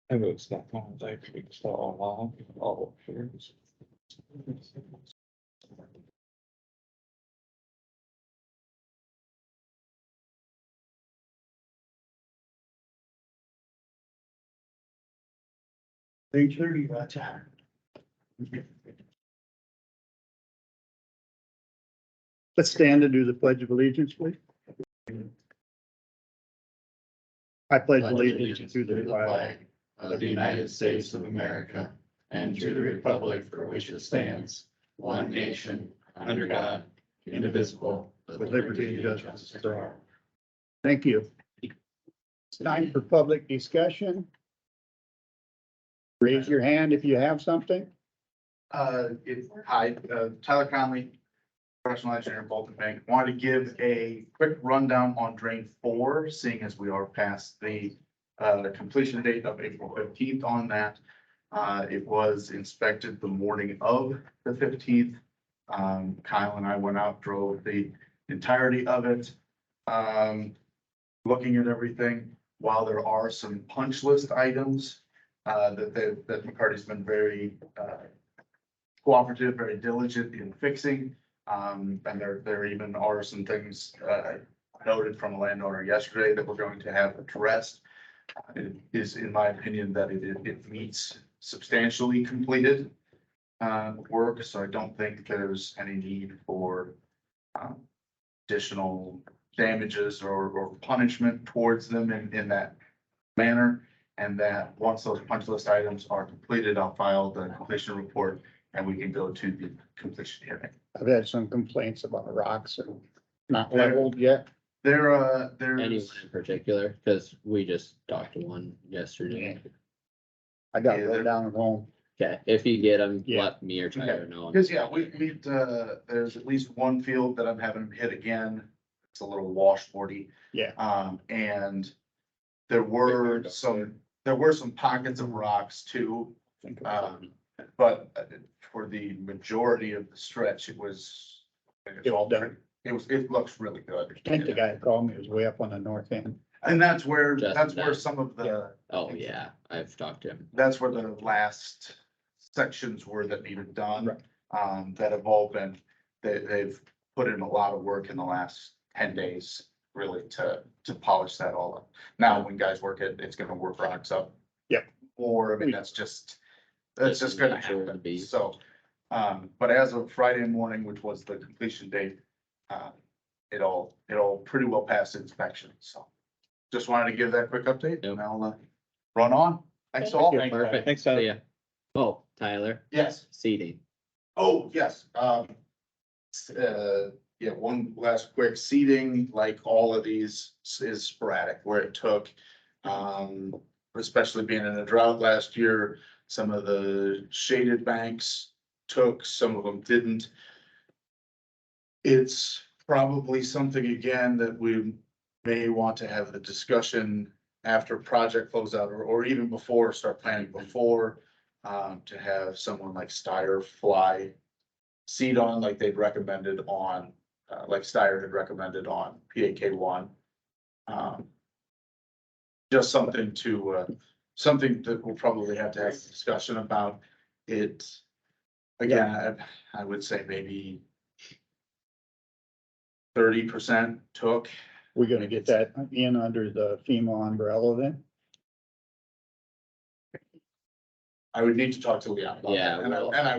And it's not kind of like we saw all shares. Let's stand and do the Pledge of Allegiance, please. I pledge allegiance to the flag of the United States of America and to the republic for which it stands, one nation, under God, indivisible, with liberty and justice for all. Thank you. It's time for public discussion. Raise your hand if you have something. Hi, Tyler Conley, professional engineer, Bolton Bank. Wanted to give a quick rundown on drain 4, seeing as we are past the completion date of April 15th on that. It was inspected the morning of the 15th. Kyle and I went out, drove the entirety of it. Looking at everything, while there are some punch list items that McCarty's been very cooperative, very diligent in fixing. And there even are some things noted from a landowner yesterday that we're going to have addressed. It is, in my opinion, that it meets substantially completed work, so I don't think there's any need for additional damages or punishment towards them in that manner. And that once those punch list items are completed, I'll file the completion report and we can go to the completion hearing. I've had some complaints about rocks and not leveled yet. There's anyone in particular, because we just talked to one yesterday. I got to go down at home. Okay, if you get them, Yeah. let me or Tyler know. because there's at least one field that I'm having them hit again. It's a little washboardy. Yeah. And there were some pockets of rocks too. Think about Um, but for the majority of the stretch, it was. It was done. It looks really good. I think the guy that called me was way up on the north end. And that's where Justin. some of the, Oh, yeah, I've talked to him. that's where the last sections were that needed done. Right. That have all been, they've put in a lot of work in the last 10 days, really to polish that all up. Now, when guys work it, it's gonna work rocks up. Yep. Or, I mean, that's just gonna Nature of the happen, beast. so. But as of Friday morning, which was the completion date, it all pretty well passed inspection, so. Just wanted to give that quick update and I'll run on. Thanks all. Thank you. Perfect. Thanks, Tyler. See ya. Oh, Tyler, Yes. seating. Oh, yes, yeah, one last quick seating, like all of these is sporadic where it took. Especially being in a drought last year, some of the shaded banks took, some of them didn't. It's probably something again that we may want to have the discussion after project closeout or even before, start planning before. To have someone like Steyer fly seat on like they'd recommended on, like Steyer had recommended on PAK1. Just something that we'll probably have to have a discussion about it. Again, I would say maybe 30% took. We're gonna get that in under the FEMA umbrella then? I would need to talk to Leon about Yeah, that, and well, I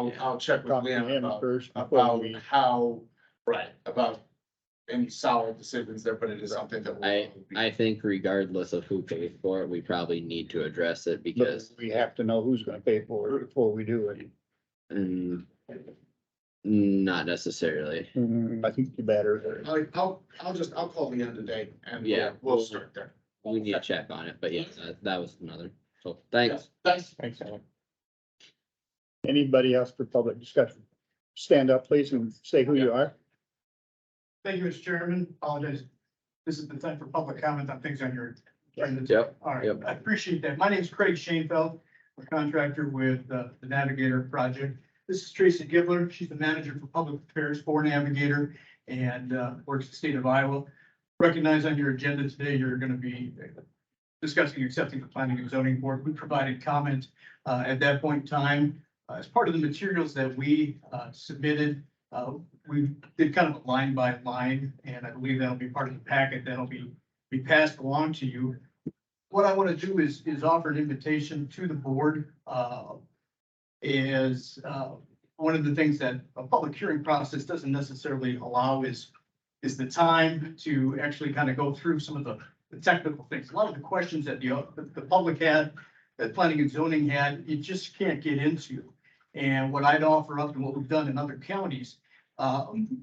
will. I'll check with Talk to Leon him about first before we. how, right, about any solid decisions there, but it is something that. I think regardless of who pays for it, we probably need to address it because, We have to know who's gonna pay for it before we do it. not necessarily. I think you better. I'll call Leon today and Yeah. we'll start there. We need to check on it, but yeah, that was another. So thanks. Thanks. Thanks, Tyler. Anybody else for public discussion? Stand up, please, and say who you are. Thank you, Mr. Chairman. Apologize. This is the time for public comment on things on your agenda. Yep. All right, Yep. I appreciate that. My name is Craig Shanefield. I'm a contractor with the Navigator project. This is Tracy Gibler. She's the manager for public affairs for Navigator and works in the state of Iowa. Recognize on your agenda today, you're going to be discussing accepting the planning and zoning board. We provided comment at that point in time. As part of the materials that we submitted, we did kind of a line by line, and I believe that'll be part of the packet that'll be passed along to you. What I want to do is offer an invitation to the board. One of the things that a public hearing process doesn't necessarily allow is the time to actually kind of go through some of the technical things. A lot of the questions that the public had, that planning and zoning had, you just can't get into. And what I'd offer up and what we've done in other counties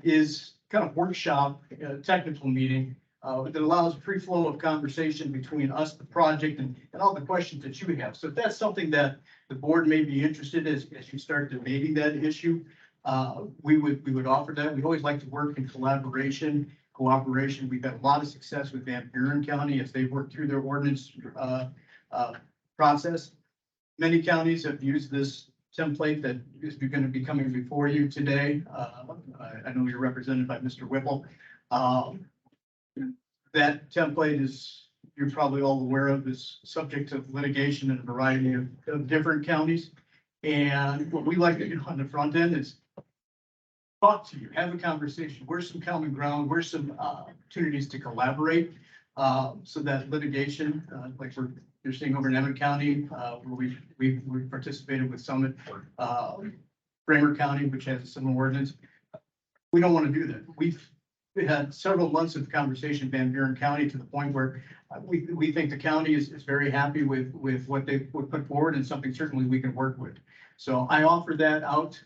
is kind of workshop, technical meeting that allows a free flow of conversation between us, the project, and all the questions that you have. So if that's something that the board may be interested in as you start debating that issue, we would offer that. We always like to work in collaboration, cooperation. We've had a lot of success with Van Buren County as they work through their ordinance process. Many counties have used this template that is going to be coming before you today. I know you're represented by Mr. Whipple. That template is, you're probably all aware of, is subject to litigation in a variety of different counties. And what we like to do on the front end is talk to you, have a conversation. Where's some common ground? Where's some opportunities to collaborate? So that litigation, like you're seeing over in Emmett County, where we've participated with Summit, Kramer County, which has a similar ordinance. We don't want to do that. We've had several months of conversation in Van Buren County to the point where we think the county is very happy with what they would put forward, and something certainly we can work with. So I offer that out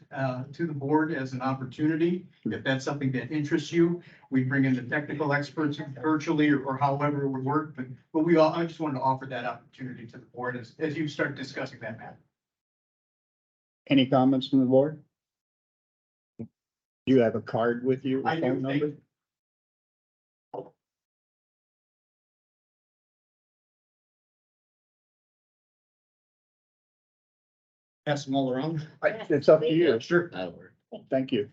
to the board as an opportunity. If that's something that interests you, we bring in the technical experts virtually or however it would work. But I just wanted to offer that opportunity to the board as you start discussing that matter. Any comments from the board? Do you have a card with you? I do, phone thank number? you. Pass them all around. It's up to you. Sure. That'll work. Thank you.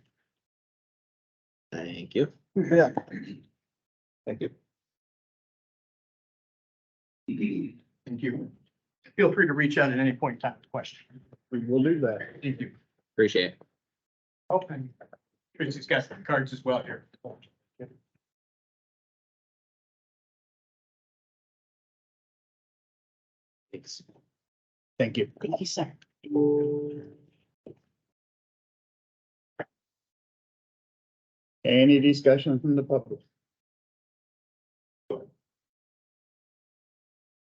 Thank you. Yeah. Thank you. Thank you. Feel free to reach out at any point in time with a question. We will do that. Thank you. Appreciate it. Oh, and Tracy's got some cards as well here. Thanks. Thank you. Thank you, sir. Any discussion from the public?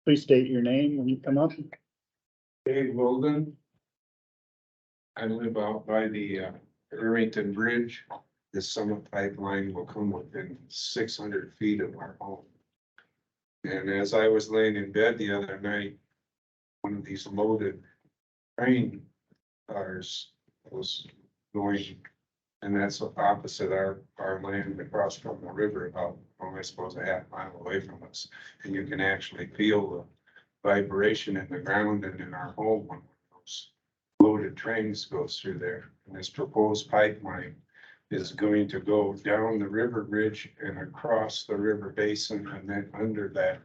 Please state your name when you come up. Dave Logan. I live out by the Irvington Bridge. The Summit pipeline will come within 600 feet of our home. And as I was laying in bed the other night, one of these loaded train cars was going, and that's opposite our land across from the river, about, I suppose, a half mile away from us. And you can actually feel the vibration in the ground and in our home when those loaded trains goes through there. And this proposed pipeline is going to go down the river bridge and across the river basin and then under that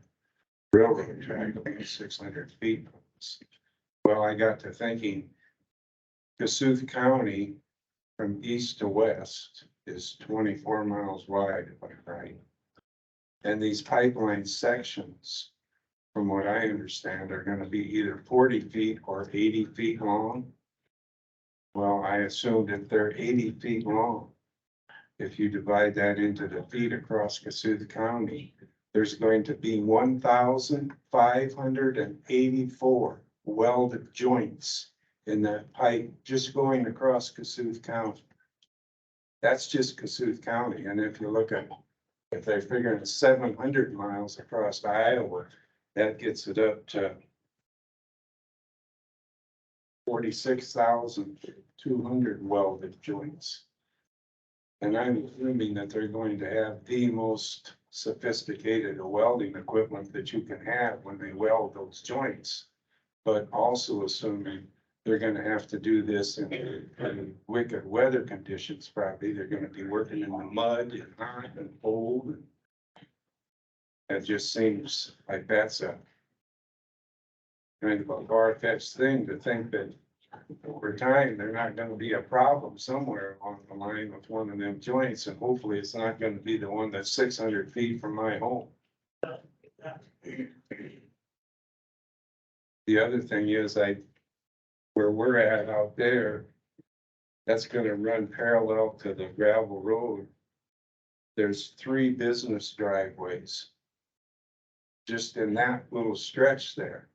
railroad track, about 600 feet. Well, I got to thinking, Kossuth County from east to west is 24 miles wide, if I'm right. And these pipeline sections, from what I understand, are going to be either 40 feet or 80 feet long. Well, I assumed if they're 80 feet long, if you divide that into the feet across Kossuth County, there's going to be 1,584 welded joints in that pipe just going across Kossuth County. That's just Kossuth County. And if you look at, if they're figuring 700 miles across Iowa, that gets it up to 46,200 welded joints. And I'm assuming that they're going to have the most sophisticated welding equipment that you can have when they weld those joints. But also assuming they're gonna have to do this in wicked weather conditions, probably. They're gonna be working in the mud and hot and cold. It just seems like that's a kind of a far-fetched thing to think that over time, they're not gonna be a problem somewhere along the line with one of them joints, and hopefully it's not gonna be the one that's 600 feet from my home. The other thing is where we're at out there, that's gonna run parallel to the gravel road. There's 3 business driveways. Just in that little stretch there.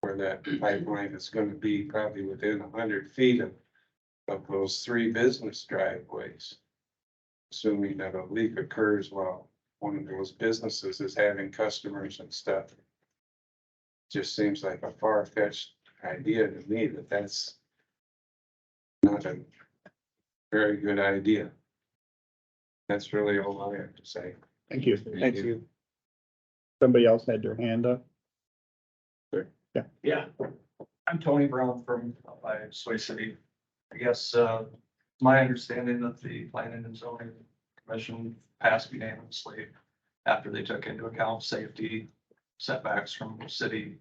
Where that pipeline is gonna be probably within 100 feet of those 3 business driveways. Assuming that a leak occurs while one of those businesses is having customers and stuff. Just seems like a far-fetched idea to me that that's not a very good idea. That's really all I have to say. Thank you. Thank you. Somebody else had their hand up. Yeah, I'm Tony Brown from Soy City. I guess, my understanding of the Planning and Zoning Commission passed unanimously after they took into account safety setbacks from city,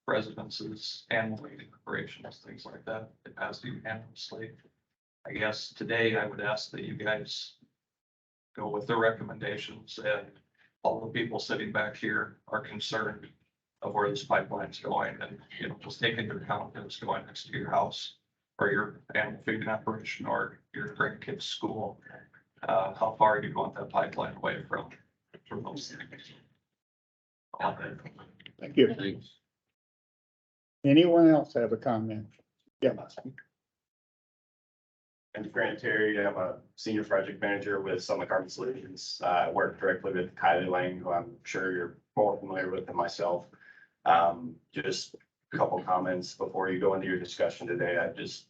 residences, animal feeding operations, things like that. It passed unanimously. I guess today I would ask that you guys go with the recommendations, and all the people sitting back here are concerned of where this pipeline's going, and, you know, just take into account that it's going next to your house or your animal feeding operation or your grandkids' school. How far do you want that pipeline away from those things? Thank you. Anyone else have a comment? Yeah. I'm Grant Terry. I'm a senior project manager with Summit Carbon Solutions. I work directly with Kylie Lang, who I'm sure you're more familiar with than myself. Just a couple comments before you go into your discussion today. I just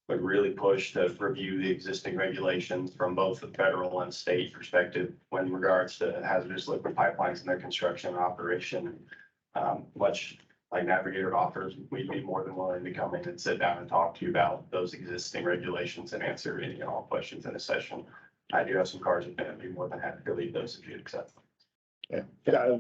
would really push to review the existing regulations from both the federal and state perspective when regards to hazardous liquid pipelines and their construction and operation. Much like Navigator offers, we'd be more than willing to come in and sit down and talk to you about those existing regulations and answer any and all questions in a session. I do have some cards and I'd be more than happy to leave those if you accept them. Yeah,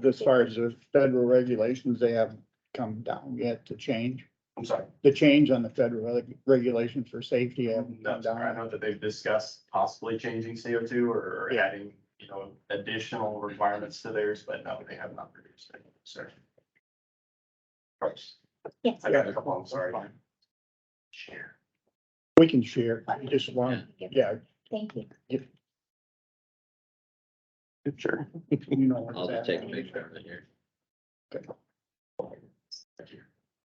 as far as the federal regulations, they haven't come down yet to change. I'm sorry. The change on the federal regulations for safety haven't No, come sir. I down. know that they've discussed possibly changing CO2 or Yeah. adding, you know, additional requirements to theirs, but no, they have not produced it, sir. Of course. Yes. I got a couple, I'm sorry. Share. We can share. I just want, yeah, Thank you. Sure. you know. what's I'll just take a happening. picture of it here.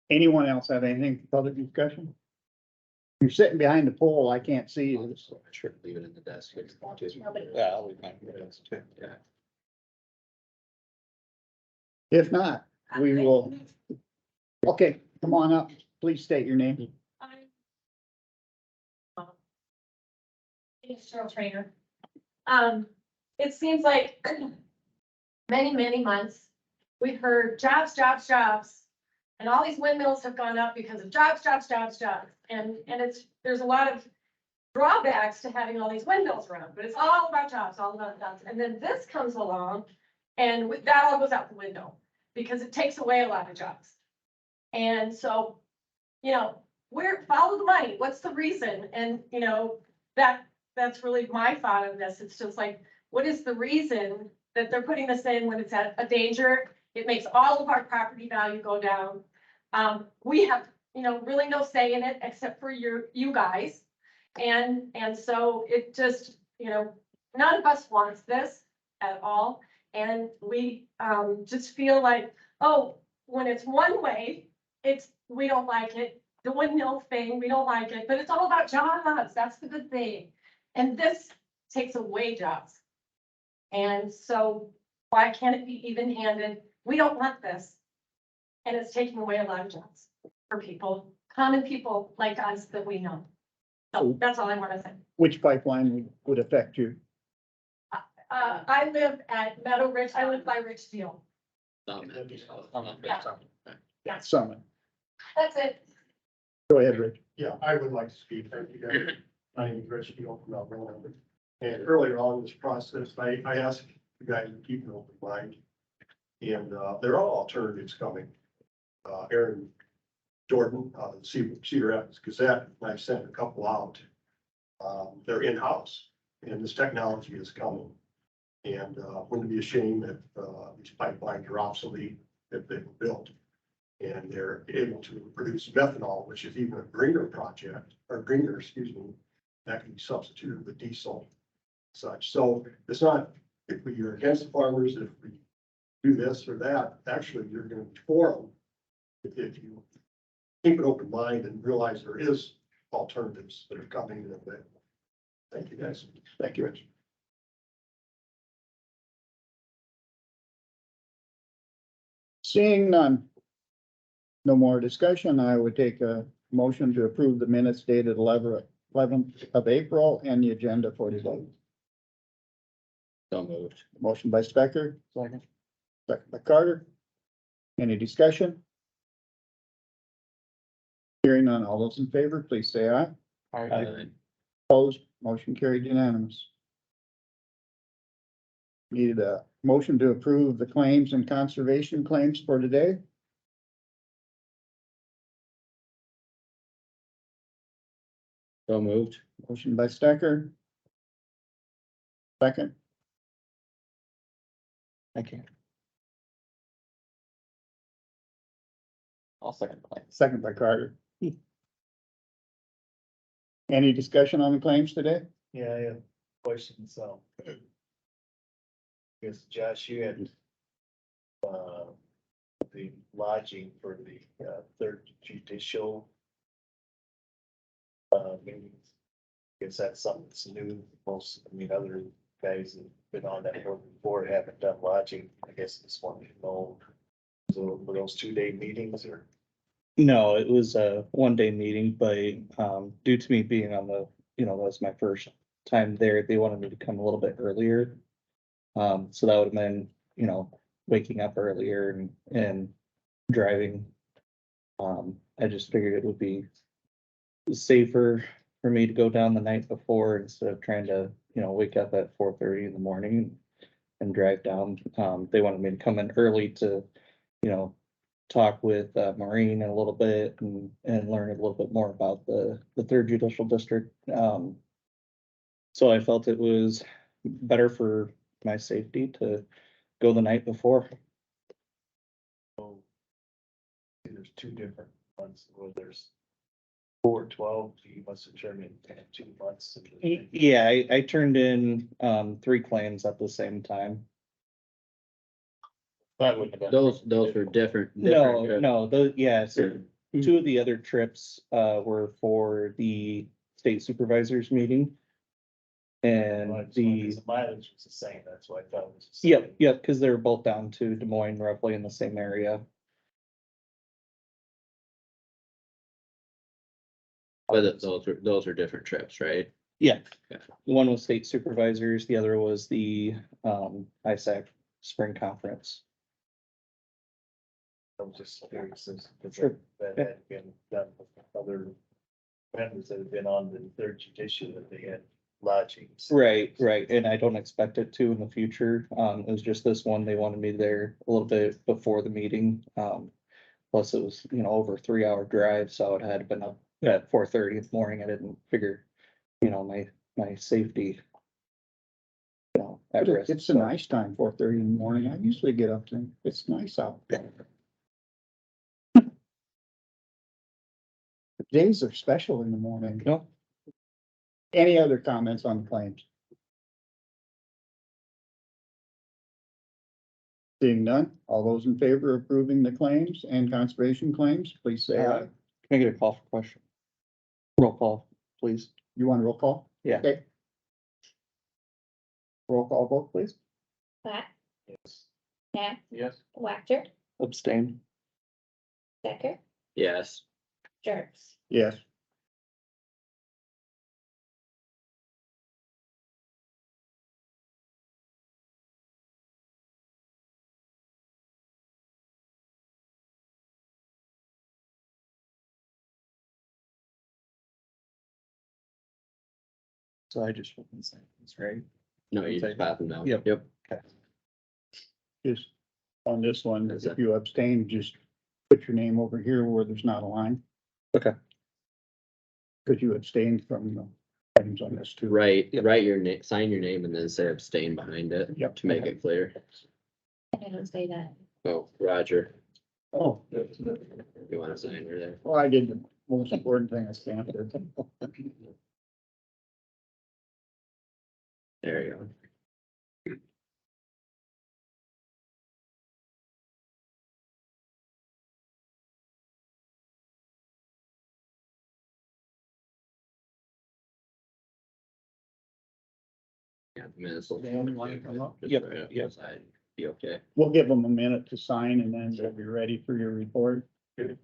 Anyone else have anything for public discussion? You're sitting behind the pole. I can't see you. Sure, leave it in the desk. Nobody- Yeah, I'll leave mine in the desk too. Yeah. If not, we will. Okay, come on up. Please state your name. Cheryl Trainer. It seems like many months, we've heard jobs, jobs, jobs. And all these windmills have gone up because of jobs, jobs, jobs, jobs. And there's a lot of drawbacks to having all these windmills around, but it's all about jobs, all about jobs. And then this comes along and that all goes out the window because it takes away a lot of jobs. And so, you know, follow the money. What's the reason? And, you know, that's really my thought on this. It's just like, what is the reason that they're putting this in when it's at a danger? It makes all of our property value go down. We have, you know, really no say in it except for you guys. And so it just, you know, none of us wants this at all. And we just feel like, oh, when it's one way, we don't like it. The windmill thing, we don't like it, but it's all about jobs. That's the good thing. And this takes away jobs. And so why can't it be even handed? We don't want this. And it's taking away a lot of jobs for people, common people like us that we know. So that's all I want to say. Which pipeline would affect you? I live at Meadow Ridge. I live by Ridgefield. Yeah, Summit. that's it. Go ahead, Rich. Yeah, I would like to speak. Thank you, guys. My name is Rich Steele from Alberta. And earlier on in this process, I asked you guys to keep an open mind. And there are alternatives coming. Aaron Jordan, Cedar Rapids Gazette, and I've sent a couple out. They're in-house, and this technology is coming. And wouldn't it be a shame if these pipelines are obsolete if they were built? And they're able to produce methanol, which is even a greener project, or greener, excuse me, that can be substituted with diesel, such. So it's not, if we are against the farmers, if we do this or that, actually, you're going to be for them if you keep an open mind and realize there is alternatives that are coming in. Thank you, guys. Thank you, Rich. Seeing none. No more discussion. I would take a motion to approve the minutes dated 11th of April and the agenda for today. So moved. Motion by Stecker. Second by Carter. Any discussion? Hearing none. All those in favor, please say aye. Opposed, motion carried unanimous. Needed a motion to approve the claims and conservation claims for today. So moved. Motion by Stecker. Second. I can't. I'll second the claim. Second by Carter. Any discussion on the claims today? Yeah, I have questions, so. Guess Josh, you had. The lodging for the third judicial. Meetings. Guess that's something that's new, most, I mean, other guys that have been on that board before haven't done lodging, I guess this one, you know. So were those 2-day meetings or? No, it was a 1-day meeting, but due to me being on the, that was my first time there, they wanted me to come a little bit earlier. So that would have been, waking up earlier and driving. I just figured it would be safer for me to go down the night before instead of trying to, wake up at 4:30 in the morning and drive down. They wanted me to come in early to, talk with Maureen a little bit and learn a little bit more about the third judicial district. So I felt it was better for my safety to go the night before. There's 2 different ones, where there's 4/12, you must have turned in 2 months. Yeah, I turned in 3 claims at the same time. That wouldn't have been. Those were different. No, so 2 of the other trips were for the state supervisors meeting. And The mileage was the same, that's why I thought it was. the same. Yep, because they were both down to Des Moines, roughly in the same area. But those are different trips, right? Yeah. Okay. One was state supervisors, the other was the ISAC spring conference. I was just curious, because Sure. that had been done with other members that have been on the third judicial, that they had lodgings. Right, and I don't expect it to in the future. It was just this one, they wanted me there a little bit before the meeting. Plus it was, over a 3-hour drive, so it had been up at 4:30 in the morning. I didn't figure, my safety. At But risk. it's a nice time, 4:30 in the morning. I usually get up and it's nice out there. The days are special in the morning. No. Any other comments on the claims? Seeing none, all those in favor of approving the claims and conservation claims, please say aye. Can I get a call for question? Roll call, please. You want a roll call? Yeah. Okay. Roll call vote, please. Platt, Yes. Nat, Yes. Wactor, Abstain. Stecker, Yes. Jerks. Yes. So I just wouldn't say this, right? No, you just pat them down. Yep. Yep. Just on this one, Is if that- you abstain, just put your name over here where there's not a line. Okay. Could you abstain from the items on this too? Write your name, sign your name and then say abstain behind it. Yep. To make it clear. I don't say that. Oh, Roger, Oh, you wanna sign her there? well, I did the most important thing I can. There you go. Yeah, the minutes will. Dan, you wanna come up? Just Yep, right up yep. the side, be okay. We'll give them a minute to sign and then they'll be ready for your report. Good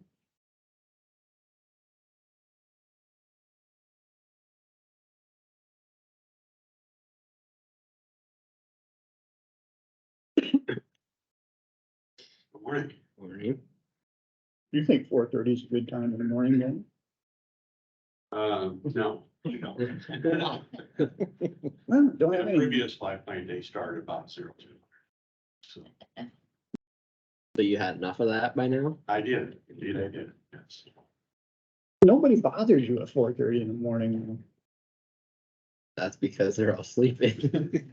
morning. Morning. You think 4:30 is a good time in the morning then? No. Well, don't have any. Previous Life Line Day started about 02. So So you had enough of that by now? I did, indeed I did, yes. Nobody bothers you at 4:30 in the morning. That's because they're all sleeping.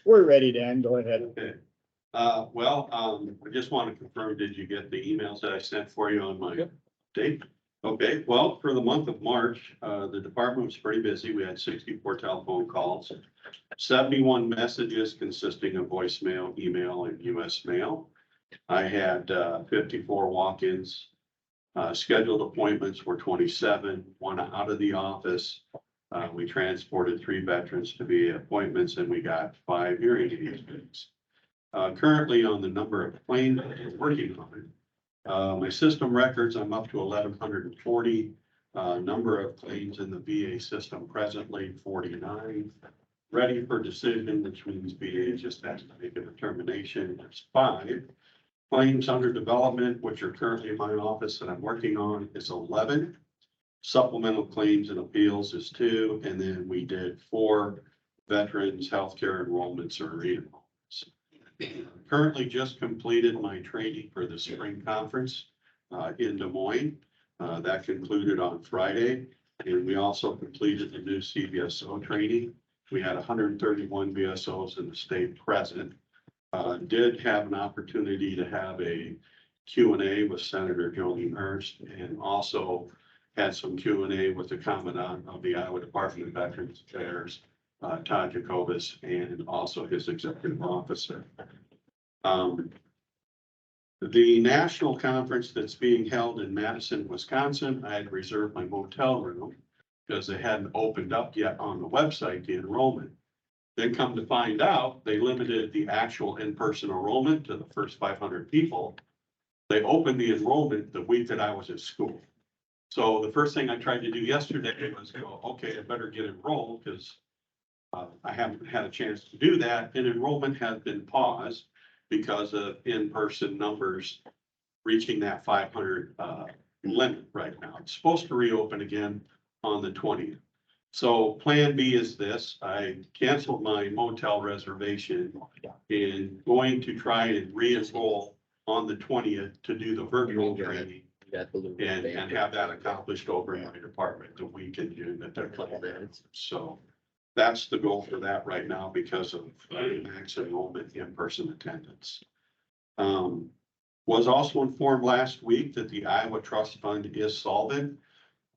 We're ready, Dan. Go ahead. Okay. I just want to confirm, did you get the emails that I sent for you on my date? Okay, well, for the month of March, the department was pretty busy. We had 64 telephone calls, 71 messages consisting of voicemail, email, and US mail. I had 54 walk-ins. Scheduled appointments were 27, one out of the office. We transported 3 veterans to be appointments and we got 5 hearing engagements. Currently on the number of claims we're working on, my system records, I'm up to 1,140. Number of claims in the VA system presently 49. Ready for decision, which means VA just has to make a determination. There's 5. Claims under development, which are currently in my office that I'm working on, is 11. Supplemental claims and appeals is 2, and then we did 4 veterans healthcare enrollments or re-enrollments. Currently just completed my training for the spring conference in Des Moines. That concluded on Friday, and we also completed the new CVSO training. We had 131 VSOs in the state present. Did have an opportunity to have a Q&A with Senator Joni Ernst and also had some Q&A with the Commandant of the Iowa Department of Veterans Affairs, Todd Jacobus, and also his executive officer. The national conference that's being held in Madison, Wisconsin, I had reserved my motel room because they hadn't opened up yet on the website, the enrollment. Then come to find out, they limited the actual in-person enrollment to the first 500 people. They opened the enrollment the week that I was at school. So the first thing I tried to do yesterday was go, okay, I better get enrolled because I haven't had a chance to do that. And enrollment has been paused because of in-person numbers reaching that 500 limit right now. It's supposed to reopen again on the 20th. So plan B is this, I canceled my motel reservation and going to try and re-enroll on the 20th to do the virtual training and have that accomplished over in my department the week in June that they're planning. So that's the goal for that right now because of max enrollment in-person attendance. Was also informed last week that the Iowa Trust Fund is solvent.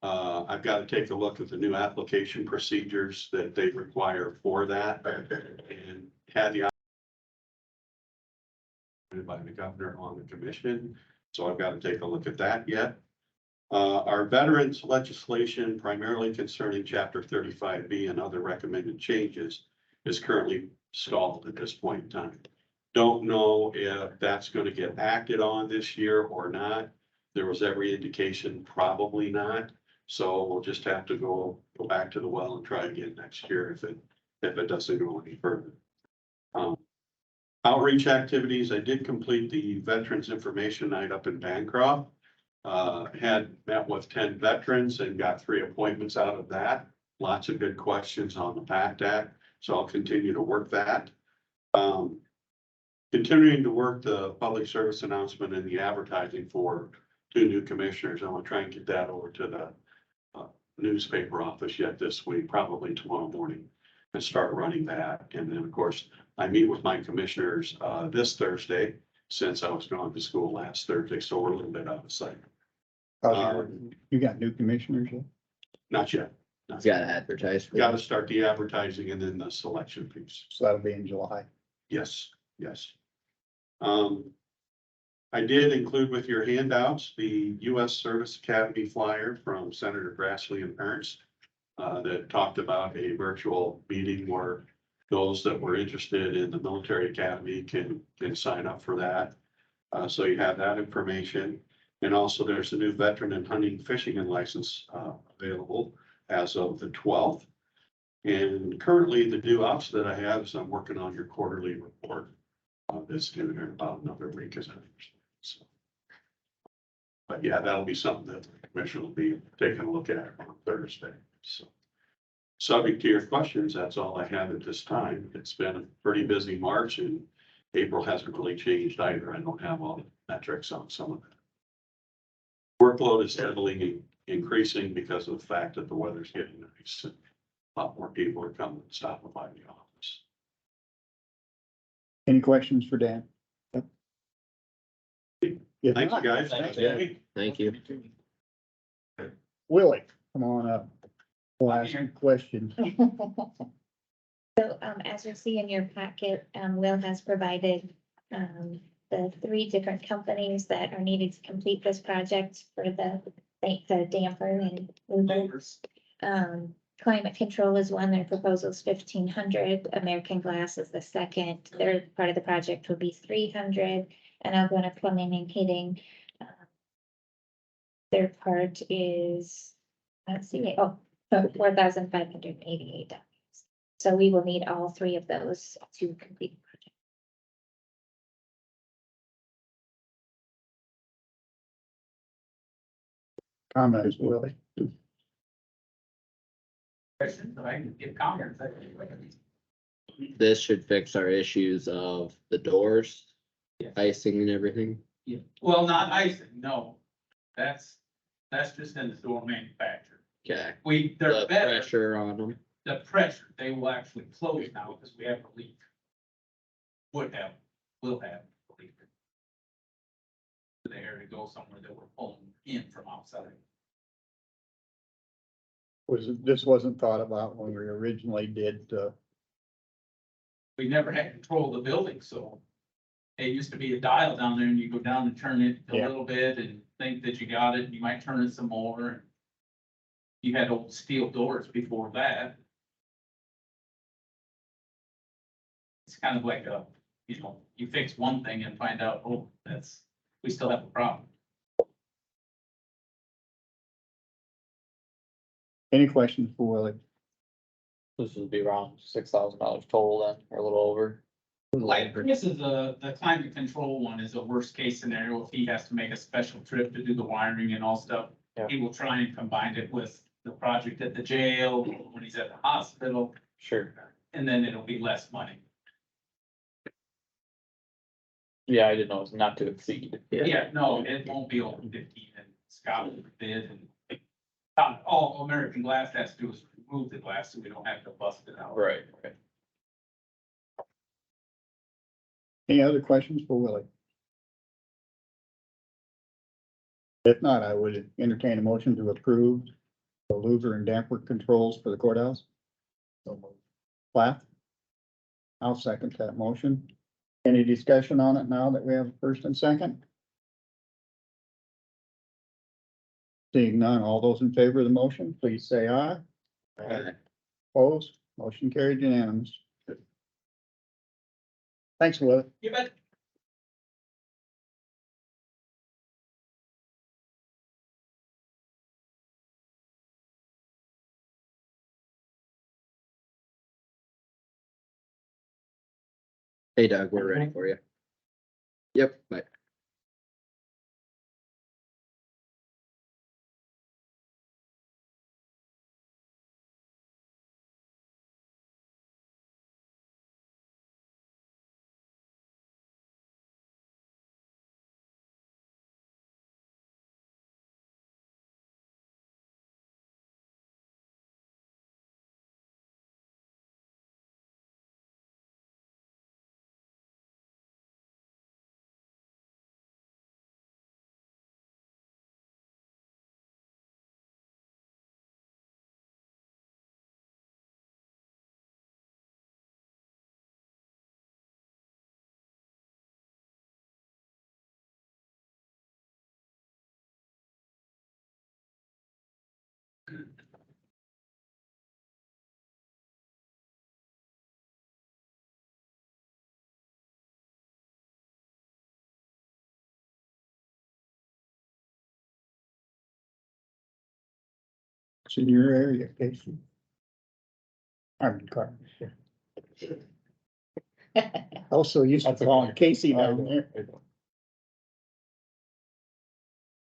I've got to take a look at the new application procedures that they require for that and had the by the governor on the commission. So I've got to take a look at that yet. Our veterans legislation primarily concerning chapter 35B and other recommended changes is currently stalled at this point in time. Don't know if that's going to get acted on this year or not. There was every indication, probably not. So we'll just have to go back to the well and try again next year if it doesn't go any further. Outreach activities, I did complete the Veterans Information Night up in Bancroft. Had met with 10 veterans and got 3 appointments out of that. Lots of good questions on the PACT Act, so I'll continue to work that. continuing to work the public service announcement and the advertising for 2 new commissioners. I'm gonna try and get that over to the newspaper office yet this week, probably tomorrow morning, and start running that. And then, of course, I meet with my commissioners this Thursday, since I was gone to school last Thursday, so we're a little bit out of sight. You got new commissioners yet? Not yet. It's gotta advertise. for Got to that. start the advertising and then the selection piece. So that'll be in July. Yes, yes. I did include with your handouts, the U.S. Service Academy flyer from Senator Grassley and Ernst that talked about a virtual meeting where those that were interested in the military academy can sign up for that. So you have that information. And also there's a new veteran and hunting, fishing and license available as of the 12th. And currently the due ops that I have is I'm working on your quarterly report. That's due in about another week, as I understand. So. But yeah, that'll be something that the commission will be taking a look at on Thursday. So. Subject to your questions, that's all I have at this time. It's been a pretty busy March and April hasn't really changed either. I don't have all the metrics on some of it. Workload is steadily increasing because of the fact that the weather's getting nice and a lot more people are coming and stopping by the office. Any questions for Dan? If Thank you, not, guys. Yeah. Thank you. Willie, come on up. We'll ask you questions. So, as you see in your packet, Will has provided, the 3 different companies that are needed to complete this project for the damper and movers. Climate Control is one, their proposal is 1,500, American Glass is the second, their part of the project would be 300, and Algona Plumbing and Heating. Their part is, let's see, $4,588. So we will need all 3 of those to complete the project. Comments, Willie? This should fix our issues of the doors, icing and everything. Yeah, well, not icing, no. That's just in the door manufacturer. Okay. They're The better, pressure on them. the pressure, they will actually close now because we have a leak. Will have a leak. The air to go somewhere that we're pulling in from outside. This wasn't thought about when we originally did, We never had control of the building, so. It used to be a dial down there and you go down and turn it a Yeah. little bit and think that you got it, and you might turn it some more. You had old steel doors before that. It's kind of like you fix one thing and find out, oh, we still have a problem. any questions for Willie? This would be around $6,000 total then, or a little over. Like, this is the climate control one is a worst case scenario. If he has to make a special trip to do the wiring and all stuff, Yeah. he will try and combine it with the project at the jail, when he's at the hospital, Sure. and then it'll be less money. Yeah, I didn't know it was not to exceed. Yeah, no, it won't be over 15, and Scott will bid, and all American Glass has to do is remove the glass, so we don't have to bust it out. Right. Any other questions for Willie? If not, I would entertain a motion to approve the louver and damper controls for the courthouse. Plath? I'll second that motion. Any discussion on it now that we have first and second? Seeing none, all those in favor of the motion, please say aye. Aye. Opposed, motion carried unanimous. Thanks, Willie. You bet. Hey Doug, we're ready for you. Yep, bye. It's in your area, Casey. I'm in Carmen. Also used to call him Casey down there.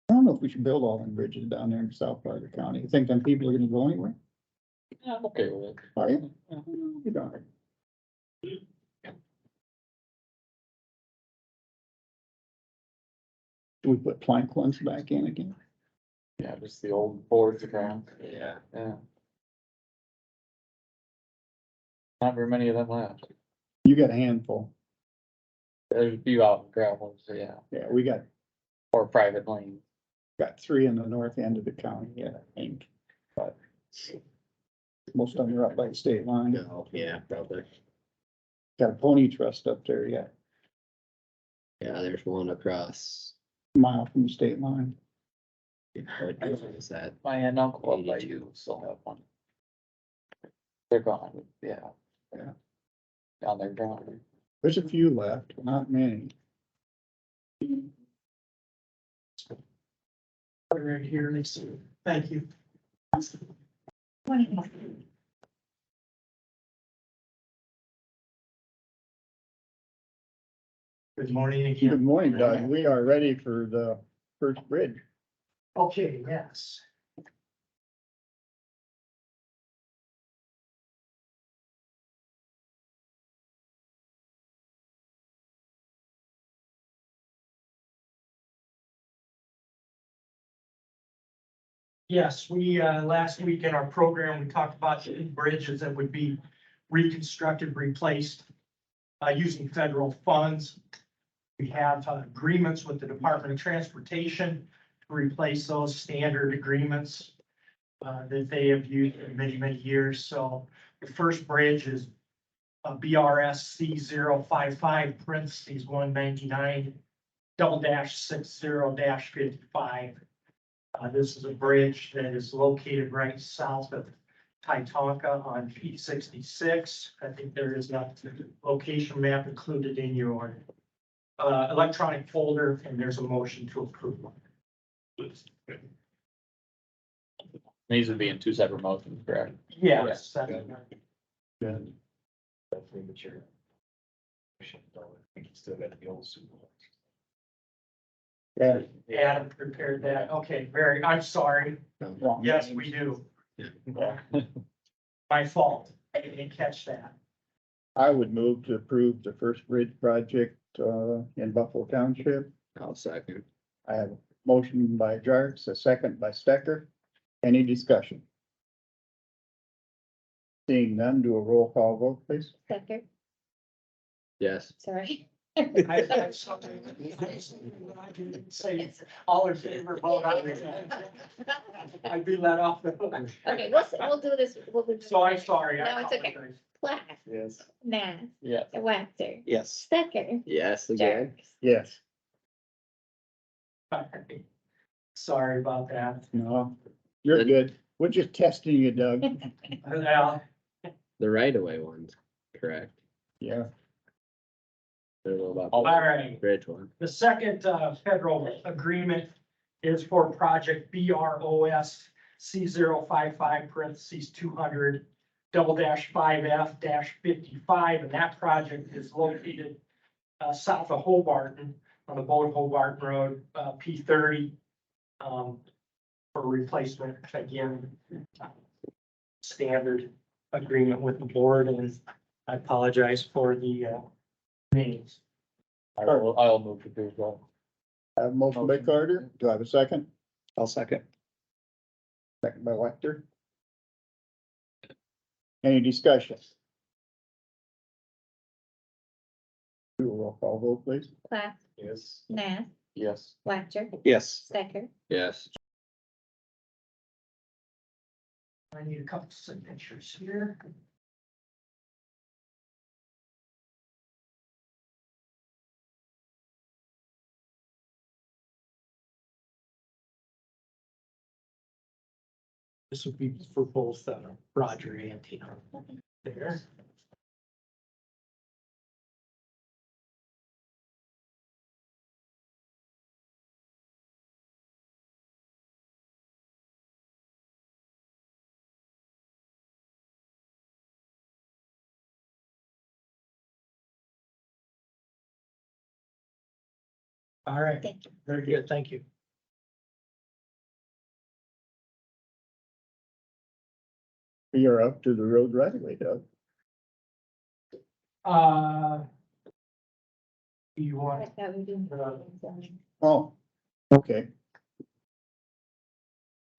I don't know if we should build all them bridges down there in South part of the county. You think them people are gonna go anywhere? I'm okay with it. Are you? You don't. Do we put plank ones back in again? Yeah, just the old boards around. Yeah. Yeah. Not very many of them left. You got a handful. There's a few out in gravel, so yeah, Yeah, we got or private lane. 3 in the north end of the county, yeah, I think. But most of them are up by the state line. No, yeah, probably. Got a pony trust up there yet, Yeah, there's one across. a mile from the state line. What is that? My aunt and uncle up by you still have one. They're gone, yeah. Yeah. Down there gone. There's a few left, but not many. Right here, Lisa. Thank you. Good morning again. Good morning, Doug. We are ready for the first bridge. Okay, yes. Yes, we, last week in our program, we talked about the bridges that would be reconstructed, replaced, using federal funds. We have agreements with the Department of Transportation to replace those standard agreements that they have used in many, many years. So the first bridge is BRSC 055 parentheses 199 /60-55. This is a bridge that is located right south of Titonka on P66. I think there is a location map included in your electronic folder, and there's a motion to approve. These would be in two separate motions, correct? Yes. Definitely mature. Still got the old super. Yeah. Adam prepared that. Okay, I'm sorry. Wrong Yes, names. we do. Yeah. My fault. I didn't catch that. I would move to approve the first bridge project, in Buffalo Township. I'll second. I have a motion by Jarks, a second by Stecker. Any discussion? Seeing none, do a roll call vote, please. Stecker, Yes. sorry. I have something. Say all in favor, vote aye. I'd be let off the hook. Okay, we'll do this. We'll do this. So I'm sorry. I No, it's okay. apologize. Plath, Yes. Nath, Yeah. Wactor, Yes. Stecker, Yes, again. Jerks. Yes. Sorry about that. No, you're good. We're just testing you, Doug. Well, The right of way ones, correct? Yeah. They're a little about all the right. bridge one. The second federal agreement is for project BROS C055 parentheses 200 /5F-55, and that project is located south of Hobarton on the Bold Hobart Road, P30. For replacement, again, standard agreement with the board, and I apologize for the names. I'll move to approve that. I have a motion by Carter. Do I have a second? I'll second. Second by Wactor. Any discussion? Do a roll call vote, please. Plath, Yes. Nath, Yes. Wactor, Yes. Stecker. Yes. I need a couple signatures here. This would be for both Roger and Tina. There. All right, Thank you. very good, thank you. You're up to the road right away, Doug. You I want, thought we did. Oh, okay.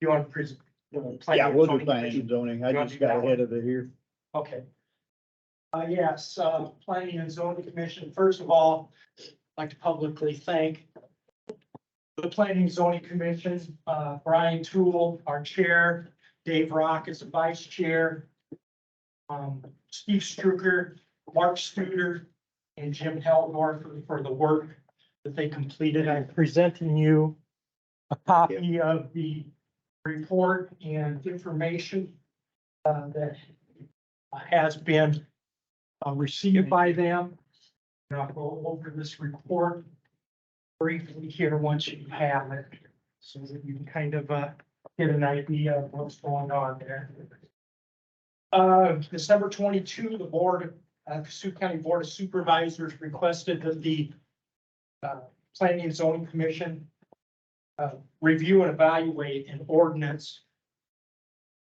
you want to present? Yeah, we'll do planning and zoning. I You want just to do got that ahead of it here. Okay. Yes, Planning and Zoning Commission, first of all, I'd like to publicly thank the Planning and Zoning Commission, Brian Toole, our chair, Dave Rock is the vice chair, Steve Strucker, Mark Studer, and Jim Heldorf for the work that they completed. I'm presenting you a copy of the report and information that has been received by them. And I'll go over this report briefly here once you have it, so that you can kind of get an idea of what's going on there. December 22, the board, Kossuth County Board of Supervisors requested that the Planning and Zoning Commission review and evaluate an ordinance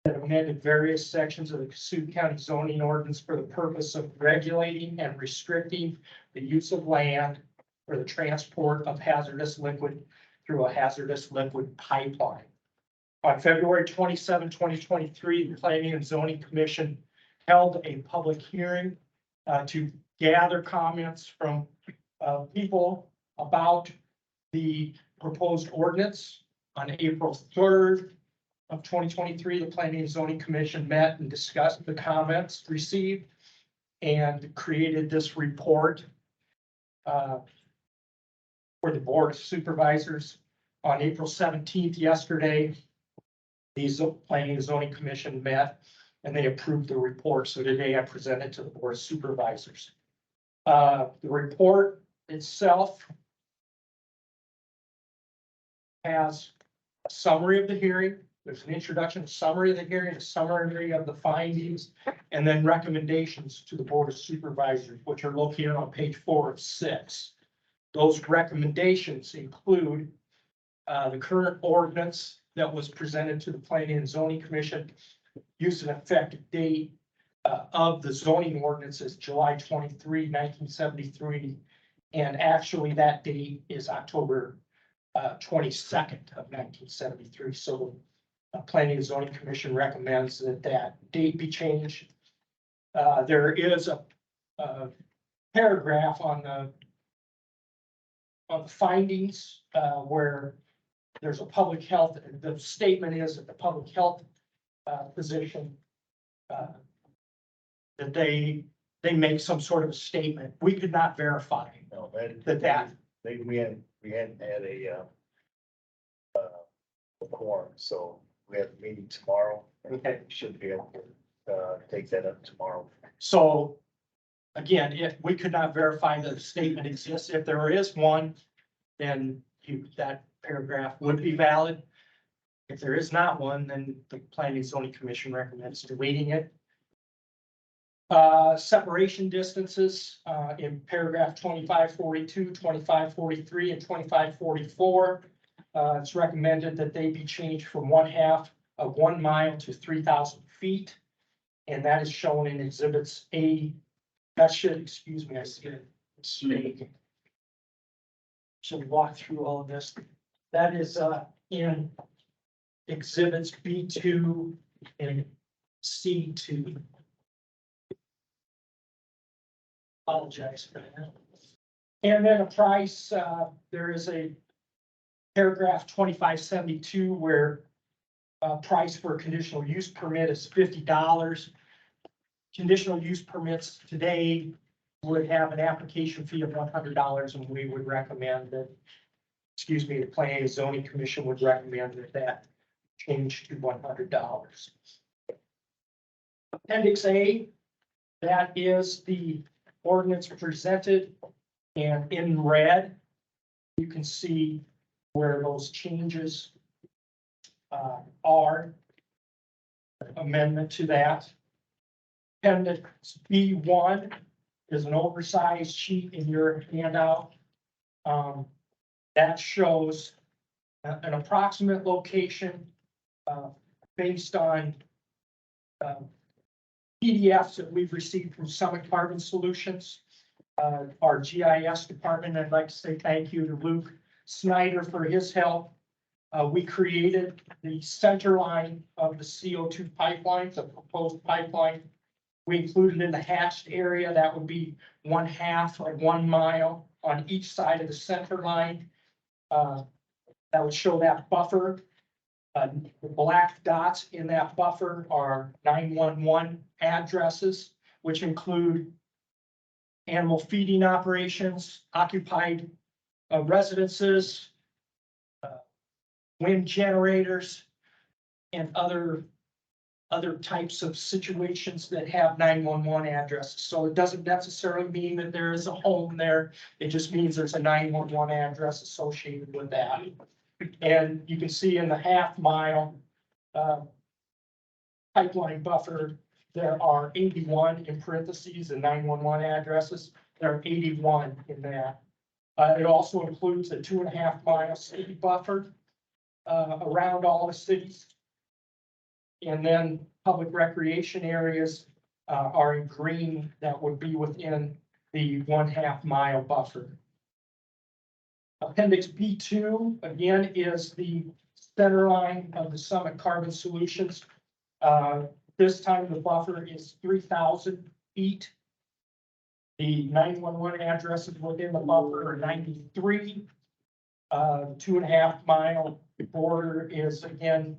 that amended various sections of the Kossuth County zoning ordinance for the purpose of regulating and restricting the use of land for the transport of hazardous liquid through a hazardous liquid pipeline. On February 27, 2023, the Planning and Zoning Commission held a public hearing to gather comments from people about the proposed ordinance. On April 3rd of 2023, the Planning and Zoning Commission met and discussed the comments received and created this report for the Board of Supervisors. On April 17th, yesterday, these Planning and Zoning Commission met and they approved the report. So today I present it to the Board of Supervisors. The report itself has a summary of the hearing. There's an introduction, a summary of the hearing, a summary of the findings, and then recommendations to the Board of Supervisors, which are located on page 4 of 6. Those recommendations include the current ordinance that was presented to the Planning and Zoning Commission. Use and effective date of the zoning ordinance is July 23, 1973. And actually that date is October 22nd of 1973. So the Planning and Zoning Commission recommends that that date be changed. There is a paragraph on the findings where there's a public health, the statement is that the public health position that they make some sort of a statement. We could not verify No, that. we hadn't had a quorum, so we have a meeting tomorrow. Okay. We should be able to take that up tomorrow. So again, if we could not verify that the statement exists, if there is one, then that paragraph would be valid. If there is not one, then the Planning and Zoning Commission recommends deleting it. Separation distances in paragraph 2542, 2543, and 2544. It's recommended that they be changed from 1/2 of 1 mile to 3,000 feet. And that is shown in exhibits A. That should, excuse me, I see it. Should walk through all of this. That is in exhibits B2 and C2. Apologize for that. And then a price, there is a paragraph 2572 where price for a conditional use permit is $50. Conditional use permits today would have an application fee of $100, and we would recommend that, excuse me, the Planning and Zoning Commission would recommend that change to $100. Appendix A, that is the ordinance presented, and in red, you can see where those changes are. Amendment to that. Appendix B1 is an oversized sheet in your handout. That shows an approximate location, based on, PDFs that we've received from Summit Carbon Solutions. Our GIS department, I'd like to say thank you to Luke Snyder for his help. We created the center line of the CO2 pipeline, the proposed pipeline. We included in the hatched area, that would be 1/2 of 1 mile on each side of the center line. That would show that buffer. The black dots in that buffer are 911 addresses, which include animal feeding operations, occupied residences, wind generators, and other types of situations that have 911 addresses. So it doesn't necessarily mean that there is a home there. It just means there's a 911 address associated with that. And you can see in the 1/2 mile pipeline buffer, there are 81 in parentheses and 911 addresses. There are 81 in that. It also includes a 2.5 mile city buffer around all the cities. And then public recreation areas are in green that would be within the 1/2 mile buffer. Appendix B2, again, is the center line of the Summit Carbon Solutions. This time the buffer is 3,000 feet. The 911 addresses within the buffer are 93. 2.5 mile border is again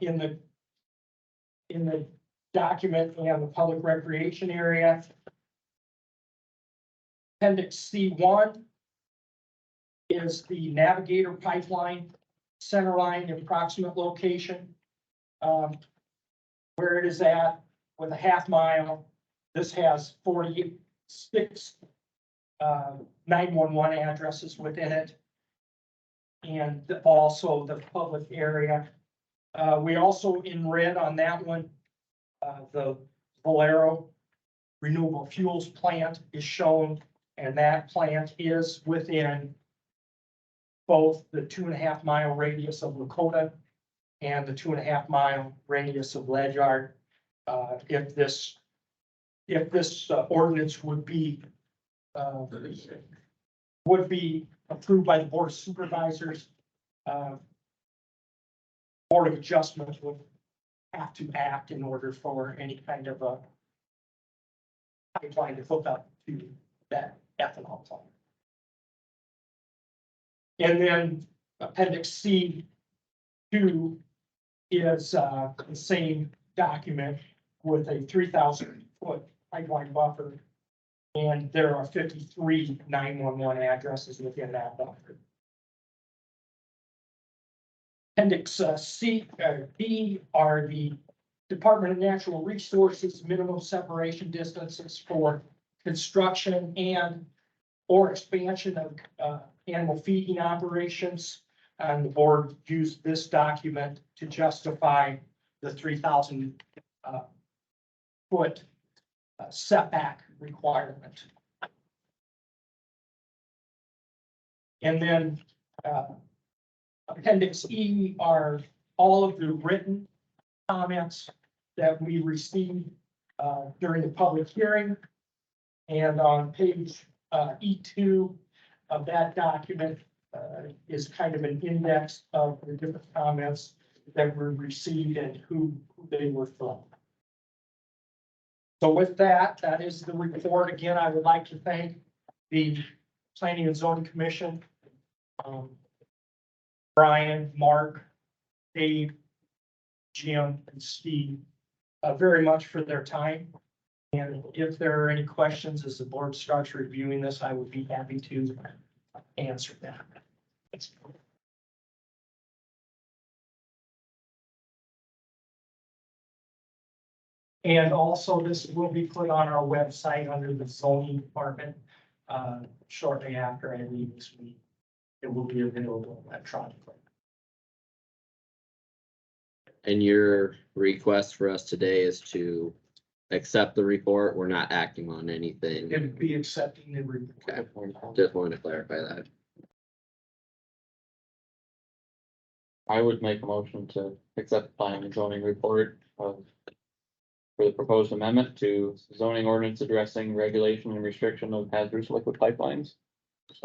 in the document and the public recreation area. Appendix C1 is the Navigator pipeline center line approximate location. Where it is at with a 1/2 mile. This has 46 911 addresses within it. And also the public area. We also in red on that one, the Valero renewable fuels plant is shown, and that plant is within both the 2.5 mile radius of Lakota and the 2.5 mile radius of Ledyard. If this ordinance would be approved by the Board of Supervisors, Board of Adjustment would have to act in order for any kind of a pipeline to hook up to that ethanol plant. And then Appendix C2 is the same document with a 3,000 foot pipeline buffer. And there are 53 911 addresses within that buffer. Appendix B are the Department of Natural Resources minimum separation distances for construction and or expansion of animal feeding operations. And the board used this document to justify the 3,000 foot setback requirement. And then Appendix E are all of the written comments that we received during the public hearing. And on page E2 of that document is kind of an index of the different comments that were received and who they were from. So with that, that is the report. Again, I would like to thank the Planning and Zoning Commission, Brian, Mark, Dave, Jim, and Steve, very much for their time. And if there are any questions as the board starts reviewing this, I would be happy to answer them. And also this will be put on our website under the zoning department shortly after I leave this week. It will be available electronically. And your request for us today is to accept the report. We're not acting on anything. It would be accepting the report. Okay, just wanted to clarify that. I would make a motion to accept the planning and zoning report of for the proposed amendment to zoning ordinance addressing regulation and restriction of hazardous liquid pipelines.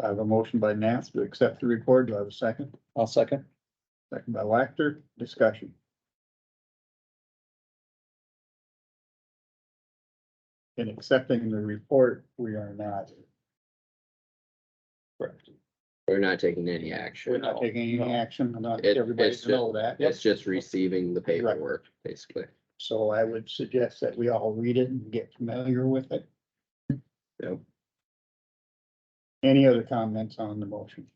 I have a motion by Nath to accept the report. Do I have a second? I'll second. Second by Wactor. Discussion. In accepting the report, we are not. Correct. We're not taking any We're action. not taking any action. I want It- everybody it's to know that. It's just receiving the paperwork, basically. So I would suggest that we all read it and get familiar with it. Yep. Any other comments on the motion?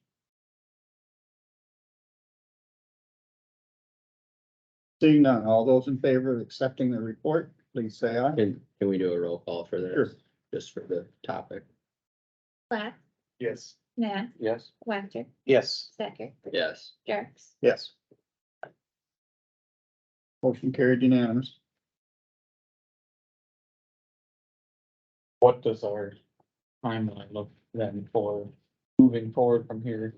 Seeing none, all those in favor of accepting the report, please say aye. Can we do a roll call for Sure. this, just for the topic? Plath, Yes. Nat, Yes. Wactor, Yes. Stecker, Yes. Jerks. Yes. Motion carried unanimous. What does our timeline look then for moving forward from here?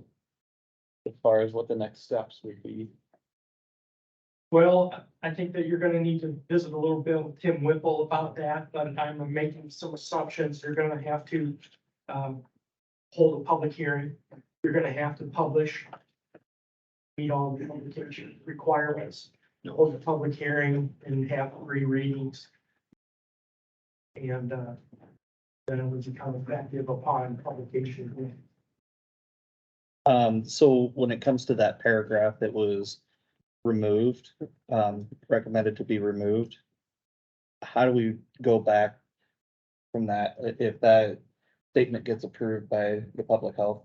As far as what the next steps would be? Well, I think that you're gonna need to visit a little bit with Tim Whipple about that, but I'm making some assumptions. You're gonna have to hold a public hearing. You're gonna have to publish, meet all the publication requirements, hold a public hearing and have 3 readings. And then it would become effective upon publication. So when it comes to that paragraph that was removed, recommended to be removed, how do we go back from that? If that statement gets approved by the public health,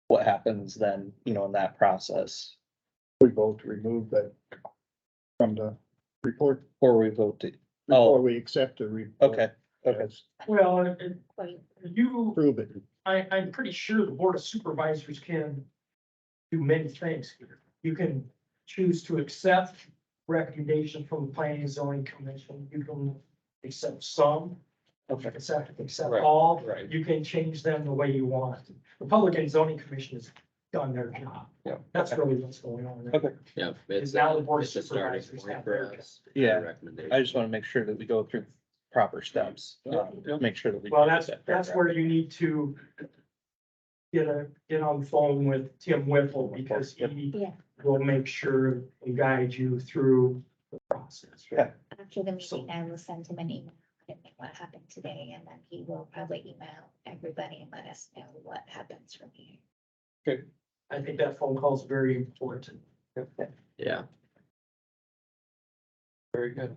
what happens then, in that process? We vote to remove that from the report Or we vote to, before we accept the report. okay, okay. Well, Wait, you, Prove it. I'm pretty sure the Board of Supervisors can do many things here. You can choose to accept recommendations from the Planning and Zoning Commission. You can accept some, accept Right, all. right. You can change them the way you want. The Public and Zoning Commission has done their job. Yeah. That's really what's going on. there. Okay. Yep. Is now the Board of it's a starting Supervisors point have for their- us. Yeah, Recommendation. I just want to make sure that we go through proper steps, make sure that we. Well, do that's that where paragraph. you need to get on the phone with Tim Whipple because he Yeah. will make sure and guide you through the process. Yeah. After the So- meeting, I will send him an email, letting him what happened today, and then he will probably email everybody and let us know what happens from here. I think that phone call is very important. Yeah. Very good.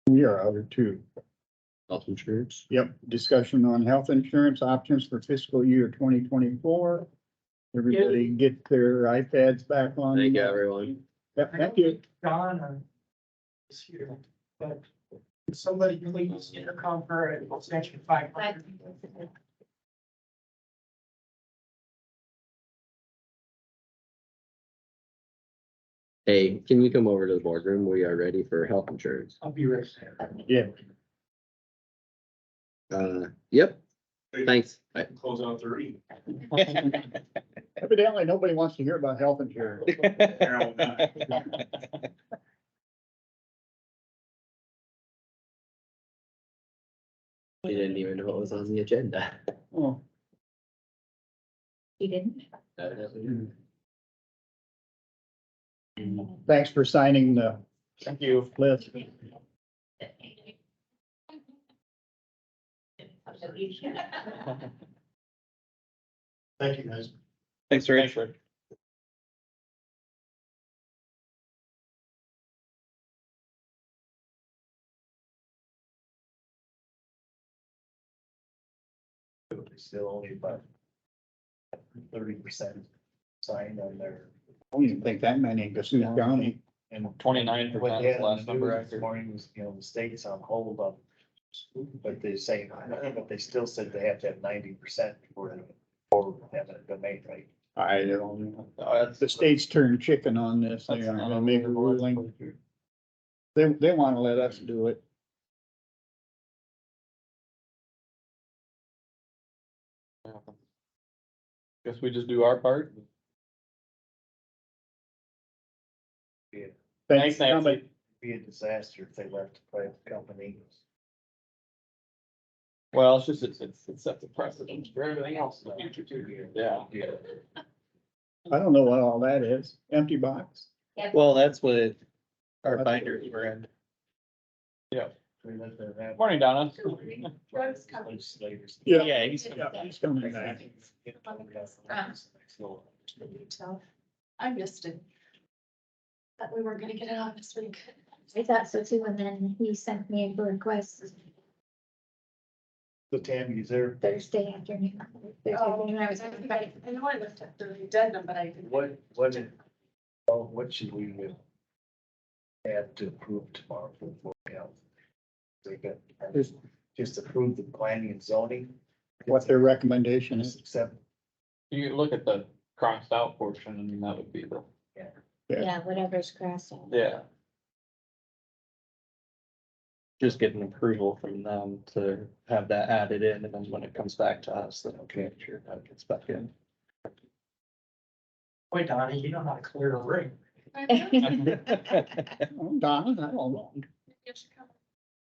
We are out of 2. Health insurance. Yep, discussion on health insurance options for fiscal year 2024. Everybody get their iPads back on. Thank you, everyone. Yep, thank you. Don is here, but could somebody please intercom her at extension 500. Hey, can you come over to the boardroom? We are ready for health insurance. I'll be right there. Yeah. Yep. Thanks. Bye. Close out the reading. Evidently, nobody wants to hear about health insurance. We didn't even know it was on the agenda. Oh, You didn't? thanks for signing the Thank you. list. Thank you, guys. Thanks, Rich. Still only about 30% signed on their. I don't even think that many in Kossuth County. And 29% what is they the had last on the number I news this heard. morning was, the state's on hold on. But they say, but they still said they have to have 90% before having it been made, right? I don't know. That's The state's turned chicken on this. They aren't gonna make a ruling. They wanna let us do it. Guess we just do our part. Thanks, Nancy. somebody. Be a disaster if they left a private company. Well, it's just, it sets a precedent for everything else in the future too. Yeah. I don't know what all that is. Empty box? Well, that's what our binders were in. Yeah. Morning, Donna. Drugs coming. Yeah, he's. He's coming back. I missed it. Thought we were gonna get it on this week. I thought so too, and then he sent me a request The Tammy's there. Thursday afternoon. Thursday afternoon, I was. I know I looked at the addendum, but I didn't. What should we have to approve tomorrow for the Board of Health? They got, just approve the planning and zoning. What their recommendation is. Except, You look at the crossed out portion, I mean, that would be the, Yeah, whatever's crossed out. yeah. Just get an approval from them to have that added in, and then when it comes back to us, then okay, sure, that gets back in. Wait, Donnie, you know how to clear a ring. Oh, Donna, I don't know.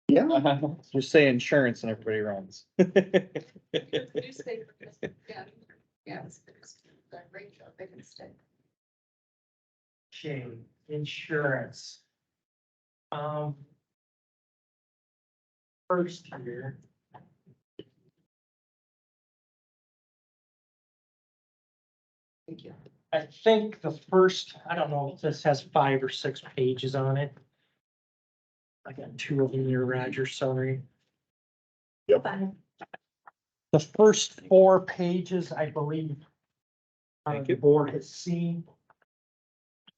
Yeah, Just say insurance and everybody runs. Newspaper, yeah, it's a great job, they can stay. Okay, insurance. First year. Thank you. I think the first, I don't know if this has 5 or 6 pages on it. I got 2 of them here, Roger, sorry. Fine. The first 4 pages, I believe, the board has seen.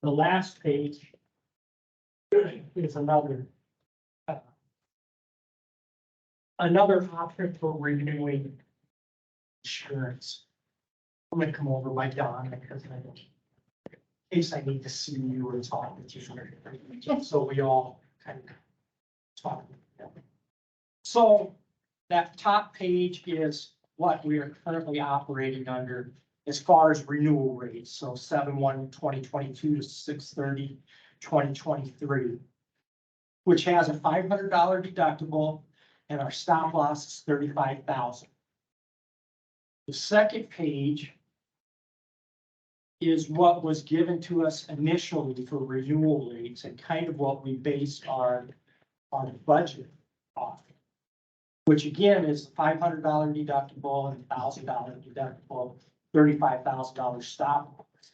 The last page is another option for renewing insurance. I'm gonna come over by Don because in case I need to see you or talk with you, so we all kind of talk. So that top page is what we are currently operating under as far as renewal rates. So 7/1/2022 to 6/30/2023, which has a $500 deductible and our stop loss is 35,000. The second page is what was given to us initially for renewal rates and kind of what we based our budget off. Which again is $500 deductible and $1,000 deductible, $35,000 stop loss.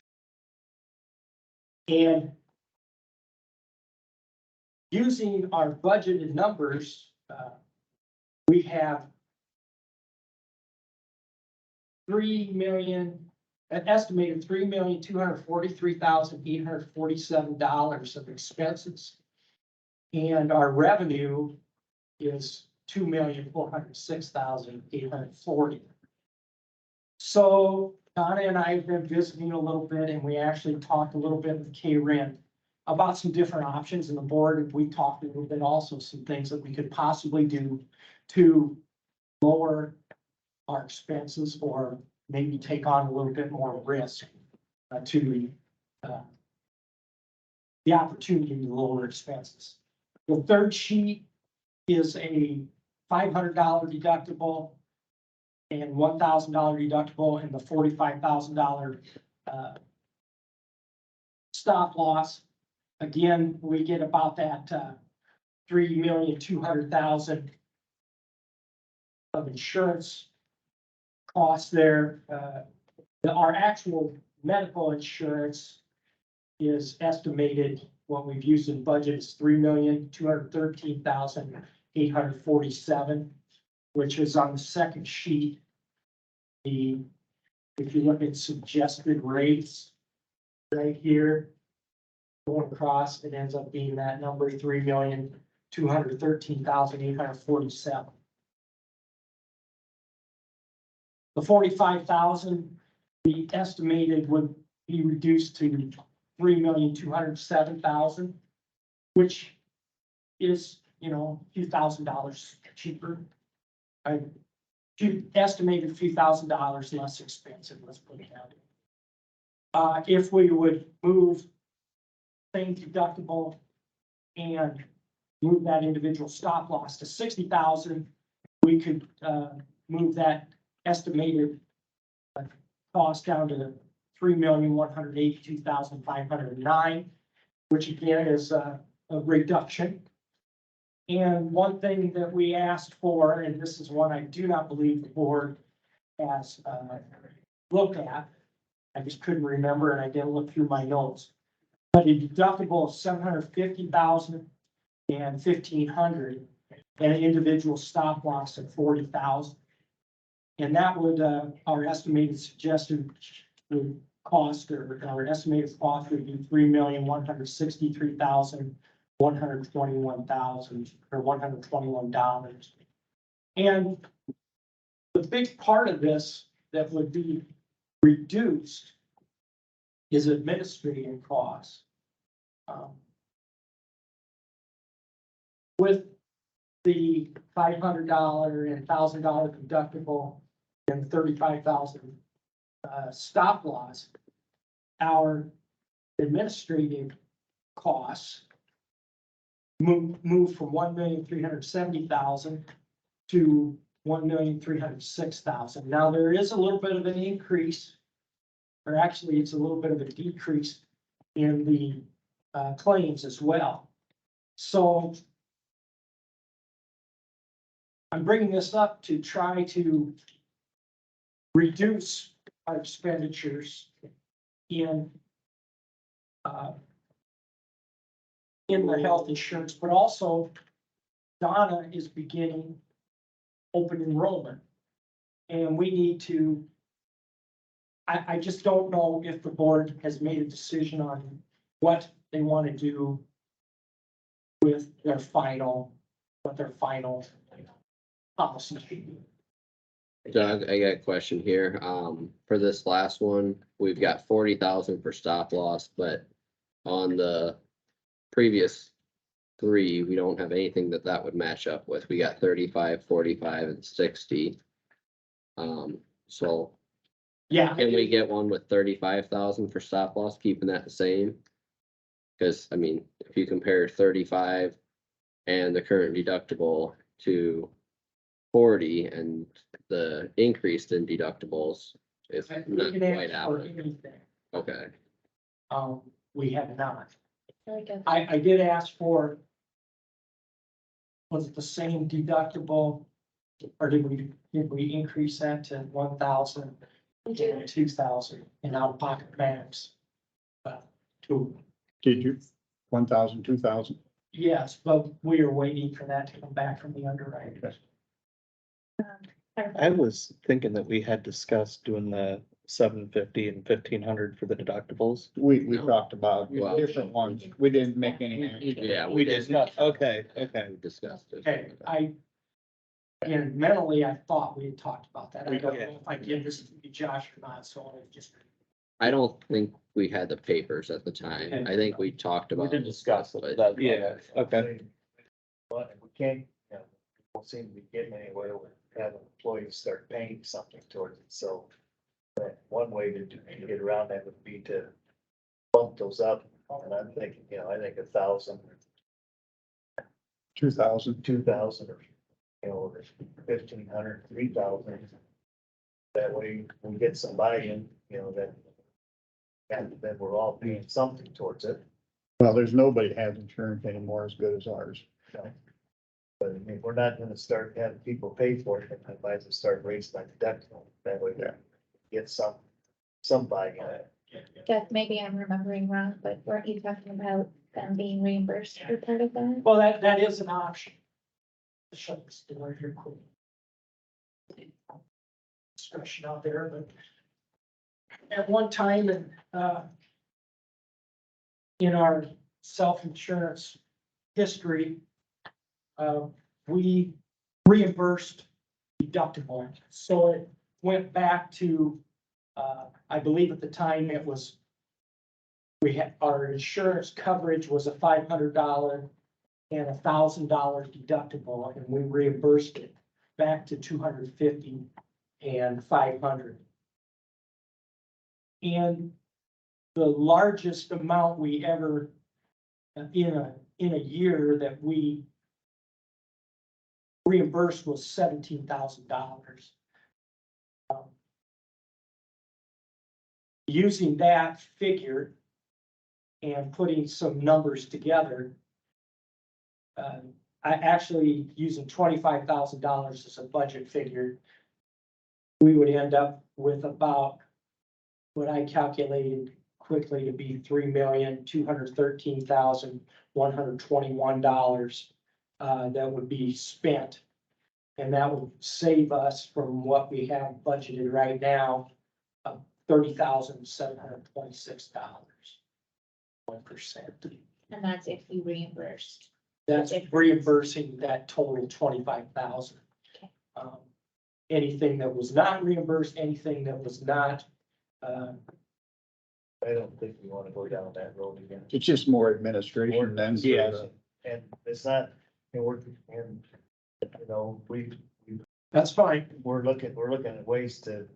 And using our budgeted numbers, we have an estimated $3,243,847 of expenses. And our revenue is $2,406,840. So Donna and I have been visiting a little bit, and we actually talked a little bit with K-Ren about some different options in the board. We talked a little bit also some things that we could possibly do to lower our expenses or maybe take on a little bit more risk to the opportunity to lower expenses. The third sheet is a $500 deductible and $1,000 deductible and the $45,000 stop loss. Again, we get about that $3,200,000 of insurance costs there. Our actual medical insurance is estimated, what we've used in budget is $3,213,847, which is on the second sheet. If you look at suggested rates right here, going across, it ends up being that number, $3,213,847. The $45,000 the estimated would be reduced to $3,207,000, which is, you know, a few $1,000s cheaper. Estimated a few $1,000s less expensive, let's put it that way. If we would move same deductible and move that individual stop loss to 60,000, we could, move that estimated cost down to $3,182,509, which again is a reduction. And one thing that we asked for, and this is one I do not believe the board has looked at, I just couldn't remember and I didn't look through my notes, but a deductible of $750,000 and $1,500, and an individual stop loss of $40,000. And that would, our estimated suggested would cost, or our estimated cost would be $121,621,121. And the big part of this that would be reduced is administrative costs. With the $500 and $1,000 deductible and 35,000 stop loss, our administrative costs move from $1,370,000 to $1,306,000. Now, there is a little bit of an increase, or actually it's a little bit of a decrease in the claims as well. So I'm bringing this up to try to reduce our expenditures in the health insurance, but also Donna is beginning open enrollment. And we need to, I just don't know if the board has made a decision on what they want to do with their final policy. Doug, I got a question here. For this last one, we've got 40,000 for stop loss, but on the previous three, we don't have anything that would match up with. We got 35, 45, and 60. So Yeah. can we get one with 35,000 for stop loss, keeping that the same? Because, I mean, if you compare 35 and the current deductible to 40 and the increase in deductibles, it's We not can quite ask for out. anything. Okay, We have not. Like a- I did ask for, was it the same deductible? Or did we increase that to 1,000 and 2,000 in out-of-pocket max? To, Did you? 1,000, 2,000? yes, but we are waiting for that to come back from the underwriters. I was thinking that we had discussed doing the 750 and 1,500 for the deductibles. We talked about Well- different ones. We didn't make any action. yeah, We did not, okay. we discussed it. Okay, and mentally, I thought we had talked about that. I don't know if I did this to Josh or not, so I just. I don't think we had the papers at the time. Okay. I think we talked We about. did discuss but- it. That- Yeah, okay. But we can't, you know, we don't seem to be getting anywhere with having employees start paying something towards it, so. One way to get around that would be to bump those up, and I'm thinking, you know, I think 1,000, 2,000. 2,000, or, you know, 1,500, 3,000. That way we get some buy-in, you know, and then we're all paying something towards it. Well, there's nobody that has insurance anymore as good as ours. But I mean, we're not gonna start having people pay for it, I might as well start raising my deductible, that way we get some buy-in. Doug, maybe I'm remembering wrong, but weren't you talking about them being reimbursed for part of that? Well, that is an option. Shut this door here quick. Discussion out there, but at one time in our self-insurance history, we reimbursed deductible. So it went back to I believe at the time it was, our insurance coverage was a $500 and $1,000 deductible, and we reimbursed it back to $250 and $500. And the largest amount we ever, in a year that we reimbursed was $17,000. Using that figure and putting some numbers together, I actually using $25,000 as a budget figure, we would end up with about what I calculated quickly to be $3,213,121 that would be spent. And that would save us from what we have budgeted right now, $30,726. 1%. And that's if we reimbursed. That's reimbursing that total 25,000. Okay. Anything that was not reimbursed, anything that was not, I don't think we wanna go down that road again. It's just more administration than. Yes, and it's not, and we're, and, you know, that's fine. we're looking at ways to, you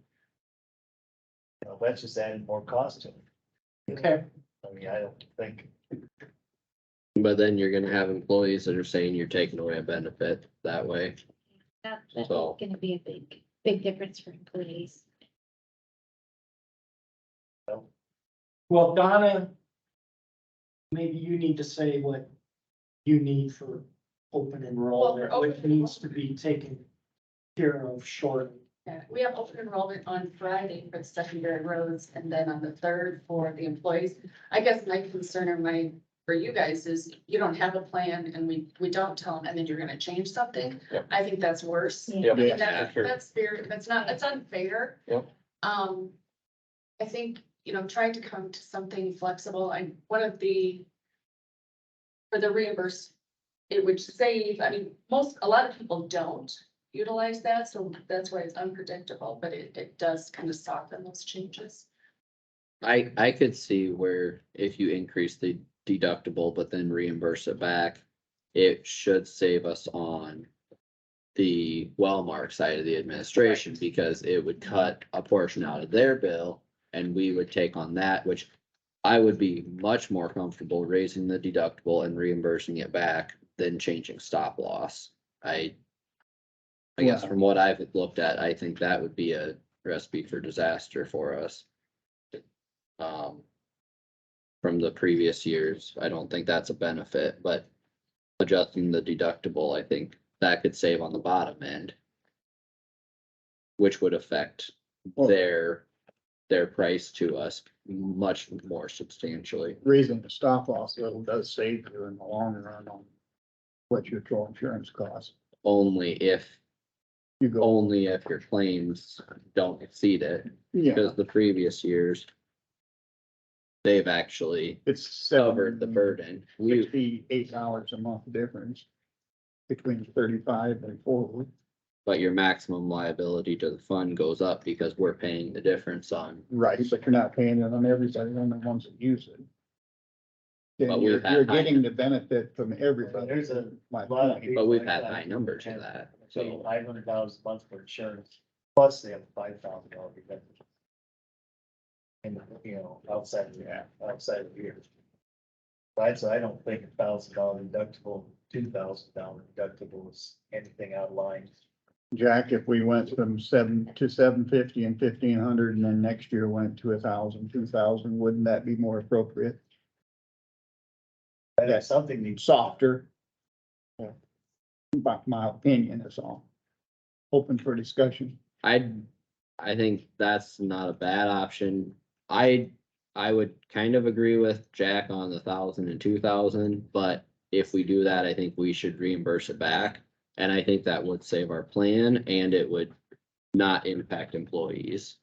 know, that's just adding more cost to it. Okay. I mean, I don't think, But then you're gonna have employees that are saying you're taking away a benefit that way. That's So- gonna be a big difference for employees. Well, Donna, maybe you need to say what you need for open enrollment, Well, for what open needs to be taken care of shortly. Yeah, we have open enrollment on Friday for the secondary roads and then on the 3rd for the employees. I guess my concern or for you guys is you don't have a plan and we don't tell them and then you're gonna change something. Yep. I think that's worse. Yeah. I mean, Yeah, sure. that's fair. That's unfair. Yep. I think, trying to come to something flexible. For the reimburse, it would save, a lot of people don't utilize that, so that's why it's unpredictable, but it does kind of soften those changes. I could see where if you increase the deductible, but then reimburse it back, it should save us on the Wellmark side of the administration, because it would cut a portion out of their bill and we would take on that, which I would be much more comfortable raising the deductible and reimbursing it back than changing stop loss. I guess from what I've looked at, I think that would be a recipe for disaster for us. From the previous years, I don't think that's a benefit, but adjusting the deductible, I think that could save on the bottom end. Which would affect their price to us much more substantially. Raising the stop loss level does save you in the long run on what your total insurance costs. Only if You go, your claims don't exceed it, yeah, because the previous years they've actually it's covered the burden. We, $68 a month difference between 35 and 40. but your maximum liability to the fund goes up because we're paying the difference on. Right, but you're not paying it on everybody, on the ones that use it. But Then we've you're had high- getting the benefit from everybody. there's a My lot of point. people. But we've like had that high numbers in that, Pay so. $500 a month for insurance, plus they have $5,000 deductible. And, outside of here. Right, so I don't think $1,000 deductible, $2,000 deductible is anything out of line. Jack, if we went from 750 and 1,500, and then next year went to 1,000, 2,000, wouldn't that be more appropriate? That's something needs. Softer. But my opinion is all. Open for discussion. I think that's not a bad option. I would kind of agree with Jack on the 1,000 and 2,000, but if we do that, I think we should reimburse it back. And I think that would save our plan and it would not impact employees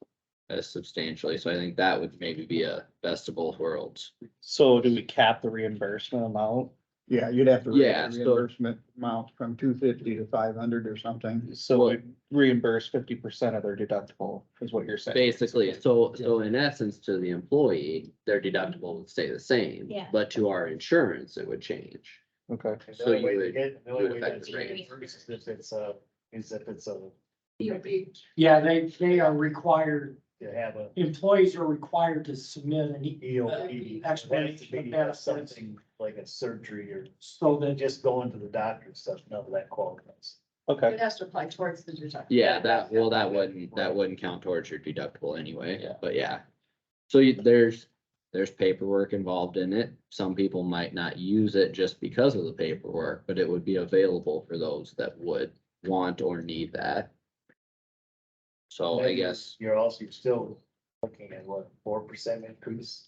as substantially. So I think that would maybe be a best of both worlds. So do we cap the reimbursement amount Yeah, you'd have to raise Yeah, the so- reimbursement amount from 250 to 500 or something. So we reimburse 50% of their deductible is what you're saying. Basically, so in essence, to the employee, their deductible would stay the same. Yeah. But to our insurance, it would change. Okay. And So the only you way to would- get, the you only would way affect that's the rate. reimbursed is if it's a, EOB. Yeah, they are required, to have a employees are required to submit an EOB. explanation of It has to be benefits. something like a surgery or So that, just going to the doctor and stuff, none of that qualifies. Okay. It has to apply towards the deductible. Yeah, that wouldn't count towards your deductible anyway, Yeah. but yeah. So there's paperwork involved in it. Some people might not use it just because of the paperwork, but it would be available for those that would want or need that. So I Then guess, you're still looking at what, 4% increase?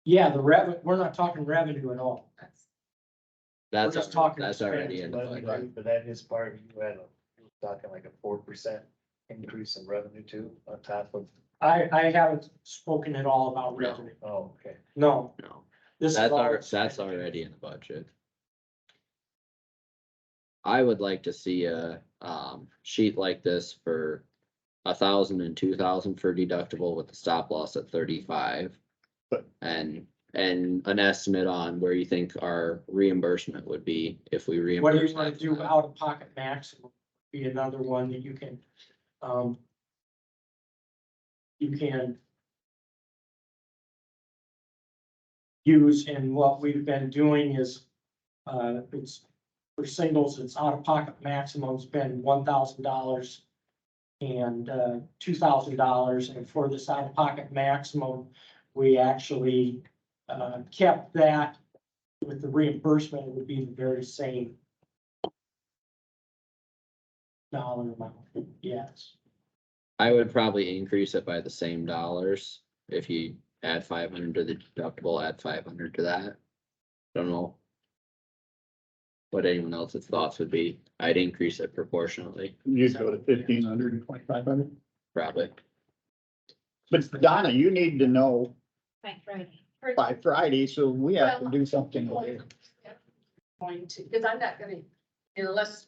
yeah, we're not talking revenue at all. that's, just talking that's already in the expense, budget. But that is part, you had talking like a 4% increase in revenue too, on top of, I haven't spoken at all about No. revenue. oh, okay. No, No, this is that's all. that's already in the budget. I would like to see a, sheet like this for 1,000 and 2,000 for deductible with the stop loss at 35. But- And an estimate on where you think our reimbursement would be if we reimburse. What do you want that to for do that. out of pocket maximum? Be another one that you can, use, and what we've been doing is, it's, for singles, it's out of pocket maximum's been $1,000 and, $2,000, and for this out of pocket maximum, we actually, kept that with the reimbursement, it would be the very same dollar amount, yes. I would probably increase it by the same dollars. If you add 500 to the deductible, add 500 to that. Don't know what anyone else's thoughts would be. I'd increase it proportionately, You'd go to 1,500 and 2,500. probably. But Donna, you need to know By Friday. by Friday, so we have to do something. Going to, because I'm not gonna, unless.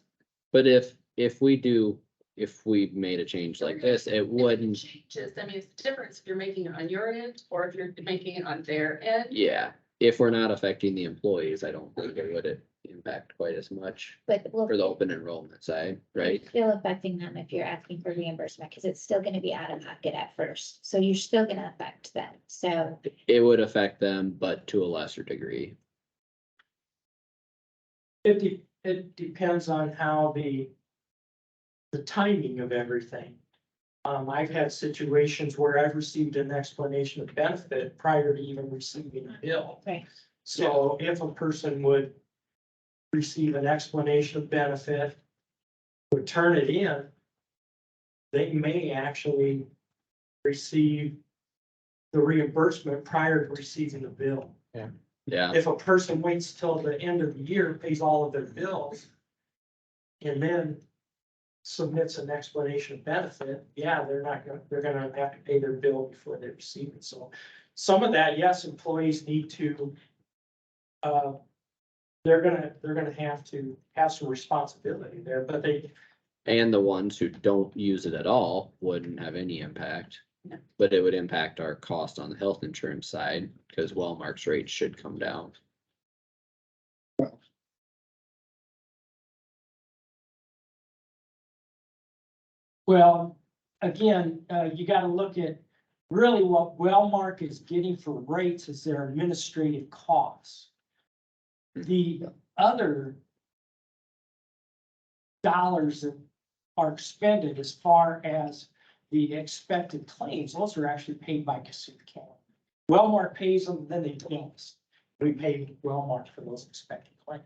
But if we made a change like this, it wouldn't, Changes, I mean, it's the difference if you're making it on your end or if you're making it on their end. yeah. If we're not affecting the employees, I don't think it would impact quite as much But we'll for the open enrollment side, right? it's still affecting them if you're asking for reimbursement, because it's still gonna be out of pocket at first. So you're still gonna affect them. So It would affect them, but to a lesser degree. It depends on how the timing of everything. I've had situations where I've received an explanation of benefit prior to even receiving a bill. Right. So if a person would receive an explanation of benefit, would turn it in, they may actually receive the reimbursement prior to receiving the bill. Yeah, If a person waits till the end of the year, pays all of their bills, and then submits an explanation of benefit, yeah, they're gonna have to pay their bill before they receive it. So some of that, yes, employees need to, they're gonna have to have some responsibility there, but they, and the ones who don't use it at all wouldn't have any impact. No. But it would impact our cost on the health insurance side, because Wellmark's rates should come down. well, again, you gotta look at really what Wellmark is getting for rates is their administrative costs. The other dollars that are expended as far as the expected claims, those are actually paid by Kossuth County. Wellmark pays them, then they bill us. We pay Wellmark for those expected claims.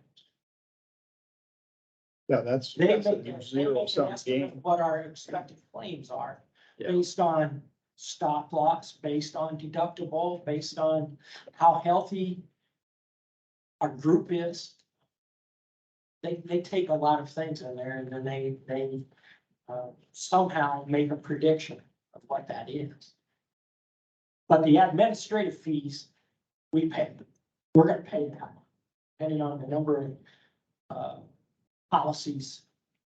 Yeah, that's They a make an zero sum estimate of game. what our expected claims are, Yeah. based on stop loss, based on deductible, based on how healthy our group is. They take a lot of things in there, and then they somehow make a prediction of what that is. But the administrative fees, we pay, we're gonna pay them. depending on the number of, policies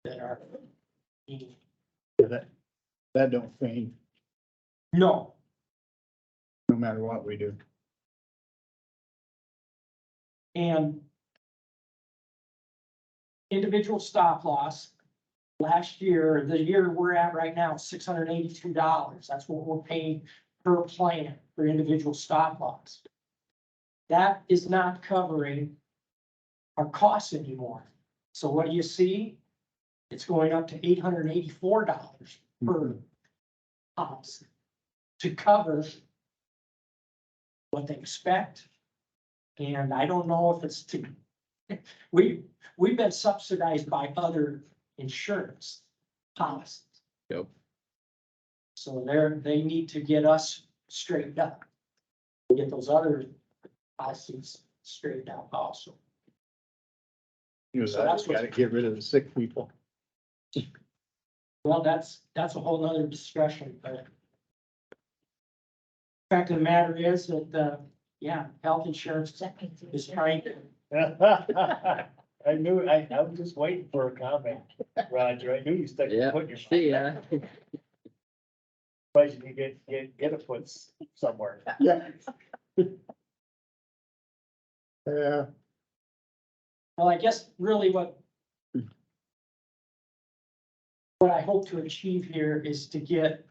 that are being. That don't change No, no matter what we do. and individual stop loss, last year, the year we're at right now, $682. That's what we're paying per plan for individual stop loss. That is not covering our costs anymore. So what do you see? It's going up to $884 per policy to cover what they expect. And I don't know if it's to, we've been subsidized by other insurance policies. Yep. So they need to get us straightened up. Get those other policies straightened out also. You know, So that's gotta get rid of the sick people. Well, that's a whole nother discussion, but. Fact of the matter is that, yeah, health insurance is trying to. I knew, I was just waiting for a comment, Roger. I knew you stuck your Yeah, foot in your. see ya. But you get a foot somewhere. Yeah. Yeah, Well, I guess really what I hope to achieve here is to get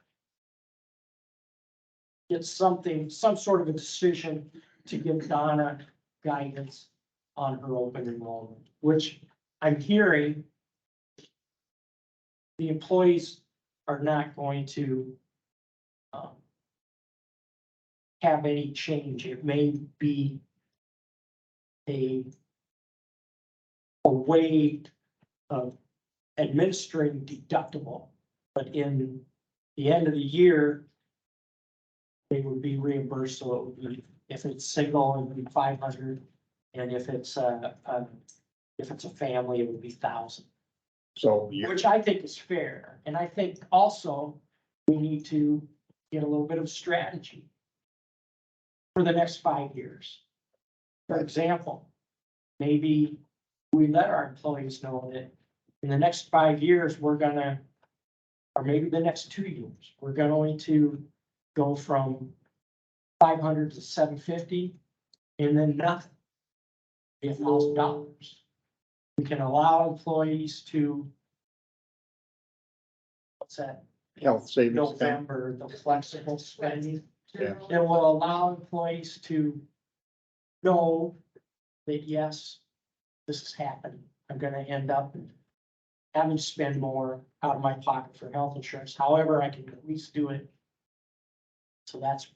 something, some sort of a decision to give Donna guidance on her open enrollment, which I'm hearing the employees are not going to have any change. It may be a way of administering deductible, but in the end of the year, they would be reimbursed, so it would be, if it's single, it would be 500, and if it's a family, it would be 1,000. so Which I think is fair, and I think also we need to get a little bit of strategy for the next 5 years. For example, maybe we let our employees know that in the next 5 years, we're gonna, or maybe the next 2 years, we're going to go from 500 to 750 and then nothing. $1,000. We can allow employees to, what's that? health savings account. November, the flexible spending. Yeah. It will allow employees to know that, yes, this is happening. I'm gonna end up having to spend more out of my pocket for health insurance. However, I can at least do it. So that's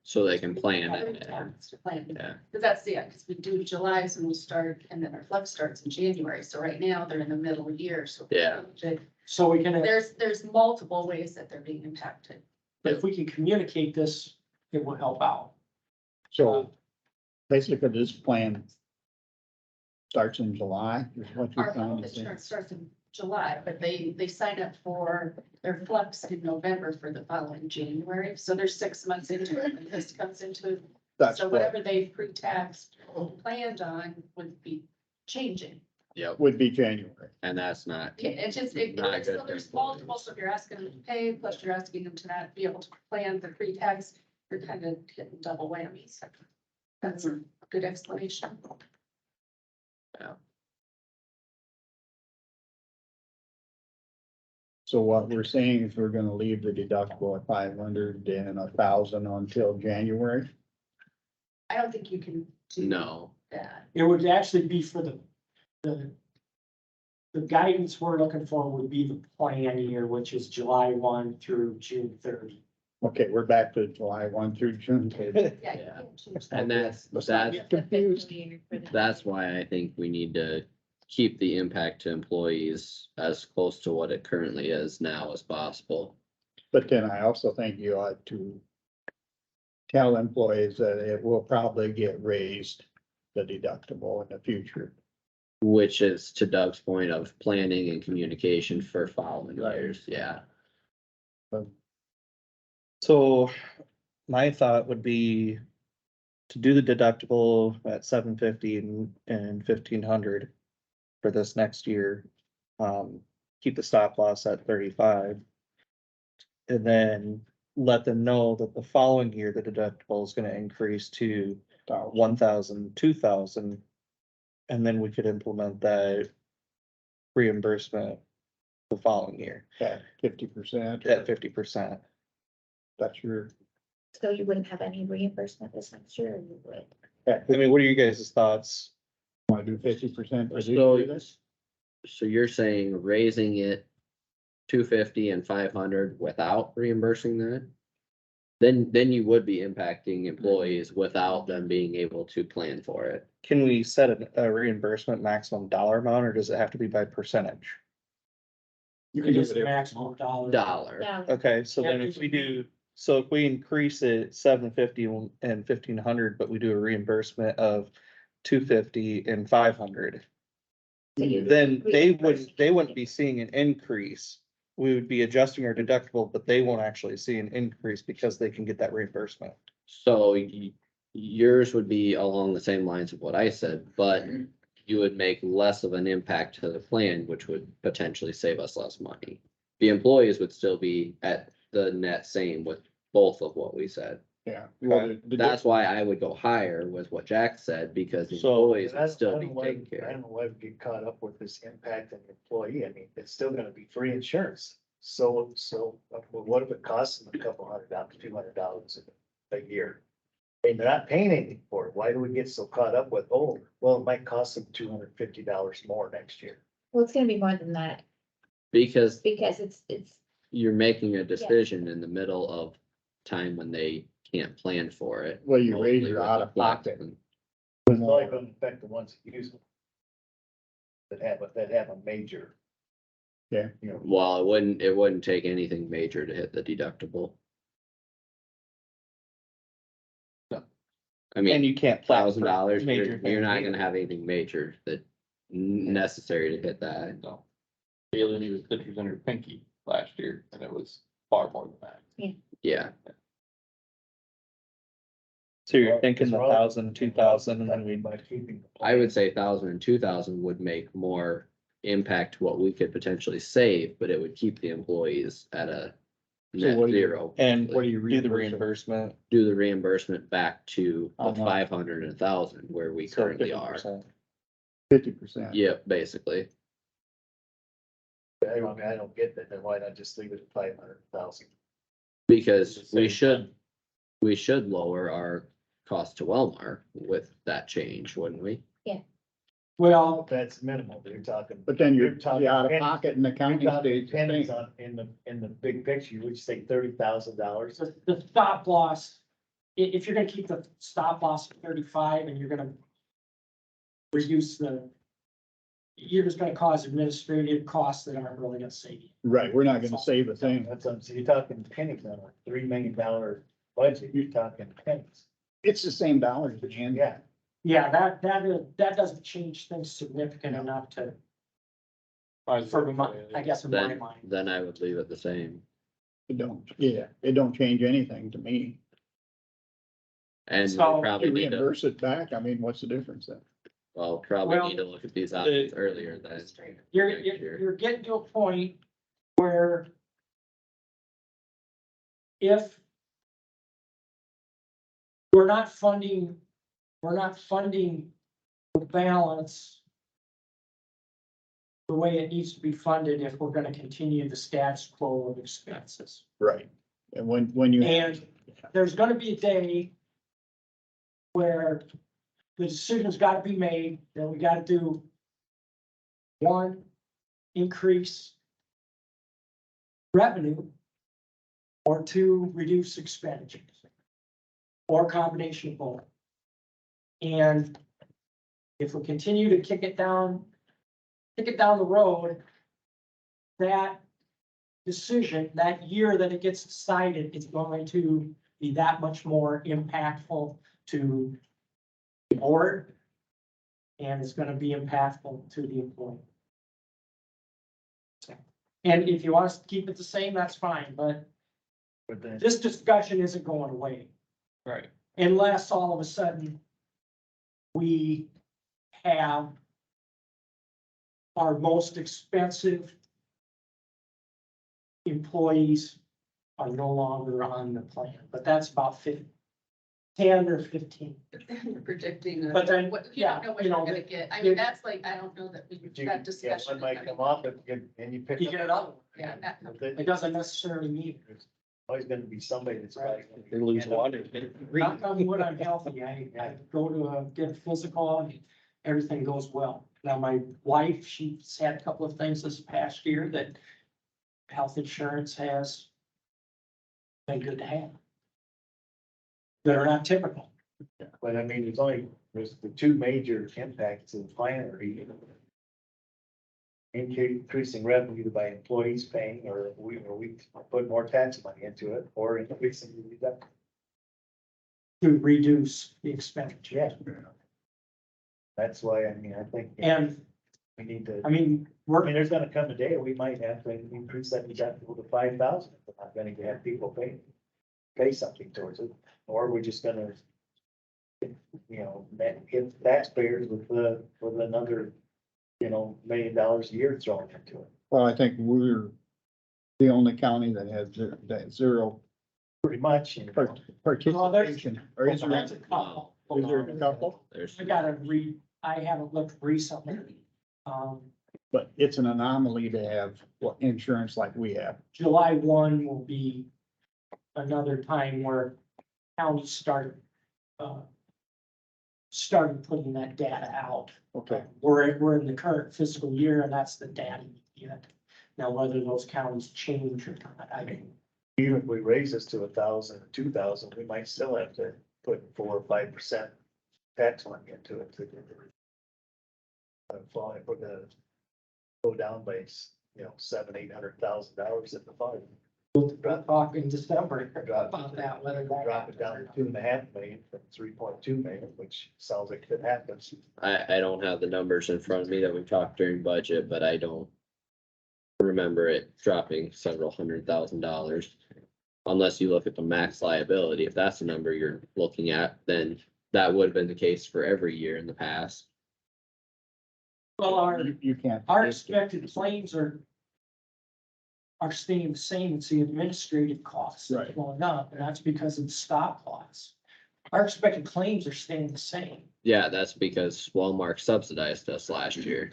So they can plan it. To plan. Yeah. Cause that's because we do July, so we start, and then our flex starts in January. So right now they're in the middle of the year, so. Yeah. so we can, There's multiple ways that they're being impacted. but if we can communicate this, it will help out. So basically this plan starts in July, is what you're Our trying health to say. insurance starts in July, but they sign up for their flex in November for the following January. So they're 6 months into it, and this comes into it. That's So what whatever they pre-taxed planned on would be changing. Yep, would be January. and that's not, Okay, it's just, Not good so there's for multiple, so if you're asking them to pay, plus you're asking them to not be able to plan the pre-tax, you're kind of hitting double whammies. That's a good explanation. So what we're saying is we're gonna leave the deductible at 500 and 1,000 until January. I don't think you can do no, that. It would actually be for the guidance we're looking for would be the plan year, which is July 1 through June 30. Okay, we're back to July 1 through June 30. Yeah. Yeah. You can't choose and that. that's why I think we need to keep the impact to employees as close to what it currently is now as possible. But then I also think you ought to tell employees that it will probably get raised, the deductible in the future. Which is to Doug's point of planning and communication for following years, yeah. So my thought would be, to do the deductible at $750 and $1,500 for this next year. Keep the stop loss at 35. And then let them know that the following year, the deductible is gonna increase to 1,000, 2,000. And then we could implement that reimbursement the following year At 50%. at 50%. That's your. So you wouldn't have any reimbursement this next year, or you would? I mean, what are you guys' thoughts? Want to do 50% for this So, year? so you're saying raising it 250 and 500 without reimbursing that? Then you would be impacting employees without them being able to plan for it. Can we set a reimbursement maximum dollar amount, or does it have to be by percentage? You can do Just whatever. maximum dollar. Dollar. No, Okay, so then Yeah, if we do, so if we increase it 750 and 1,500, but we do a reimbursement of 250 and 500. so you- Then they wouldn't be seeing an increase. We would be adjusting our deductible, but they won't actually see an increase because they can get that reimbursement. So yours would be along the same lines of what I said, but you would make less of an impact to the plan, which would potentially save us less money. The employees would still be at the net same with both of what we said. Yeah. Well, the That's why I would go higher with what Jack said, because the So- employees would still be taken I care don't of. know why we get caught up with this impact on the employee. I mean, it's still gonna be free insurance. So what if it costs them a couple $100, $200 a year? I mean, they're not paying anything for it. Why do we get so caught up with, oh, well, it might cost them $250 more next year? Well, it's gonna be more than that, Because because it's, you're making a decision in the middle of time when they can't plan for it. Well, you raise Hopefully your with out the of pocket. flex. It's only gonna affect the ones that use them. That have a major. Yeah. You know, Well, it wouldn't take anything major to hit the deductible. I And mean, you can't. plan for $1,000, major you're things not either. gonna have anything major that necessary to hit that. No. Bailey needed stitches in her pinky last year, and it was far more than that. Yeah, So you're thinking the It's wrong. 1,000, 2,000, and then we by keeping. the I would plan. say 1,000 and 2,000 would make more impact to what we could potentially save, but it would keep the employees at a So net what do you- zero. And What do you do the reimburse it? reimbursement. Do the reimbursement back to the Uh-huh. 500 and 1,000 where we so currently are. 50%. 50%. Yep, basically. I don't get that. Then why not just leave it at 500,000? Because we should lower our cost to Wellmark with that change, wouldn't we? Well, That's minimal. You're talking. But then You're you're talking out of pennies. pocket and the You're county talking stays the pennies same. on, in the big picture, would you say $30,000? the stop loss, if you're gonna keep the stop loss at 35 and you're gonna reduce you're just gonna cause administrative costs that aren't really gonna save you. Right, we're not gonna save a thing. That's, so you're talking pennies on a $3 million budget. You're talking pennies. It's the same dollars, man. Yeah. Yeah, that doesn't change things significant enough to, for my, I guess in my Then, mind. then I would leave it the same. It don't change anything to me. And we So, probably You need to, reimburse it back, I mean, what's the difference then? well, probably Well, need to look at these options earlier than. You're getting to a point where if we're not funding the balance the way it needs to be funded if we're gonna continue the status quo of expenses. Right. And when you. And there's gonna be a day where the decision's gotta be made, that we gotta do one, increase revenue, or two, reduce expenditures, or a combination of both. And if we continue to kick it down the road, that decision, that year that it gets decided, is going to be that much more impactful to the board, and it's gonna be impactful to the employee. And if you want us to keep it the same, that's fine, but But then, this discussion isn't going away. Right. unless all of a sudden we have our most expensive employees are no longer on the plan, but that's about 10 or 15. But then you're predicting, But then, what, you yeah, don't know what you you're know, gonna get. I you- mean, that's like, I don't know that we, But you- that yeah, discussion. one might come up and you pick. You get another one. Yeah, that, It doesn't necessarily mean. There's always gonna be somebody that's like. They lose water. Knock on wood, I'm healthy. I go to get a physical and everything goes well. Now, my wife, she's had a couple of things this past year that health insurance has been good to have. That are not typical. But I mean, there's the two major impacts of the plan are either increasing revenue by employees paying, or we put more tax money into it, or increasing the deductible. To reduce the expenditure. Yeah. That's why, I mean, I think And, we need to, I mean, there's gonna come a day, we might have to increase that deductible to 5,000. We're not gonna have people pay something towards it, or we're just gonna, hit taxpayers with another, $1 million a year thrown into it. Well, I think we're the only county that has that zero Pretty much. participation. Or is there, that's a couple. is there a couple? There's, I gotta read, I haven't looked recently. But it's an anomaly to have insurance like we have. July 1 will be another time where counties started putting that data out. Okay. We're in the current fiscal year and that's the data you get. Now, whether those counties change or not, I don't. Even if we raise this to 1,000 or 2,000, we might still have to put 4 or 5% tax money into it to get it. If we're gonna go down by, $700,000-800,000 at the fund. We'll talk in December about that, whether that. Drop it down to 2.5 million from 3.2 million, which sounds like it happens. I don't have the numbers in front of me that we talked during budget, but I don't remember it dropping several $100,000. Unless you look at the max liability, if that's the number you're looking at, then that would have been the case for every year in the past. Well, You can't. our expected claims are staying the same. It's the administrative costs that are Right. going up, and that's because of the stop loss. Our expected claims are staying the same, Yeah, that's because Walmart subsidized us last year.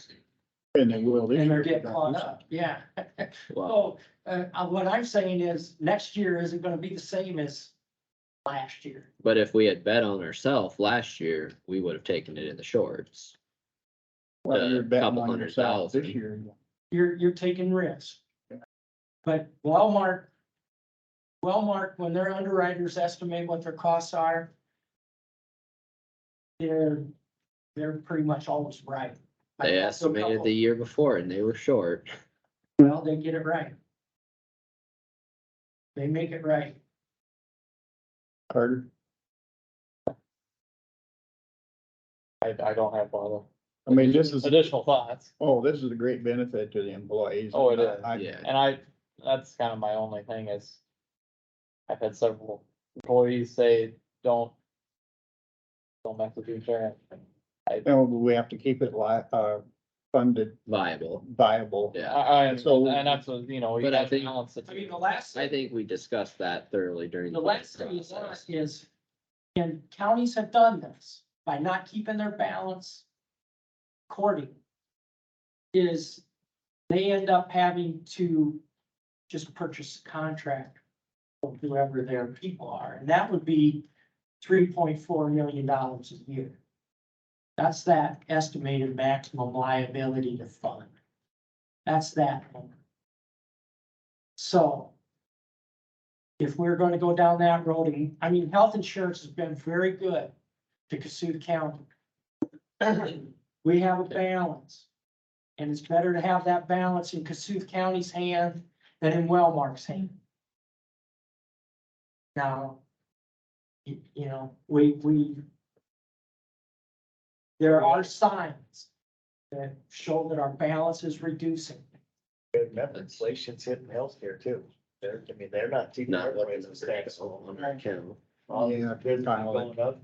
And they will this and they're year. getting caught up, yeah. Well, So, what I'm saying is, next year isn't gonna be the same as last year. but if we had bet on ourselves last year, we would have taken it in the shorts. Well, you're betting couple on hundred yourself this thousand. year. You're taking risks. But Walmart, when their underwriters estimate what their costs are, they're pretty much always right. They I've talked to a estimated couple- the year before and they were short. Well, they get it right. They make it right. Carter, I don't have all I mean, this is, the additional thoughts. this is a great benefit to the employees. Oh, it is. Yeah. And that's kind of my only thing is I've had several employees say, don't mess with the insurance. We have to keep it funded, Viable, viable. yeah. I, So- and that's what, you But I think- balance it. I mean, the last. I think we discussed that thoroughly during The the last thing you process. want is, and counties have done this by not keeping their balance according, is they end up having to just purchase a contract from whoever their people are, and that would be $3.4 million a year. That's that estimated maximum liability to fund. That's that number. So if we're gonna go down that road, and, I mean, health insurance has been very good to Kossuth County. We have a balance. And it's better to have that balance in Kossuth County's hand than in Wellmark's hand. Now, there are signs that show that our balance is reducing. Remember, inflation's hitting healthcare too. They're not. keeping Not their what prices is stable. on our account. Yeah, Business Kyle. going up.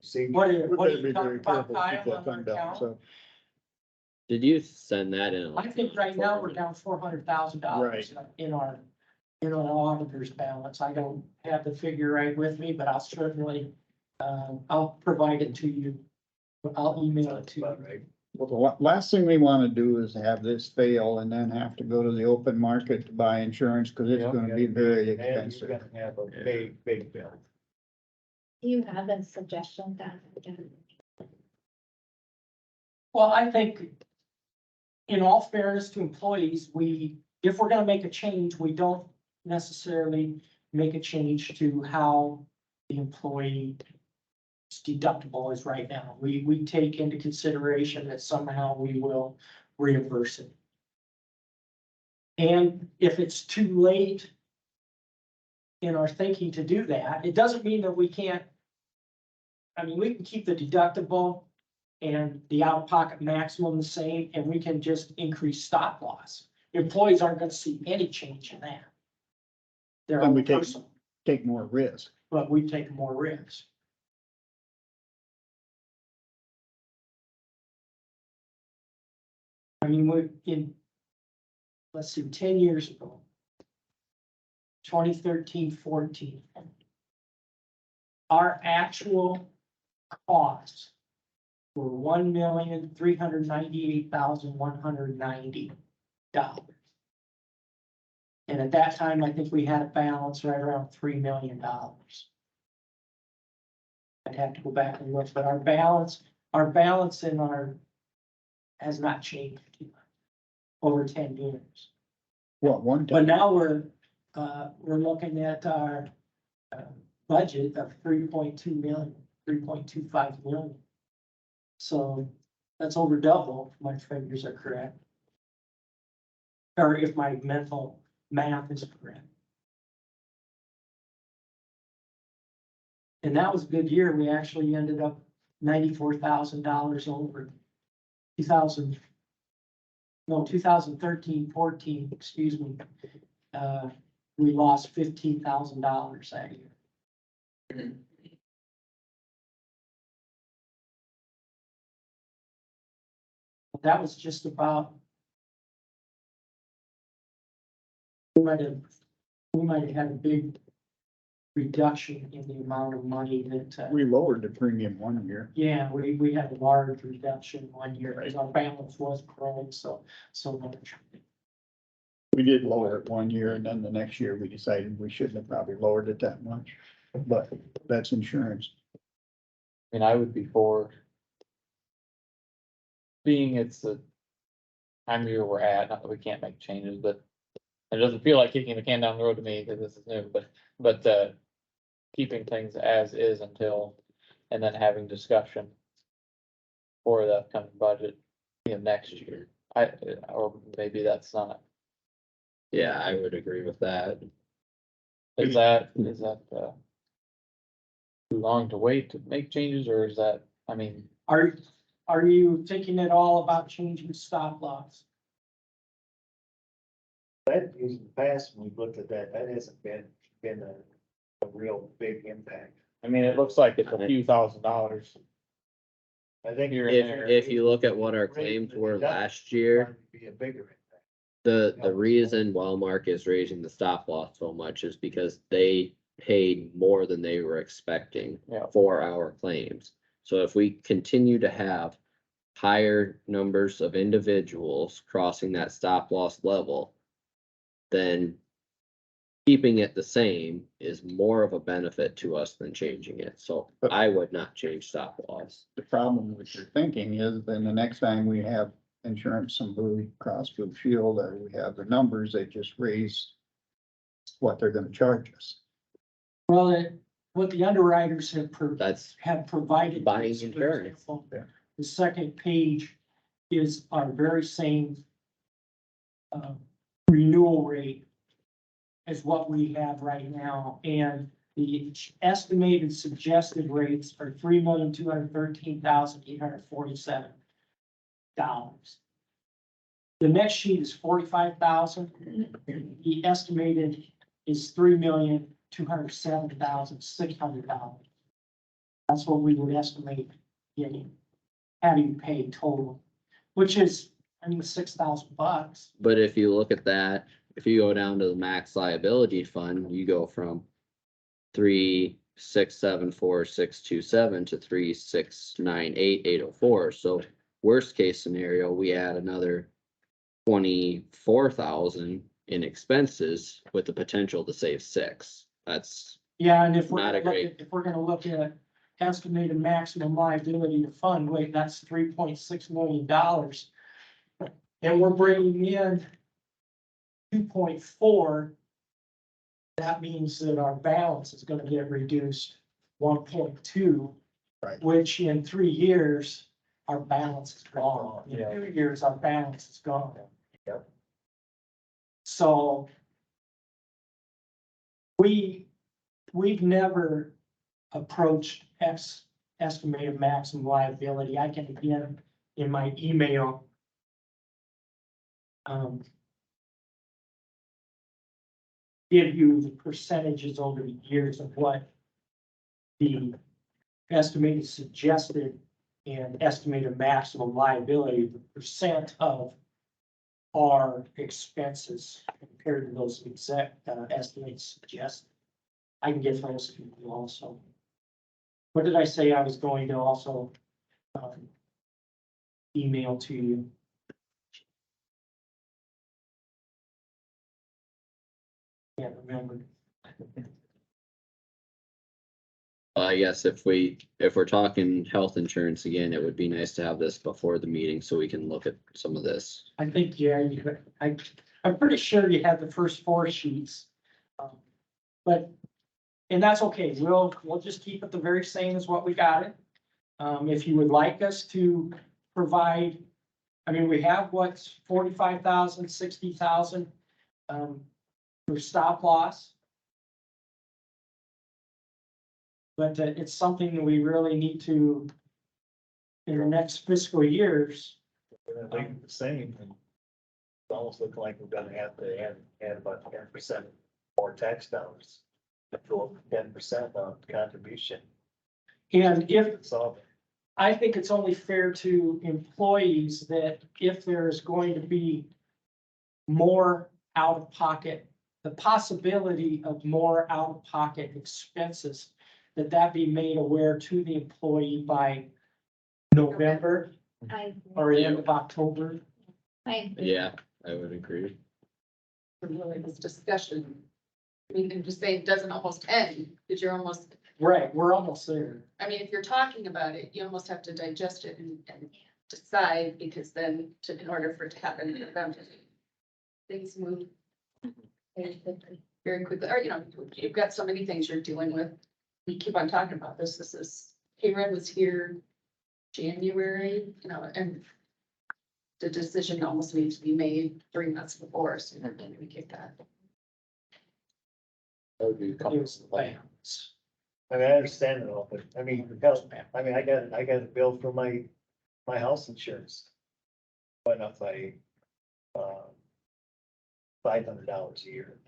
See, What are We what are better be you talking very about, careful to keep Kyle, that on thing our down, account? so. Did you send that in? I think right now we're down $400,000 in our auditor's balance. I don't have the figure right with me, but I'll certainly, I'll provide it to you. I'll email it to you. about right. Well, the last thing we wanna do is have this fail and then have to go to the open market to buy insurance, cause it's Yeah. gonna be very And you're expensive. gonna have a big bill. Do you have a suggestion that? Well, I think in all fairness to employees, if we're gonna make a change, we don't necessarily make a change to how the employee deductible is right now. We take into consideration that somehow we will reimburse it. And if it's too late in our thinking to do that, it doesn't mean that we can't. I mean, we can keep the deductible and the out-of-pocket maximum the same, and we can just increase stop loss. Employees aren't gonna see any change in that. They're And we own take- personal, Take more risk. but we take more risks. I mean, let's see, 10 years ago. 2013-14. Our actual costs were $1,398,190. And at that time, I think we had a balance right around $3 million. I'd have to go back and look, but our balance has not changed over 10 years. What, one But time? now we're looking at our budget of 3.2 million, 3.25 million. So that's over double, if my figures are correct. Or if my mental math is correct. And that was a good year. We actually ended up $94,000 over 2013-14, excuse me. We lost $15,000 that year. That was just about. We might have had a big reduction in the amount of money that, We lowered the premium one year. yeah, we had a large reduction one year because our balance was growing so much. We did lower it one year and then the next year we decided we shouldn't have probably lowered it that much. But that's insurance. I mean, I would be for. Being it's the time of year we're at, not that we can't make changes, but it doesn't feel like kicking the can down the road to me because this is new, but keeping things as is until, and then having discussion for the upcoming budget, next year. Or maybe that's not. Yeah, I would agree with that. Is that too long to wait to make changes, or is that, I mean, Are you thinking at all about changing stop loss? That in the past, when we looked at that, that hasn't been a real big impact. I mean, it looks like it's a few $1,000s. I think Here and there. If you look at what our claims were last year, Be a bigger impact. the reason Wellmark is raising the stop loss so much is because they paid more than they were expecting Yeah. for our claims. So if we continue to have higher numbers of individuals crossing that stop loss level, then keeping it the same is more of a benefit to us than changing it. So I would not change stop loss. The problem with your thinking is then the next time we have insurance, some Blue Cross Blue Shield, or we have the numbers, they just raise what they're gonna charge us. Well, what the underwriters have That's provided. buying us, for insurance. example, Yeah. The second page is our very same renewal rate as what we have right now, and the estimated suggested rates are $3,213,847. The next sheet is $45,000. The estimated is $3,193,000. $207,600. That's what we would estimate getting, having paid total, which is, I mean, $6,000. But if you look at that, if you go down to the max liability fund, you go from 3,674,627 to 3,698,804. So worst case scenario, we add another 24,000 in expenses with the potential to save 6. That's Yeah, and if we're Not a gonna look great- at, if we're gonna look at estimated maximum liability to fund, wait, that's $3.6 million. And we're bringing in 2.4. That means that our balance is gonna get reduced 1.2. Right. Which in 3 years, our balance is gone. In Yeah. 2 years, our balance is gone. Yep. So we've never approached estimated maximum liability. I can again, in my email, give you the percentages over the years of what the estimated suggested and estimated maximum liability, the percent of our expenses compared to those estimates suggest. I can get those to you also. What did I say I was going to also email to you? Can't remember. Yes, if we're talking health insurance again, it would be nice to have this before the meeting so we can look at some of this. I think, yeah, I'm pretty sure you had the first 4 sheets. But, and that's okay, we'll just keep it the very same as what we got it. If you would like us to provide, I mean, we have what's 45,000, 60,000 for stop loss. But it's something that we really need to, in the next fiscal years. We're gonna leave it the same, and it's almost looking like we're gonna have to add about 10% more tax dollars. Go up 10% on contribution. And if, So, I think it's only fair to employees that if there's going to be more out of pocket, the possibility of more out of pocket expenses, that be made aware to the employee by November or end of October. Yeah, I would agree. Really, this discussion, I mean, and just say it doesn't almost end, because you're almost, Right, we're almost there. I mean, if you're talking about it, you almost have to digest it and decide, because then in order for it to happen in November, things move very quickly, or, you know, you've got so many things you're dealing with. We keep on talking about this. This is, K-Red was here January, you know, and the decision almost needs to be made 3 months before, so then we get that. that would be a couple Here's the of balance. I mean, I understand it all, but I mean, I got a bill for my house insurance. Went up by $500 a year.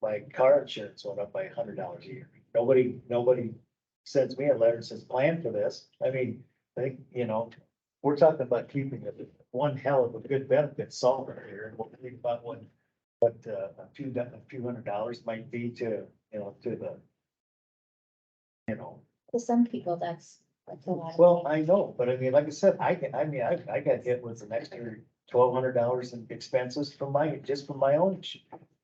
My car insurance went up by $100 a year. Nobody sends me a letter and says, plan for this. I mean, you know, we're talking about keeping it one hell of a good benefit solver here, and we'll think about what a few $100 might be to, you know, to the, you know. To some people, that's a lot. Well, I know, but I mean, like I said, I got hit with an extra $1,200 in expenses from my own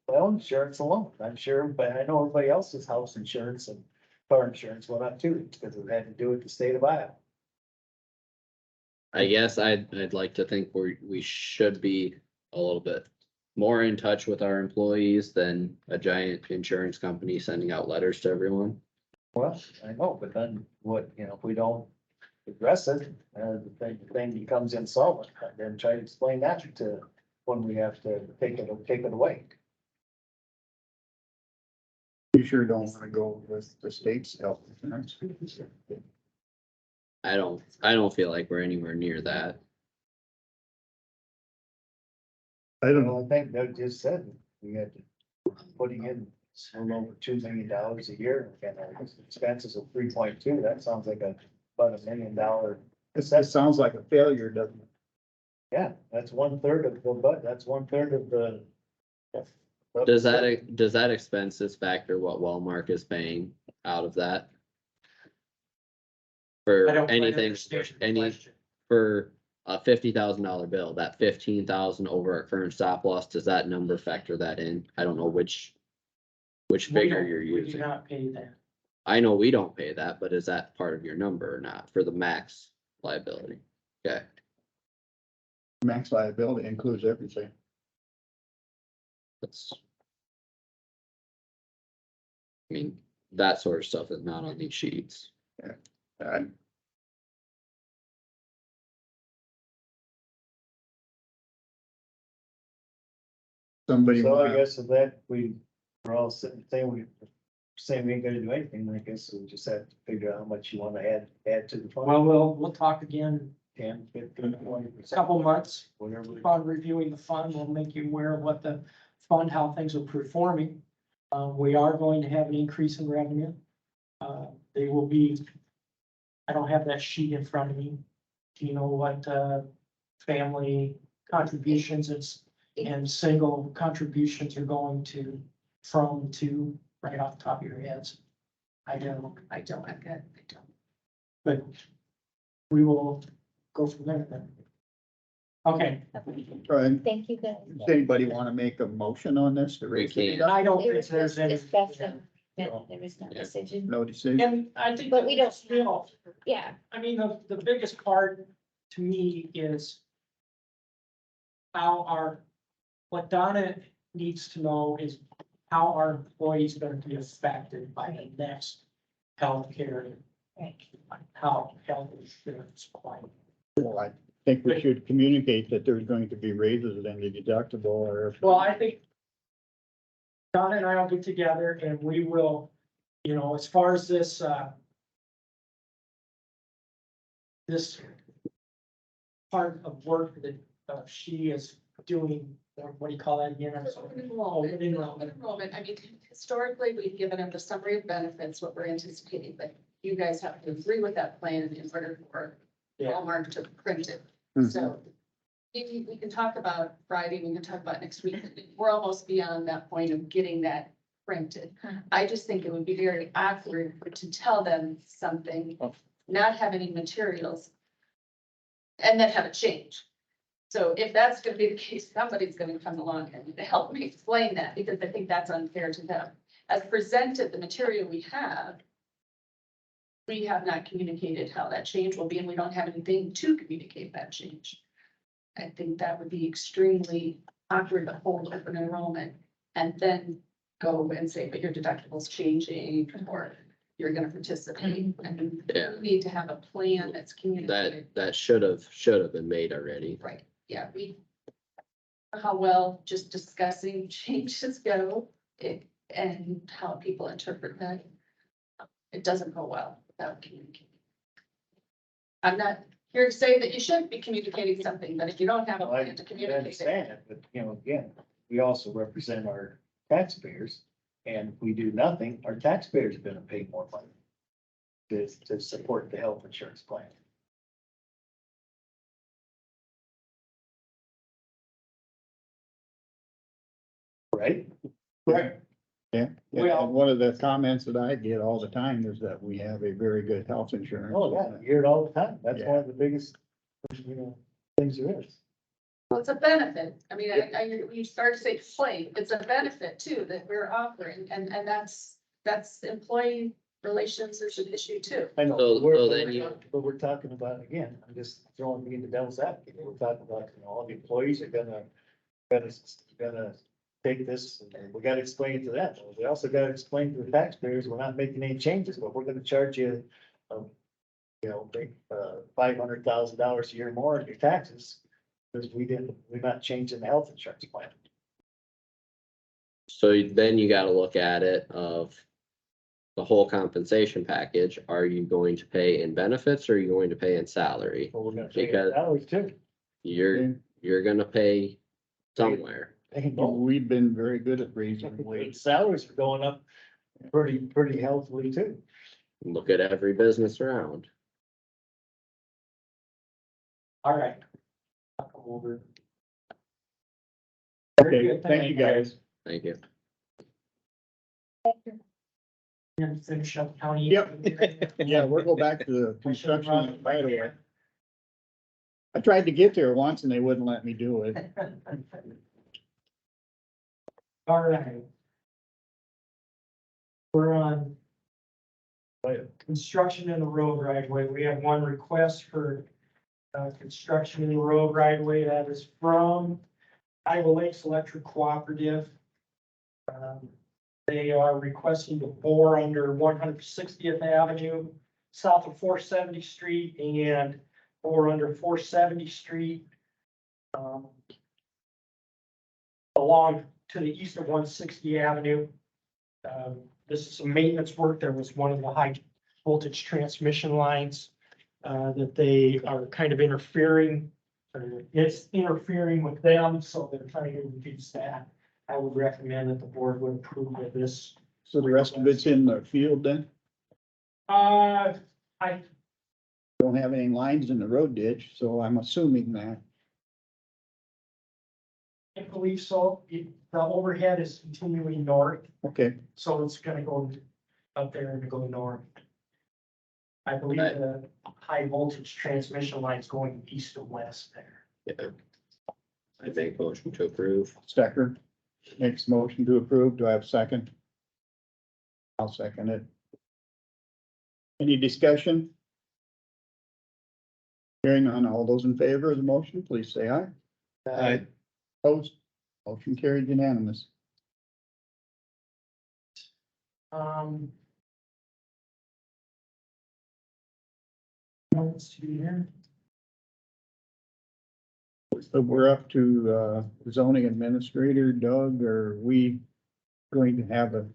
insurance alone. I'm sure, but I know everybody else's house insurance and car insurance went up too, because it had to do with the state of Iowa. I guess I'd like to think we should be a little bit more in touch with our employees than a giant insurance company sending out letters to everyone. Well, I know, but then what, you know, if we don't address it, the thing becomes insolvent, and then try to explain that to when we have to take it away. You sure don't wanna go with the state's health insurance. I don't feel like we're anywhere near that. I don't know. Well, I think Doug just said we had to putting in It's a little over $2 million a year, and our expenses of 3.2, that sounds like about $1 million. This sounds like a failure, doesn't it? Yeah, that's 1/3 of the, but that's 1/3 of the. Does that expenses factor what Wellmark is paying out of that? For I don't quite anything, understand the any, question. for a $50,000 bill, that 15,000 over our current stop loss, does that number factor that in? I don't know which We figure don't- you're We do using. not pay that. I know we don't pay that, but is that part of your number or not for the max liability? Okay, Max liability includes everything. that's. I mean, that sort of stuff is not on these sheets. I- Somebody So I wanna, guess with that, we're all saying we ain't gonna do anything, I guess we just have to figure out how much you wanna add to the fund. Well, we'll talk again 10, 15, 20%. in a couple months. Whatever. Upon reviewing the fund, we'll make you aware of what the fund, how things are performing. We are going to have an increase in revenue. They will be, I don't have that sheet in front of me. Do you know what, family contributions and single contributions are going to, right off the top of your heads? I don't, but we will go from there then. Okay, Right. Thank you guys. Does anybody wanna make a motion on this to raise We it can't. up? I don't There think was there's any. discussion, but there was no Yeah. decision. No decision? And I think. But we don't- Still, Yeah, I mean, the biggest part to me is what Donna needs to know is how our employees are going to be affected by the next healthcare, right. how health insurance plan. Well, I think we should communicate that there's going to be raises in the deductible or. Well, I think Donna and I will get together and we will, as far as this part of work that she is doing, what do you call that again? I'm sorry. Enrollment, I mean, historically, we've given them the summary of benefits, what we're anticipating, but you guys have to agree with that plan in order for Yeah. Walmart to print it. Mhm. So we can talk about Friday, we can talk about next week. We're almost beyond that point of getting that printed. I just think it would be very awkward to tell them something, not have any materials, and then have it change. So if that's gonna be the case, somebody's gonna come along and help me explain that, because I think that's unfair to them. As presented, the material we have not communicated how that change will be, and we don't have anything to communicate that change. I think that would be extremely awkward to hold open enrollment and then go and say, but your deductible's changing, or you're gonna participate. I mean, Yeah. we need to have a plan that's communicated. That should have been made already. Right, yeah, how well just discussing changes go, and how people interpret that. It doesn't go well without communicating. I'm not here to say that you shouldn't be communicating something, but if you don't have a I plan to communicate it. understand it, but again, we also represent our taxpayers. And if we do nothing, our taxpayers are gonna pay more money to support the health insurance plan. Right? Right. Yeah, Well- and one of the comments that I get all the time is that we have a very good health insurance. Oh, yeah, you hear it all the time. That's one Yeah. of the biggest, things there is. Well, it's a benefit. I mean, you start to say play, it's a benefit too that we're offering, and that's employee relations is an issue too. I know, So- but we're, so but then we're you- talking- but we're talking about, again, I'm just throwing me in the devil's advocate. We're talking about, all the employees are gonna take this, and we gotta explain it to them. We also gotta explain to the taxpayers, we're not making any changes, but we're gonna charge you, $500,000 a year more in your taxes. Because we're not changing the health insurance plan. So then you gotta look at it of the whole compensation package. Are you going to pay in benefits or are you going to pay in salary? But we're gonna pay Because- salaries too. You're gonna pay somewhere. We've been very good at raising wages. Salaries are going up pretty healthily too. Look at every business around. All right. I'll come over. Okay, thank you, guys. Thank you. And finish up county. Yep. Yeah, we'll go back to the construction right away. I tried to get there once and they wouldn't let me do it. All right. We're on construction in the road right away. We have one request for construction in the road right away. That is from Iowa Lakes Electric Cooperative. They are requesting to bore under 160th Avenue, south of 470th Street, and bore under 470th Street, along to the east of 160 Avenue. This is some maintenance work. There was one of the high voltage transmission lines that they are kind of interfering. It's interfering with them, so they're trying to reduce that. I would recommend that the board would approve of this. So the rest of it's in the field then? I Don't have any lines in the road ditch, so I'm assuming that. believe so. The overhead is continuing north, Okay, so it's gonna go up there and go north. I believe the high voltage transmission line's going east to west there. Yeah. I make motion to approve. Stecker makes motion to approve. Do I have a second? I'll second it. Any discussion? Hearing none, all those in favor of the motion, please say aye. Aye. Opposed? Motion carried unanimous. Let's see here. So we're up to zoning administrator. Doug, are we going to have a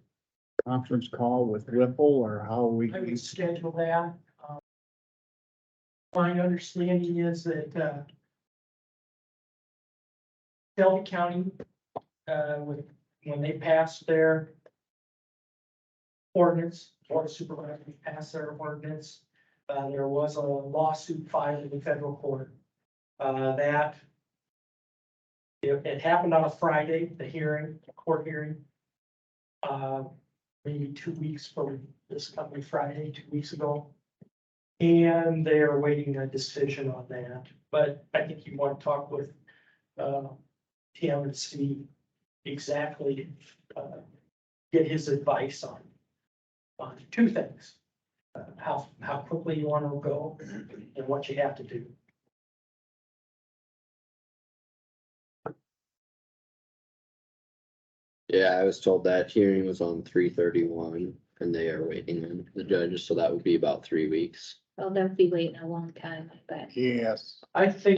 conference call with Whipple or how are we? I would schedule that. My understanding is that Shelby County, when they passed their ordinance, Board of Supervisors passed their ordinance, there was a lawsuit filed in the federal court. That it happened on a Friday, the hearing, court hearing. Maybe 2 weeks from this coming Friday, 2 weeks ago. And they are waiting a decision on that, but I think you want to talk with Tim and see exactly, get his advice on two things. How quickly you want to go and what you have to do. Yeah, I was told that hearing was on 3/31 and they are waiting on the judges, so that would be about 3 weeks. Well, they'll be waiting a long time, but Yes. I think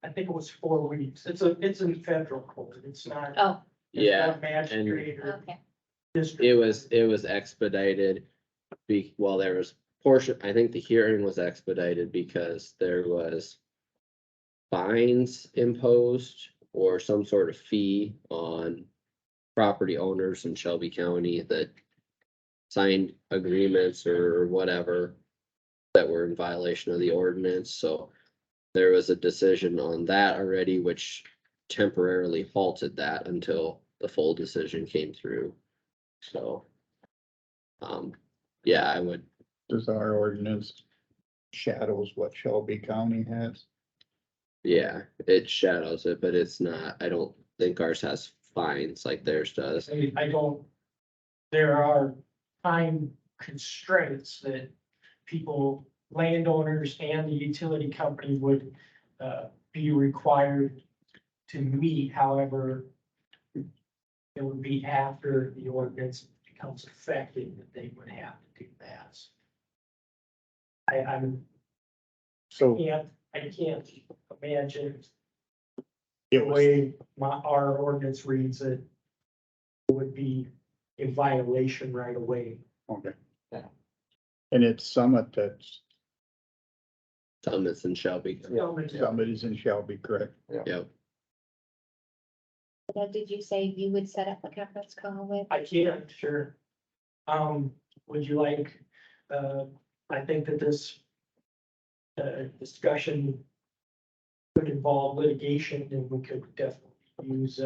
it was 4 weeks. It's in federal court. It's not. oh, it's Yeah, not magistrate or okay. district. It was expedited. Well, there was portion, I think the hearing was expedited because there was fines imposed or some sort of fee on property owners in Shelby County that signed agreements or whatever that were in violation of the ordinance, so there was a decision on that already, which temporarily halted that until the full decision came through. So, yeah, I would, Does our ordinance shadows what Shelby County has? yeah, it shadows it, but it's not, I don't think ours has fines like theirs does. I don't, there are time constraints that people, landowners and the utility company would be required to meet. However, it would be after the ordinance becomes effective that they would have to do that. So I can't imagine it the was, way our ordinance reads it would be in violation right away. okay. Yeah. And it's Summit that's, Some it's in Shelby. Summit is in Shelby, correct? Yep. Did you say you would set up a conference call with? I can, sure. Would you like, I think that this discussion could involve litigation, and we could definitely use,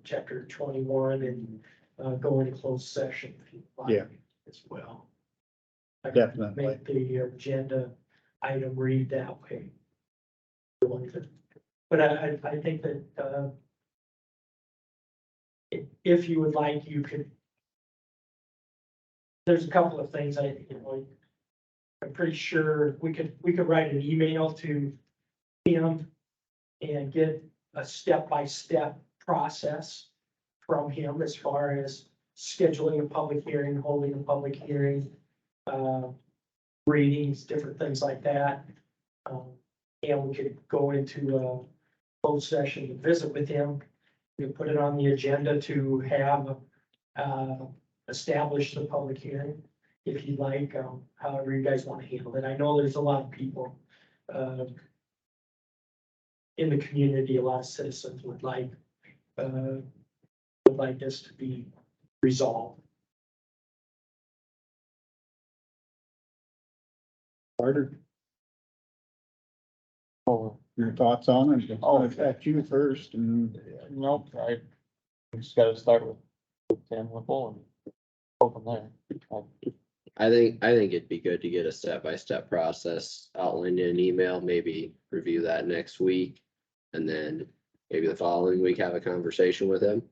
chapter 21 and, go into closed session if you'd like. Yeah. As well. I could Definitely. Make the agenda item read that way. But I think that, if you would like, you could. There's a couple of things I'm pretty sure we could write an email to him and get a step-by-step process from him as far as scheduling a public hearing, holding a public hearing, readings, different things like that. And we could go into a closed session to visit with him. We put it on the agenda to have, establish the public hearing, if you'd like, however you guys want to handle it. I know there's a lot of people, in the community, a lot of citizens would like this to be resolved. Carter, Oh, your thoughts on it? Oh. At you first and nope, I just gotta start with Tim Whipple and go from there. I think it'd be good to get a step-by-step process outlined in an email, maybe review that next week. And then maybe the following week have a conversation with him.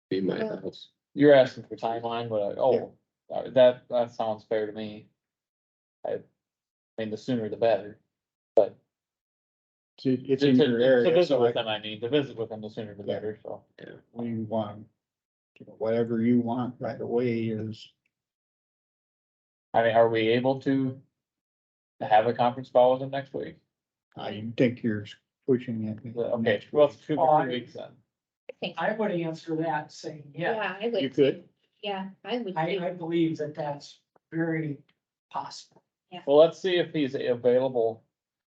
Be my Yeah. thoughts. You're asking for timeline, but that sounds fair to me. I mean, the sooner the better, but it's to in your area. visit So with them, I mean, to visit with them, the sooner the Yeah. better, so. we want, whatever you want right away is, I mean, are we able to have a conference call with them next week? I think you're pushing it. Okay, next well, week. it's 2 weeks then. I think, I would answer that saying, yeah, yeah, I would. You could? Yeah, I would. I too. believe that that's very possible. Well, let's see if he's available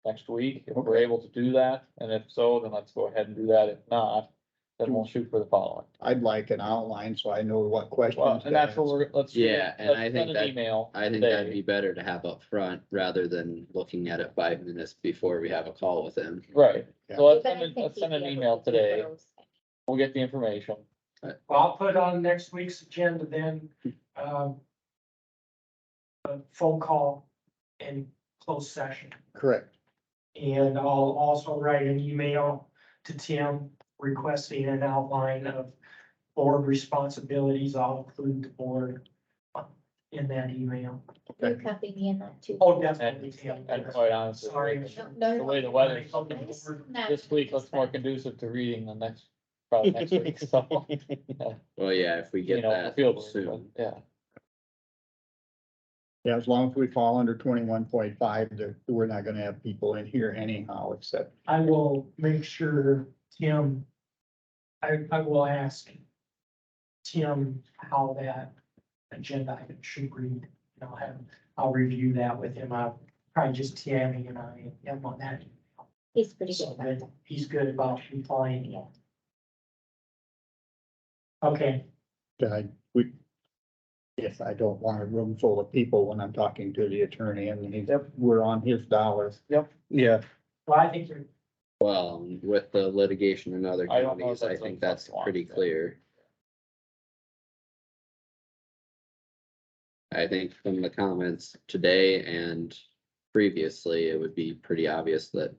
next week, if we're able to do that, and if so, then let's go ahead and do that. If not, then we'll shoot for the following. I'd like an outline so I know what questions. Well, to and that's what ask. let's. Yeah, and I let's think send that- an email. I think today. that'd be better to have up front rather than looking at it 5 minutes before we have a call with him. Right, Yeah. so let's But I send, think let's send he'd an be email able to do today, those. we'll get the information. Well, I'll put on next week's agenda then, a phone call and closed session. Correct. And I'll also write an email to Tim requesting an outline of board responsibilities. I'll include the board in that email. You copy me in that too. Oh, definitely, Tim. And quite honestly, Sorry. the way the weather Not- this week looks more conducive to reading than probably next week, so. Well, yeah, if we You get know, that field work, soon. but, yeah, Yeah, as long as we fall under 21.5, we're not gonna have people in here anyhow, except, I will make sure Tim, I will ask Tim how that agenda item should read. I'll review that with him. I'll probably just Tammy and I am on that. He's pretty So good. that about he's good about replying. Yeah. Okay, yes, I don't want a room full of people when I'm talking to the attorney and we're on his dollars. Yeah, well, I think you're, Well, with the litigation in other I don't know if counties, I that's think a that's plus pretty one. clear. I think from the comments today and previously, it would be pretty obvious that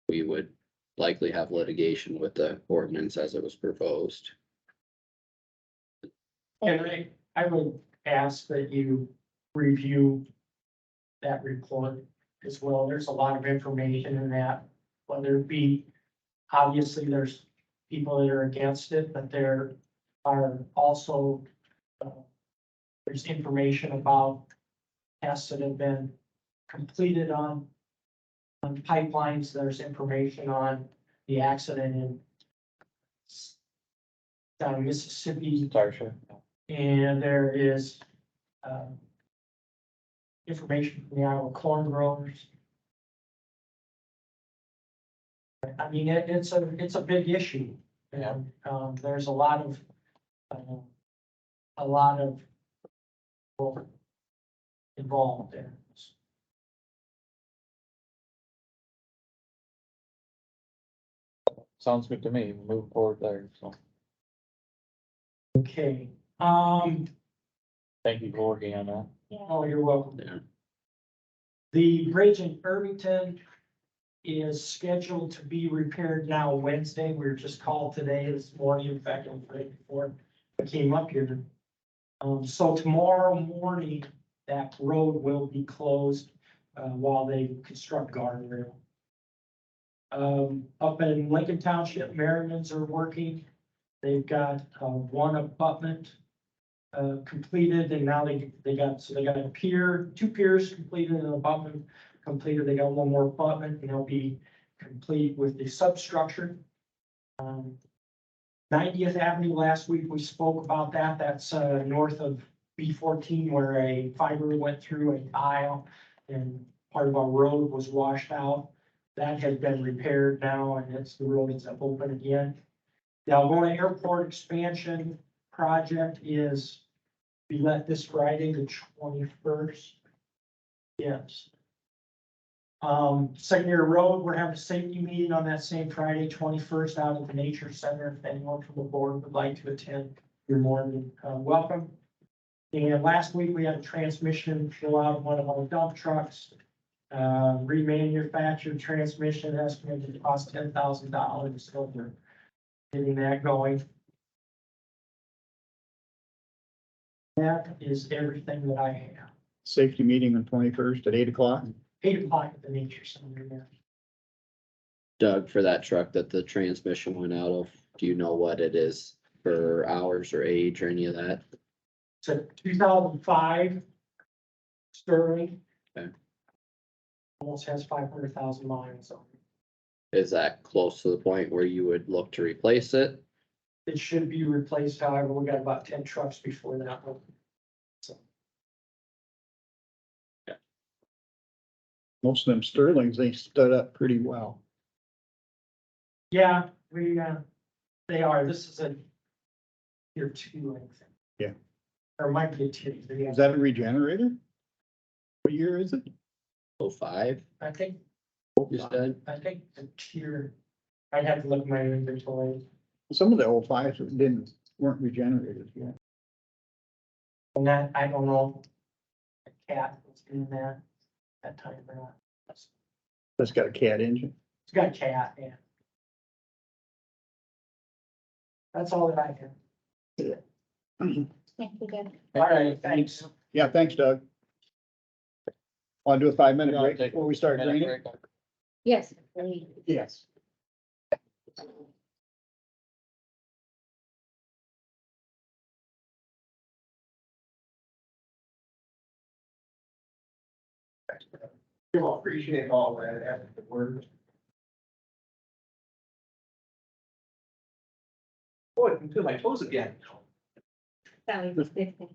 we would likely have litigation with the ordinance as it was proposed. and I would ask that you review that report as well. There's a lot of information in that, whether it be, obviously, there's people that are against it, but there are also, there's information about tests that have been completed on pipelines. There's information on the accident in down in Mississippi. Tarsha. And there is, information from the Iowa corn growers. I mean, it's a big issue, And, there's a lot of, a lot of people involved there. Sounds good to me, move forward there, so, Okay, thank you for working on that. oh, you're welcome. Yeah. The bridge in Irvington is scheduled to be repaired now Wednesday. We were just called today, this morning, in fact, on Friday before I came up here. So tomorrow morning, that road will be closed, while they construct guardrail. Up in Lincoln Township, Merriman's are working. They've got, one abutment, completed, and now they got a pier, 2 piers completed and an abutment completed. They got one more abutment and they'll be complete with the substructure. 90th Avenue, last week we spoke about that. That's, north of B14 where a fiber went through a tile and part of our road was washed out. That has been repaired now and the road is up open again. The Algona Airport expansion project is be let this Friday, the 21st. Yes. Secondary Road, we're having a safety meeting on that same Friday, 21st, out at the Nature Center. If anyone from the board would like to attend, you're more than welcome. And last week, we had a transmission fill out of one of our dump trucks. Remanufactured transmission, estimated to cost $10,000, so we're getting that going. That is everything that I have. Safety meeting on 21st at 8 o'clock. 8 o'clock at the Nature Center, yeah. Doug, for that truck that the transmission went out of, do you know what it is for hours or age or any of that? It's a 2005 Sterling. Okay. Almost has 500,000 miles on it. Is that close to the point where you would look to replace it? It should be replaced, however, we got about 10 trucks before that one. So, Most of them Sterlings, they stood up pretty well. yeah, they are, this is a tier 2, I think. Yeah. Or might be a tier 3. Is that a regenerator? What year is it? 05, I think, you said? I think the tier, I'd have to look at my inventory. Some of the old fives weren't regenerated yet. And that, I don't know. A cat was in that time or not. That's got a cat engine. It's got a cat, yeah. That's all that I have. Thank you, Doug. All right, thanks. Yeah, thanks, Doug. Want to do a 5-minute I'll break take before we start a minute draining? break. Yes, please. Yes. You'll appreciate all that after the word. Boy, I can feel my toes again. That was a good thing.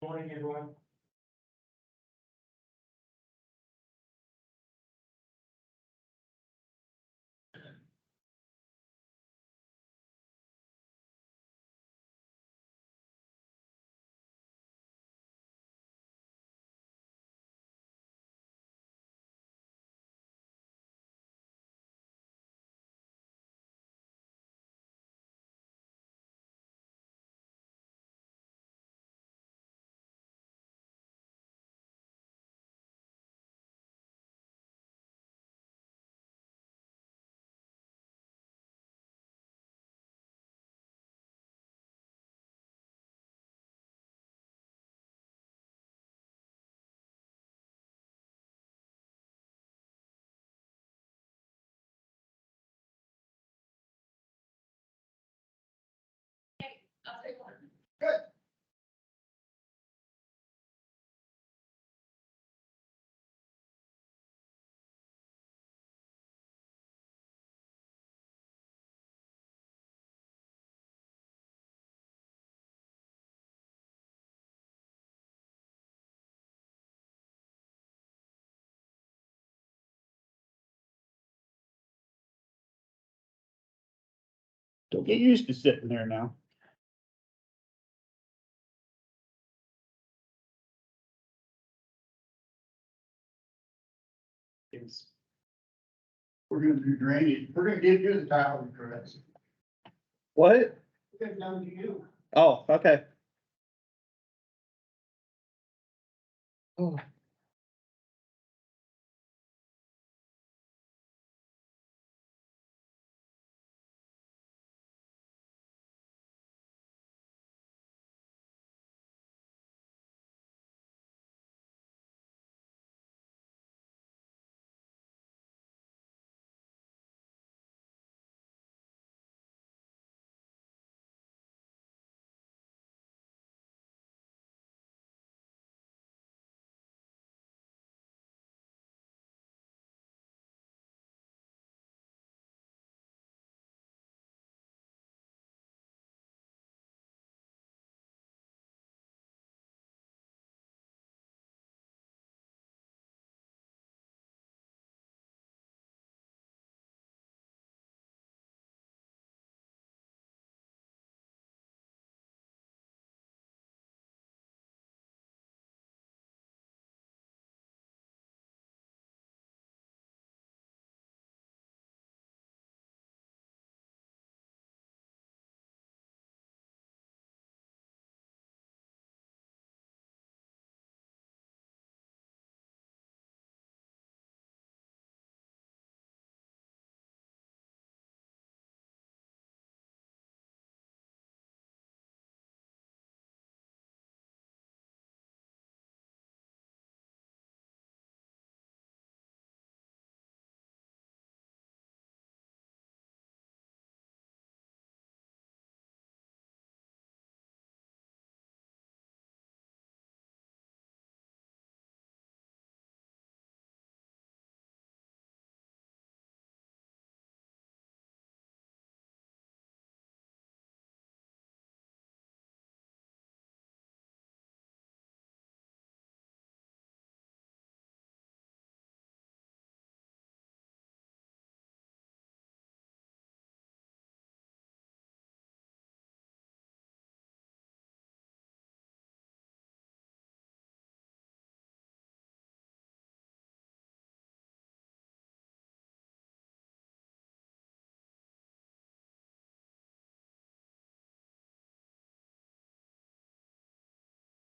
Morning, everyone. I'll take one. Don't get used to sitting there now. We're gonna do drainage. We're gonna give you the tile, correct? What? It's down to you. Oh, okay. Oh.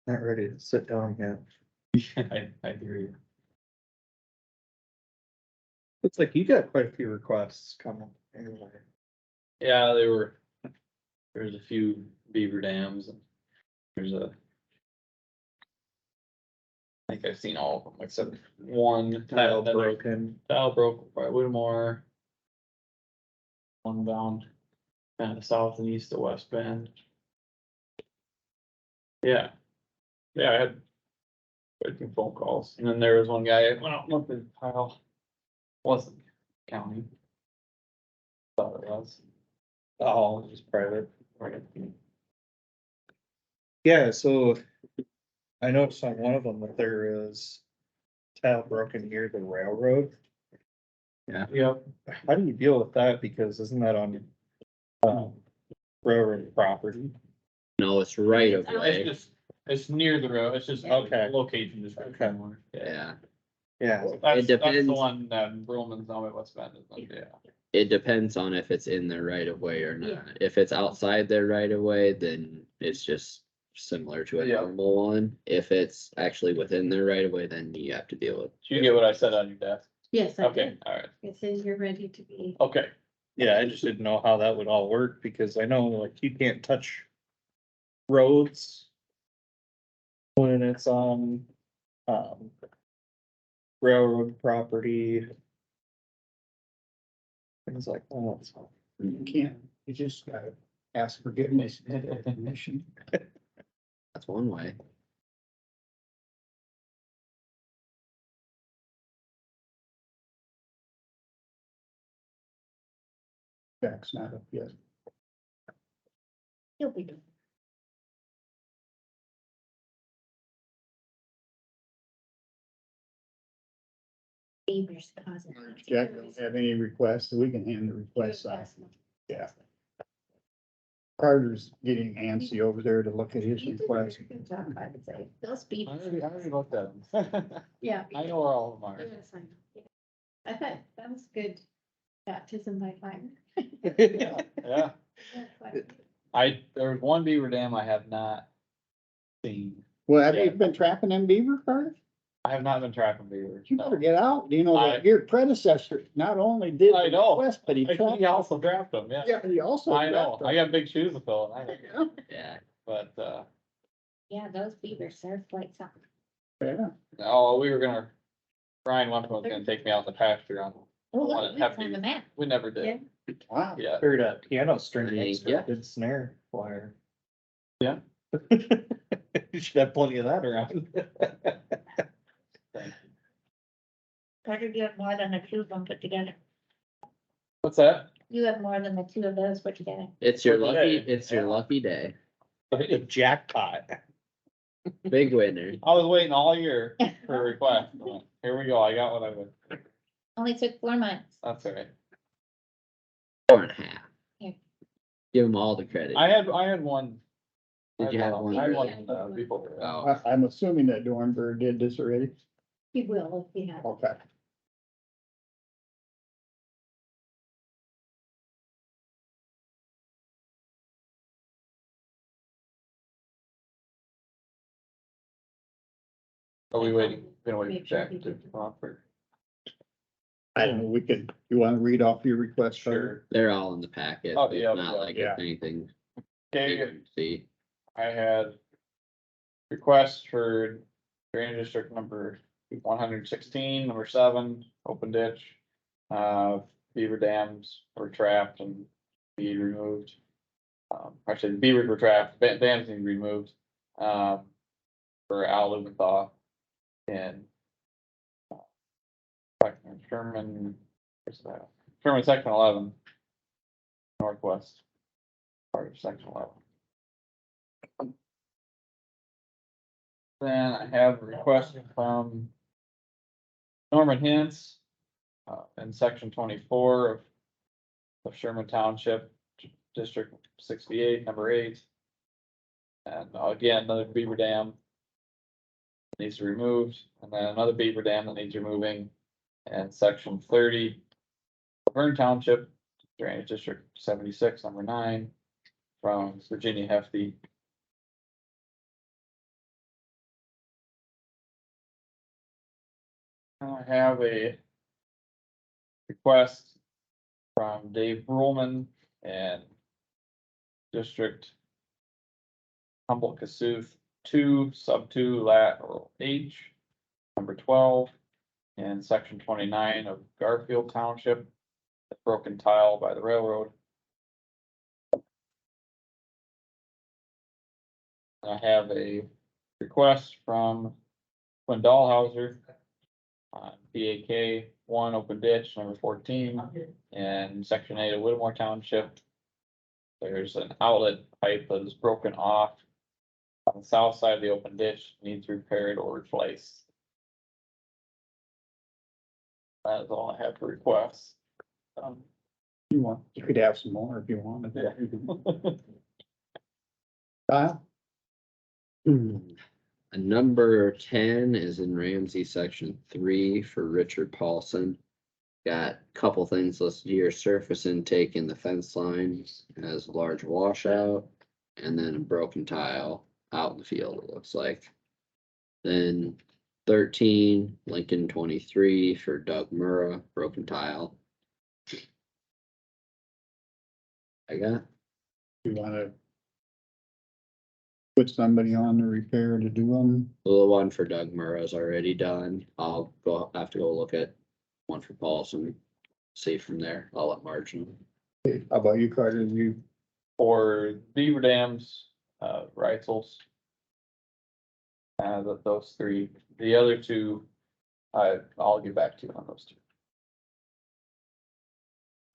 Not ready to sit down yet. I hear you. Looks like you got quite a few requests coming anyway. Yeah, there's a few beaver dams and there's I think I've seen all of them except one. Tile that- broken. Tile broke by Whittemore. One down kind of south and east of West Bend. Yeah. Yeah, I had quite a few phone calls. And then there was one guy, went out and looked at the tile. Wasn't county. Thought it was. Oh, it was private. Yeah, so I noticed on one of them that there is tile broken near the railroad. Yeah. Yep. How do you deal with that? Because isn't that on, railroad property? No, it's right of It's way. just, it's near the road, it's just Okay. location description. Yeah, Yeah. That's, that's the depends. one that Roman's on West Bend, yeah. it depends on if it's in the right of way or not. If it's outside their right of way, then it's just similar to a Yeah. normal one. If it's actually within their right of way, then you have to deal with. Did you get what I said on your desk? Yes, Okay, alright, It says you're ready to be. okay. Yeah, I just didn't know how that would all work, because I know like you can't touch roads when it's on, railroad property. Things like that, so. You can't, you just gotta ask forgiveness and admission. That's one way. Jack's not up yet. He'll be doing. Beavers causing. Jack don't have any requests, so we can hand the requests out. Yeah. Carter's getting antsy over there to look at his request. Good job, I would say. Those I beavers. already looked at them. Yeah. I know where all of them are. Yes, I know. I thought that was good baptism by fire. Yeah, That's like- there was one beaver dam I have not seen. Well, have you Yeah. been trapping them beaver, Carter? I have not been trapping beavers. You better get out. Do you know I- that your predecessor not only did I the know. request, but he trapped. He also trapped them, yeah. Yeah, he also. I know, trapped I them. got big shoes to fill, I know, Yeah. but, Yeah, those beavers surf like something. Yeah. oh, we were gonna, Ryan one was gonna take me out in the pasture on, Oh, Well, look, have it's on beavers. the map. we never did, Wow. yeah. Heard a piano string makes Yeah. a good snare wire. Yeah. You should have plenty of that around. Carter, you have more than the two of them put together. What's that? You have more than the two of those put together. It's your For lucky, today. it's your lucky day. A jackpot. Big winner. I was waiting all year for a request, here we go, I got what I would, Only took 4 months. that's all right. 4.5. Yeah. Give them all the credit. I had one. Did you have one? I had one, before. Oh, I'm assuming that Dornberg did this already. He will if he has. Okay. Are we waiting, gonna wait Make for sure Jack he to did. come up for? I don't know, we could, you wanna read off your request? Carter? Sure. they're all in the packet. Oh, It's yeah, not yeah. like Yeah. it's anything. Okay, you can See, I had requests for drainage district number 116, number 7, open ditch. Beaver dams were trapped and be removed. Actually, the beavers were trapped, dams need to be removed. For Al Lubenthal and Sherman, where's that? Sherman section 11. Northwest, part of section 11. Then I have a request from Norman Hintz, in section 24 of Sherman Township, District 68, number 8. And again, another beaver dam needs to be removed, and then another beaver dam that needs removing, and section 30. Vern Township, Drainage District 76, number 9, from Virginia Hefty. I have a request from Dave Brulman and District Humboldt Kossuth 2, sub 2, lateral H, number 12, and section 29 of Garfield Township, the broken tile by the railroad. I have a request from Quinn Dahlhauser on BAK 1 open ditch number 14 and section 8 of Whittemore Township. There's an outlet pipe that is broken off on the south side of the open ditch needs repaired or replaced. That is all I have for requests. You could have some more if you wanted. Yeah. Kyle? Number 10 is in Ramsey section 3 for Richard Paulson. Got a couple things listed here: surface intake in the fence line has a large washout, and then a broken tile out in the field, it looks like. Then 13, Lincoln 23 for Doug Murrah, broken tile. I got. You wanna put somebody on the repair to do them? The one for Doug Murrah's already done. Have to go look at one for Paulson. See from there. I'll let Marge know. How about you, Carter? You, For beaver dams, Reitzels. Those three, the other two, I'll get back to you on those two.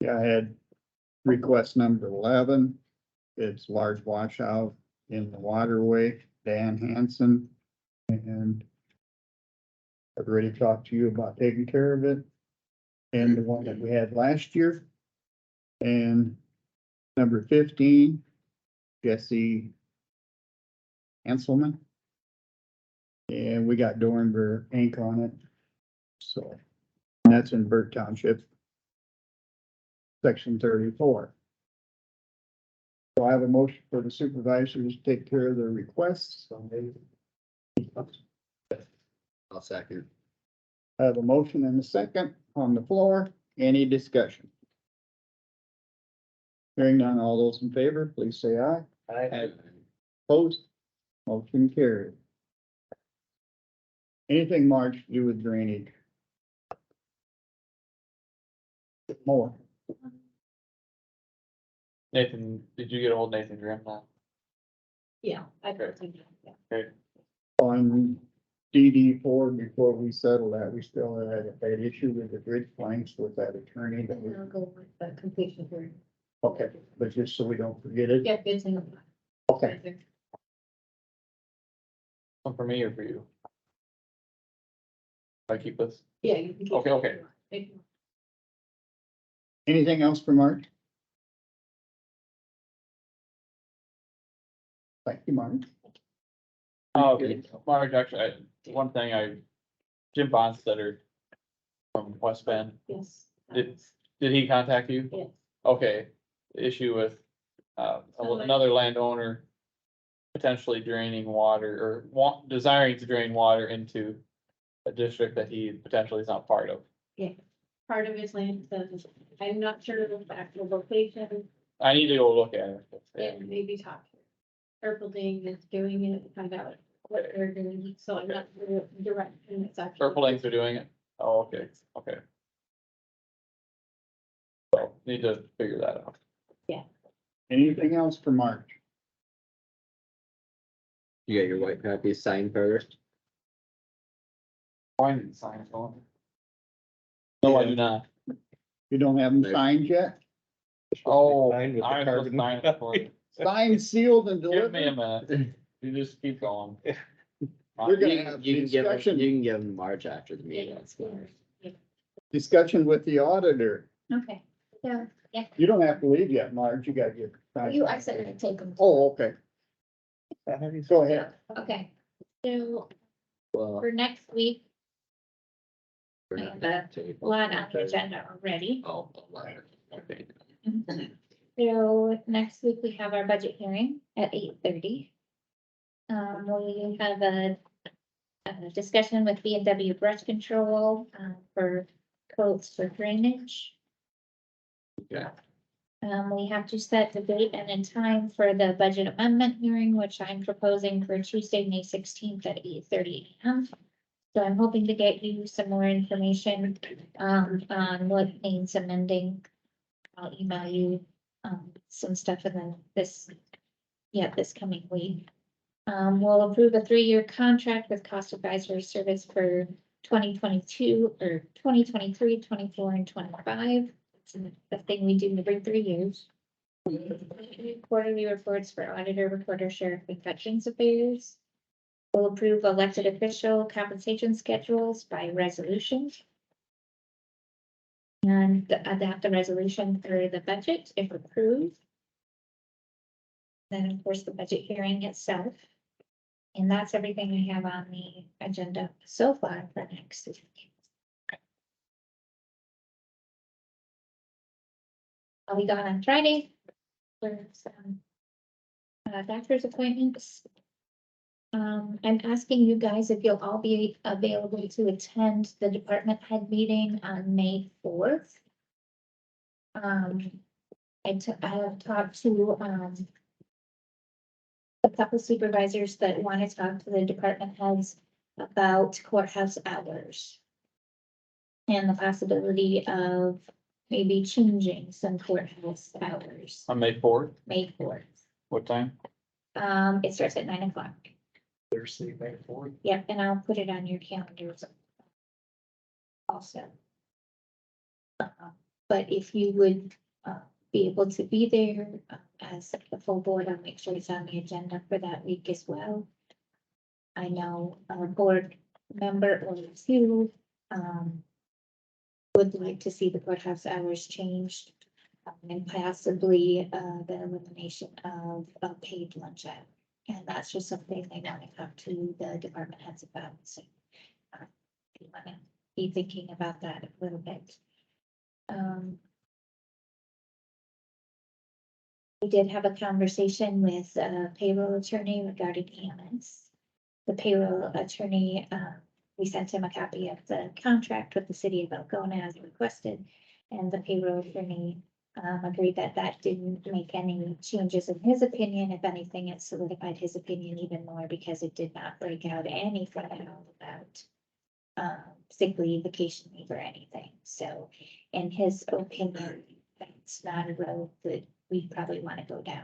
yeah, I had request number 11. It's large washout in the waterway, Dan Hansen. And I've already talked to you about taking care of it. And the one that we had last year. And number 15, Jesse Hanselman. And we got Dornberg ink on it. So that's in Burke Township. Section 34. So I have a motion for the supervisors to take care of their requests. So I'll second. I have a motion and a second on the floor. Any discussion? Hearing none, all those in favor, please say aye. I, Opposed? Motion carried. Anything, Marge, to do with drainage? More. Nathan, did you get a hold of Nathan Grimm now? Yeah, I heard. Okay, On DD4, before we settle that, we still had that issue with the bridge planks with that attorney that we, I'll go with the completion hearing. okay, but just so we don't forget it. Yeah, it's in. Okay. one for me or for you? I keep this, Yeah. You can keep Okay, it. okay. Thank you. Anything else for Marge? Thank you, Marge. oh, Marge, actually, one thing Jim Bonstetter from West Bend, Yes. did he contact you? Yes. Okay, the issue with, another landowner potentially draining water or desiring to drain water into a district that he potentially is not part of. Yeah, part of his land, I'm not sure of the actual location, I need to go look at it. and maybe talk to Purple Ding that's doing it, find out what they're doing, so I'm not sure what direction it's actually. Purple Lanes are doing it? Oh, okay, okay. So, need to figure that out. Anything else for Marge? You got your white copy signed first? Why didn't sign it on? No, I do not. You don't have them signed yet? Oh, Signed with the I was supposed to carbon sign it for you. Signed, sealed, and Give me a delivered? minute. You just keep going. We're gonna have You can give them, discussion, you can give them March after the meeting. That's fine. discussion with the auditor. Okay, so, yeah, You don't have to leave yet, Marge, you got your. I said I'd take them. Oh, okay, go ahead. Okay, so Well, for next week, we're I not have gonna a take- lot on the agenda already. Oh, okay. So next week we have our budget hearing at 8:30. We have a discussion with B&W Brush Control, for codes for drainage. Okay. We have to set the date and in time for the budget amendment hearing, which I'm proposing for Tuesday, May 16th at 8:30 AM. So I'm hoping to get you some more information, on what needs amending. I'll email you, some stuff and then this coming week. We'll approve a 3-year contract with Cost Advisor Service for 2022 or 2023, 24, and 25. It's the thing we do every 3 years. Quarterly reports for auditor, recorder, sheriff, and veterans affairs. Will approve elected official compensation schedules by resolution. And adopt a resolution for the budget if approved. Then, of course, the budget hearing itself. And that's everything I have on the agenda so far for next week. I'll be gone on Friday for some doctor's appointments. I'm asking you guys if you'll all be available to attend the department head meeting on May 4th. I have talked to, a couple supervisors that want to talk to the department heads about courthouse hours. And the possibility of maybe changing some courthouse hours, On May 4th, May 4th. what time? It starts at 9 o'clock. Thursday, May 4th. Yep, and I'll put it on your calendars. Also. But if you would, be able to be there, as the full board, I'll make sure it's on the agenda for that week as well. I know our board member or two, would like to see the courthouse hours changed. And possibly, the elimination of a paid lunch hour. And that's just something they want to talk to the department heads about, so. If you want to be thinking about that a little bit. We did have a conversation with a payroll attorney regarding payments. The payroll attorney, we sent him a copy of the contract with the city of Algona as requested. And the payroll attorney agreed that that didn't make any changes in his opinion. If anything, it solidified his opinion even more because it did not break out anything at all about sick leave, vacation leave, or anything. So in his opinion, that's not a road that we probably want to go down.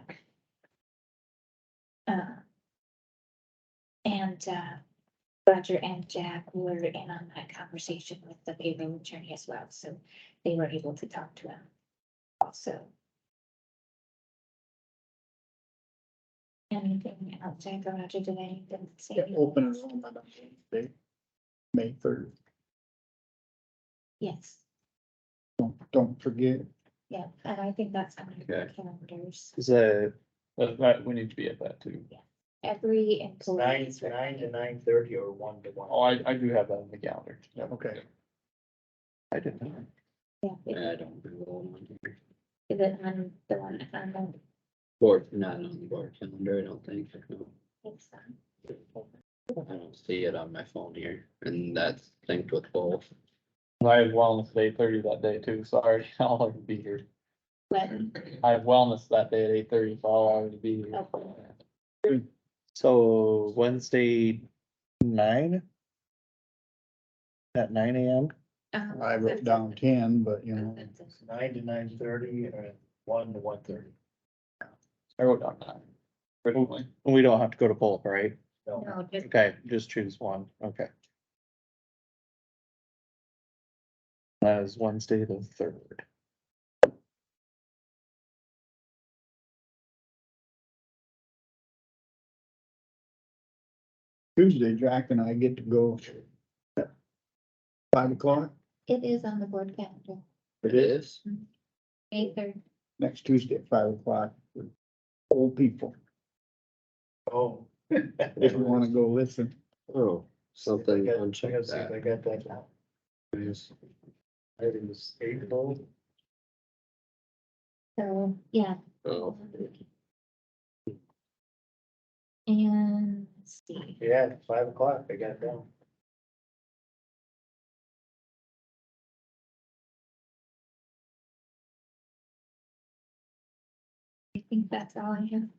Roger and Jack were in on that conversation with the payroll attorney as well, so they were able to talk to him also. Anything else, Jack or Roger, did anything say? Open enrollment on Tuesday, May 3rd. Yes, Don't forget. yeah, and I think that's on the Okay. calendars. Is that, That, we need to be at that too. Every It's employee. 9 to 9:30 or 1 to 1. Oh, I do have that on the calendar. Yeah. Okay. I didn't know. Yeah, I don't enroll on here. is it on the one on the? Board, not on the board calendar, I don't think. No. It's I don't see it on my phone here, and that's synced with both. I have wellness at 8:30 that day too, sorry, I'll already be here. When? I have wellness that day at 8:30, so I'll already be here. Okay. so Wednesday, 9? At 9 AM? I wrote down 10, but you know, 9 to 9:30 and 1 to 1:30. I wrote down 9. Originally. We don't have to go to both, right? No, just Okay, just choose one, okay. That is Wednesday the 3rd. Tuesday, Jack and I get to go at 5 o'clock. it is on the board calendar, It is? May 3rd. Next Tuesday at 5 o'clock with old people. Oh. If you want to go listen. Oh, something I unchecked gotta see if I that. got that now. Yes. It was April. So, yeah. Oh, And let's see, Yeah, 5 o'clock. I got it down. I think that's all I have.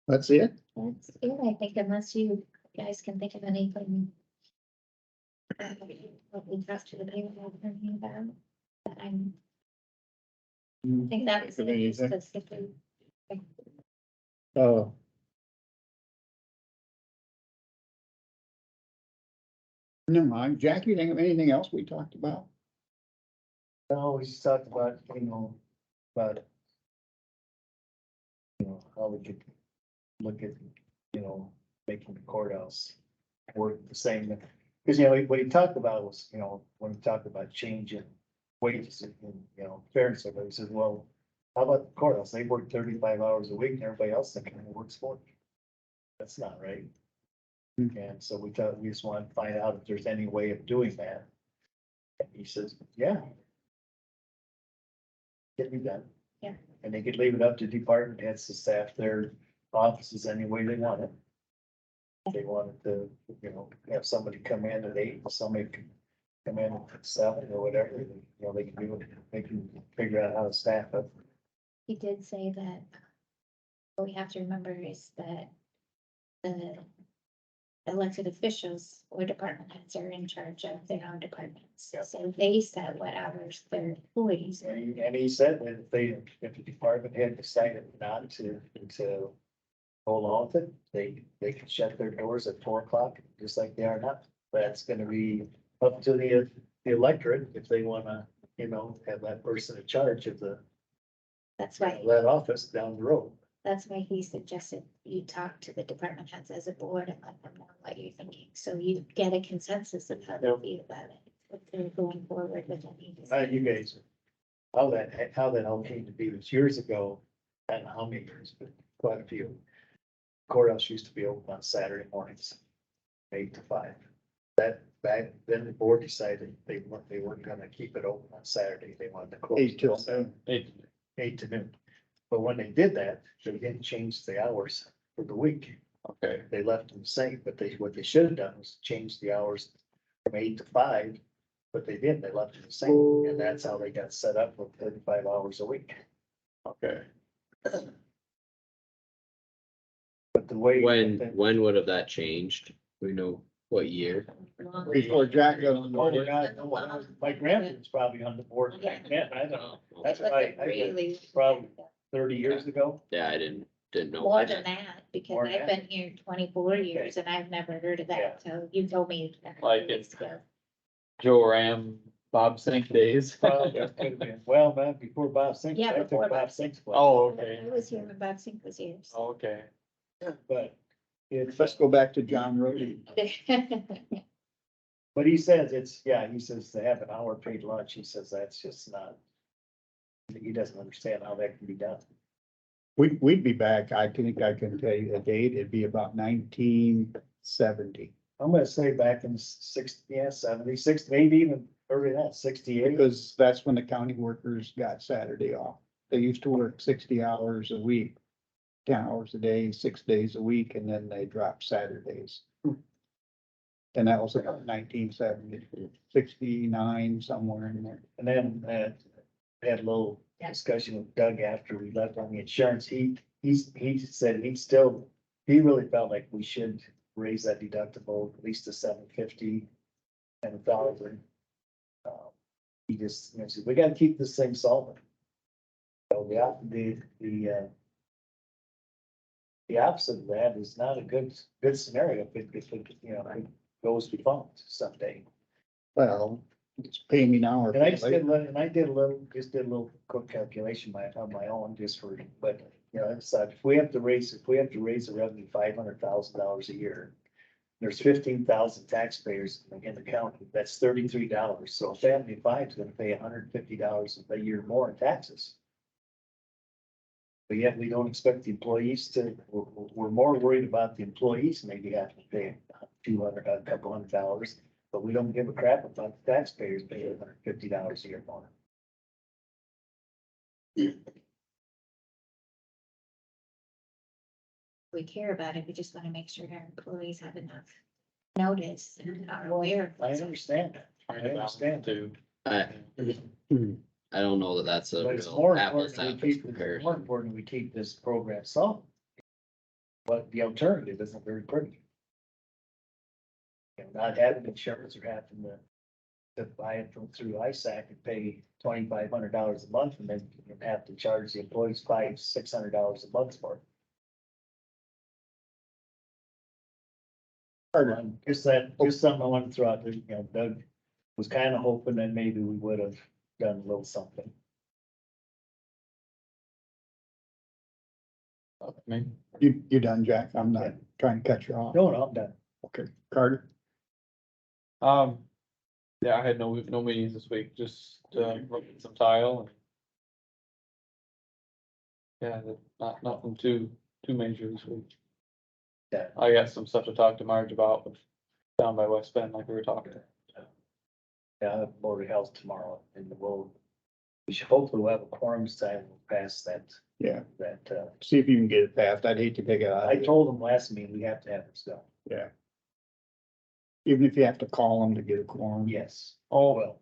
That's it? That's it, I think, unless you guys can think of anything. What we talked to the payroll attorney about, but I think that was it. Anything? Specifically. Oh. Never mind. Jackie, think of anything else we talked about? No, we just talked about, But you know, how we could look at, you know, making the courthouse work the same. Because, you know, what he talked about was, you know, when he talked about changing wages and, you know, fairness, everybody says, well, how about the courthouse? They work 35 hours a week and everybody else that kind of works 40. That's not right. And so we thought, we just wanted to find out if there's any way of doing that. And he says, yeah. Can be done. Yeah. And they could leave it up to department heads to staff their offices any way they want it. If they wanted to, you know, have somebody come in at 8, somebody could come in at 7 or whatever, you know, they can do it, they can figure out how to staff it. He did say that what we have to remember is that the elected officials or department heads are in charge of their own departments. Yeah. So they set what hours their employees. And he said that if the department head decided not to go along with it, they can shut their doors at 4 o'clock, just like they are now. That's gonna be up to the electorate if they wanna, you know, have that person in charge of That's why, that office down the road. that's why he suggested you talk to the department heads as a board and let them know what you're thinking. So you get a consensus of how they feel about it. If they're going forward with any. You guys, how that all came to be was years ago, I don't know how many years, but quite a few. Courthouse used to be open on Saturday mornings, 8 to 5. Back then the board decided they weren't gonna keep it open on Saturday. They wanted to close. 8 till it 7. 8 to noon. But when they did that, they didn't change the hours for the week. Okay. They left them the same, but what they should have done was change the hours from 8 to 5. But they didn't, they left it the same, and that's how they got set up with 35 hours a week. Okay. But the way. When would have that changed? We know what year? Before Jack got on the Oh, board. God, no, my grandfather's probably on the board back then, I don't know, that's why, Really. probably 30 years ago. Yeah, I didn't know. More than that, because More than I've been here 24 years and I've never heard of Yeah. that, so you told me. Like it's Joe Ram, Bob Sink days. Well, that could have been, well, man, before Bob Sink, Yeah, I took before Bob Bob Sink's place. Oh, okay. I was here when Bob Sink was here. so. Okay. But it's, Let's go back to John Road. but he says he says to have an hour paid lunch, he says that's just not. He doesn't understand how that can be done. We'd be back, I think I can tell you the date, it'd be about 1970. I'm gonna say back in 76, maybe even earlier than that, 68. Because that's when the county workers got Saturday off. They used to work 60 hours a week, 10 hours a day, 6 days a week, and then they dropped Saturdays. And that was about 1970, 69, somewhere in there. And then, I had a little discussion with Doug after we left on the insurance. He said he really felt like we should raise that deductible at least to $750 and $1,000. He just, you know, said, we gotta keep this thing solvent. So the opposite of that is not a good scenario if it, you know, it goes defunct someday. Well, it's pay me now or. And I just pay did, later. and I did a little quick calculation on my own, just for, but, you know, it's like, if we have to raise the revenue $500,000 a year. There's 15,000 taxpayers in the county, that's $33, so a family of 5 is gonna pay $150 a year more in taxes. But yet we don't expect the employees to, we're more worried about the employees maybe having to pay a couple $100. But we don't give a crap about the taxpayers paying $150 a year more. We care about it, we just wanna make sure our employees have enough notice and are aware of I what's. understand that. I understand. Too. I don't know that that's a But it's real more apples important to we apples keep, it's comparison. more important we keep this program solved. But the alternative isn't very pretty. You know, not having insurance or having to buy it through ISAC and pay $2,500 a month and then have to charge the employees $600 a month for it. Just something I wanted to throw out there, you know, Doug was kind of hoping that maybe we would have done a little something. I mean, You done, Jack? I'm not trying to cut you off. No, no, I'm done. Okay, Carter? yeah, I had no meetings this week, just, looking at some tile and. Yeah, nothing too major this week. Yeah. I got some stuff to talk to Marge about, but down by West Bend, like we were talking. Yeah, I have Board of Health tomorrow and we should hopefully have a quorum time pass that, Yeah, that, see if you can get it passed. I'd hate to take it out. I told them last meeting, we have to have it still. Yeah. Even if you have to call them to get a quorum. Yes. Oh,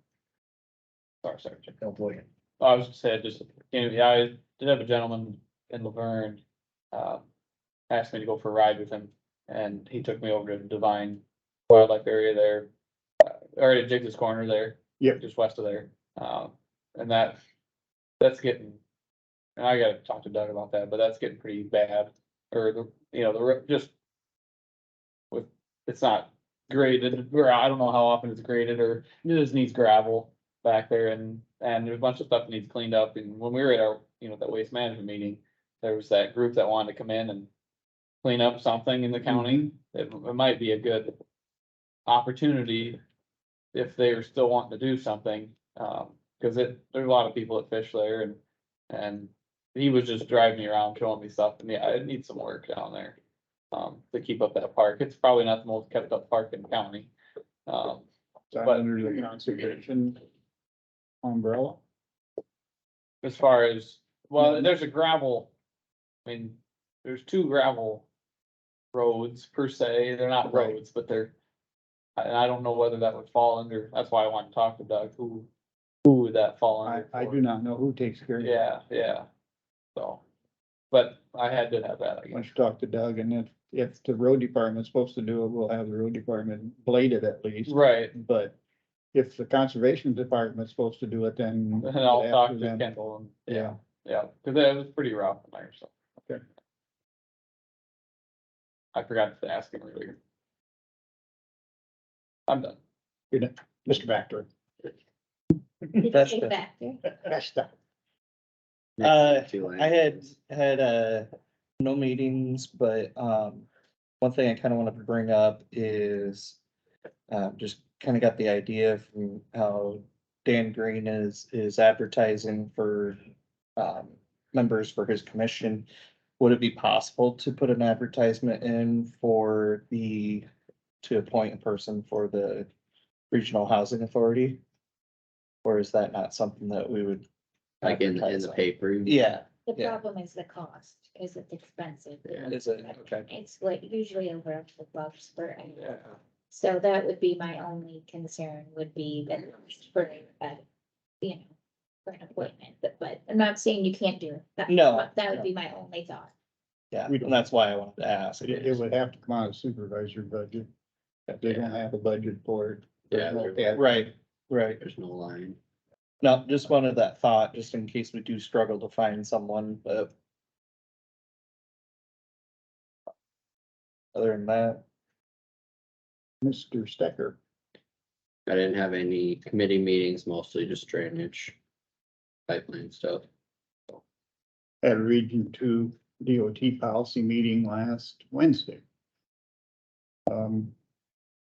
Well, sorry, Jim. don't blame it. I was just saying, just, yeah, I did have a gentleman in Laverne, asked me to go for a ride with him, and he took me over to Divine Wildlife Area there, already Jigsaw Corner there. Yep. Just west of there, and that's getting, and I gotta talk to Doug about that, but that's getting pretty bad, or just with, it's not graded, or I don't know how often it's graded, or it just needs gravel back there, and there's a bunch of stuff that needs cleaned up, and when we were at our, that waste management meeting, there was that group that wanted to come in and clean up something in the county. It might be a good opportunity if they are still wanting to do something, cause there's a lot of people that fish there, and he was just driving me around showing me stuff, and yeah, it needs some work down there, to keep up that park. It's probably not the most kept up park in the county. Is that but- under the conservation umbrella? As far as, well, there's a gravel, I mean, there's two gravel roads per se. They're not Right. roads, but and I don't know whether that would fall under, that's why I want to talk to Doug, who would that fall under? I for? do not know who takes care of it. Yeah, so, but I had to have that, I Why don't guess. you talk to Doug, and if the road department's supposed to do it, we'll have the road department bladed at least. Right, But if the conservation department's supposed to do it, then. and I'll we'll talk have to them. Kendall and, Yeah, yeah, cause it was pretty rough in there, so. Okay. I forgot to ask him earlier. I'm done. Mr. Factor. That's Big good. factor. That's stuff. I had no meetings, but, one thing I kind of wanted to bring up is, just kind of got the idea from how Dan Green is advertising for, members for his commission. Would it be possible to put an advertisement in to appoint a person for the Regional Housing Authority? Or is that not something that we would? Like in advertise the on? paper. Yeah, The Yeah. problem is the cost, because it's expensive. is it? Okay. It's like usually over $100 per hour. Yeah. So that would be my only concern, would be that for, for an appointment, but I'm not saying you can't do it. No, That would be my only thought. Yeah, We don't- and that's why I wanted to ask. It would have to come out of supervisor budget. They don't have a budget for it. Yeah, Right, there's no line. no, just wanted that thought, just in case we do struggle to find someone, but. Other than that, Mr. Stecker. I didn't have any committee meetings, mostly just drainage. Pipeline stuff. Had a Region 2 DOT policy meeting last Wednesday.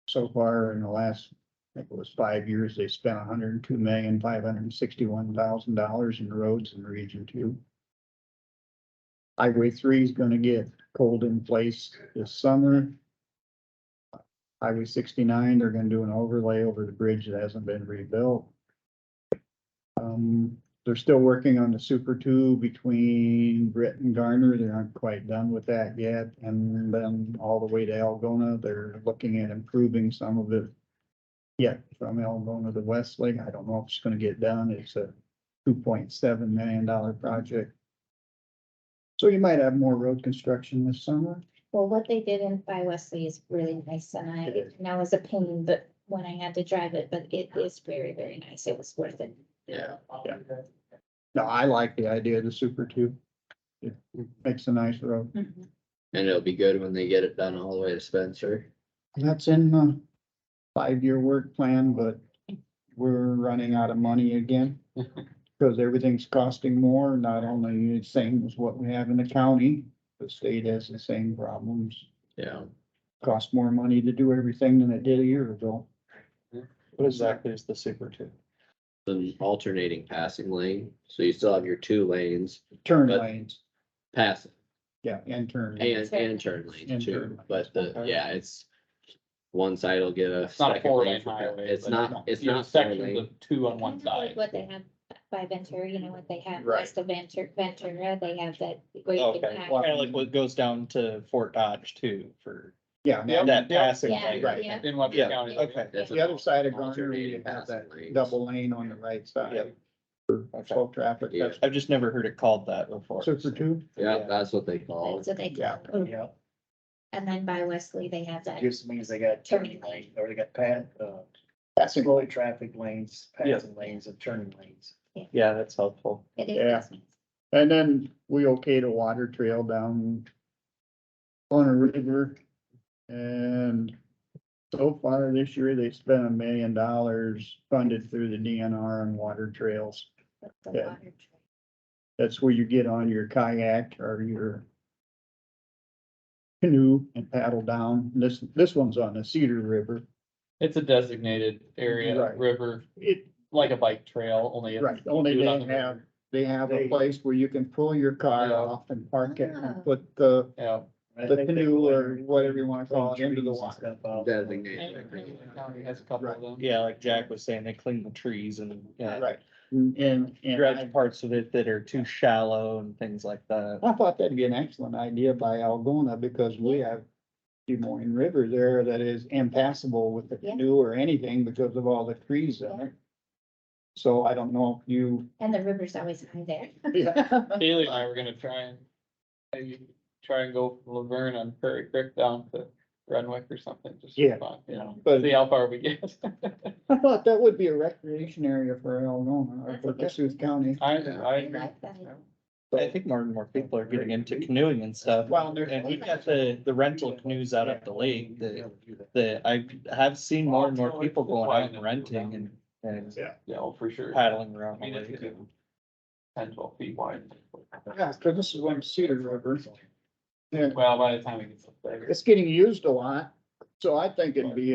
So far in the last, I think it was 5 years, they spent $102,561,000 in roads in Region 2. Highway 3 is gonna get cold in place this summer. Highway 69, they're gonna do an overlay over the bridge that hasn't been rebuilt. They're still working on the Super 2 between Britt and Garner. They aren't quite done with that yet. And then all the way to Algona, they're looking at improving some of it. Yet from Algona to Westlake, I don't know if it's gonna get done. It's a $2.7 million project. So you might have more road construction this summer. Well, what they did in by Wesley is really nice, and I was a pain, but when I had to drive it, but it is very, very nice. It was worth it. Yeah. No, I like the idea of the Super 2. It makes a nice road. And it'll be good when they get it done all the way to Spencer. That's in the 5-year work plan, but we're running out of money again. Because everything's costing more, not only the same as what we have in the county, the state has the same problems. Yeah, Costs more money to do everything than it did a year ago. What exactly is the super two? an alternating passing lane, so you still have your two lanes, Turn But- lanes, passing yeah, and turn. lanes. and turn lanes And too, turn but the, Okay. yeah, it's. One side will get a It's not a second 4-lane lane for, highway, it's but not, it's You have not four sections lane. of two on one Kind of like side. what they have by Ventura, you know, what they have Right. west of Ventura, they have that. where you Okay, can pass. kind of like what goes down to Fort Dodge too for Yeah, Yep. that Yep. passing Yeah, lane. Right. yeah. In Webster Yeah, County. okay. That's the other an side of Garner, alternating you have that passing lanes. double lane on the right side. Yep. For Okay. slow traffic, Yeah. that's I've just never heard it called that before. super two. Yeah, that's what they call That's it. what they Yeah. call it. Yeah, And then by Wesley, they have that. just means they got turning lane, or they got Passing slow lane. traffic lanes, Yeah. passing lanes and turning lanes. Yeah, that's helpful. It is. Yeah. And then we okayed a water trail down on a river. And so far this year, they spent $1 million funded through the DNR on water trails. That's the Yeah. water trail. That's where you get on your kayak or your canoe and paddle down. This one's on the Cedar River. It's a designated area, Right. river, It, like a bike trail, only. right, you only do it they on the have, river. they have a place where you can pull your car Yeah. off and park it Ah. and put the Yeah. I the think they canoe or clean- whatever you wanna call it clean into the trees and water. stuff out. Designated. And County has a couple of them. Yeah, like Jack was saying, they clean the trees and Right, and dredge parts of it that are too shallow and things like that. I thought that'd be an excellent idea by Algona, because we have Des Moines River there that is impassable with the Yeah. canoe or anything because of all the trees in it. So I don't know if you. And the river's always high there. Yeah. Haley and I were gonna try and, maybe try and go from Laverne on Prairie Creek down to Renwick or something, just Yeah. for fun, you know, But- see how far we get. I thought that would be a recreation area for Algona or for Kossuth County. I I agree. like that. I think more and more people are getting into canoeing and stuff. Well, there's- And we got the rental canoes out at the lake that I have seen more and more people going out and renting and Yeah. Yeah, oh, for sure. paddling I around. mean, the it's lake. 10, 12 feet wide. Yeah, cause this is one Cedar River. Yeah, Well, by the time it gets up there. it's getting used a lot, so I think it'd be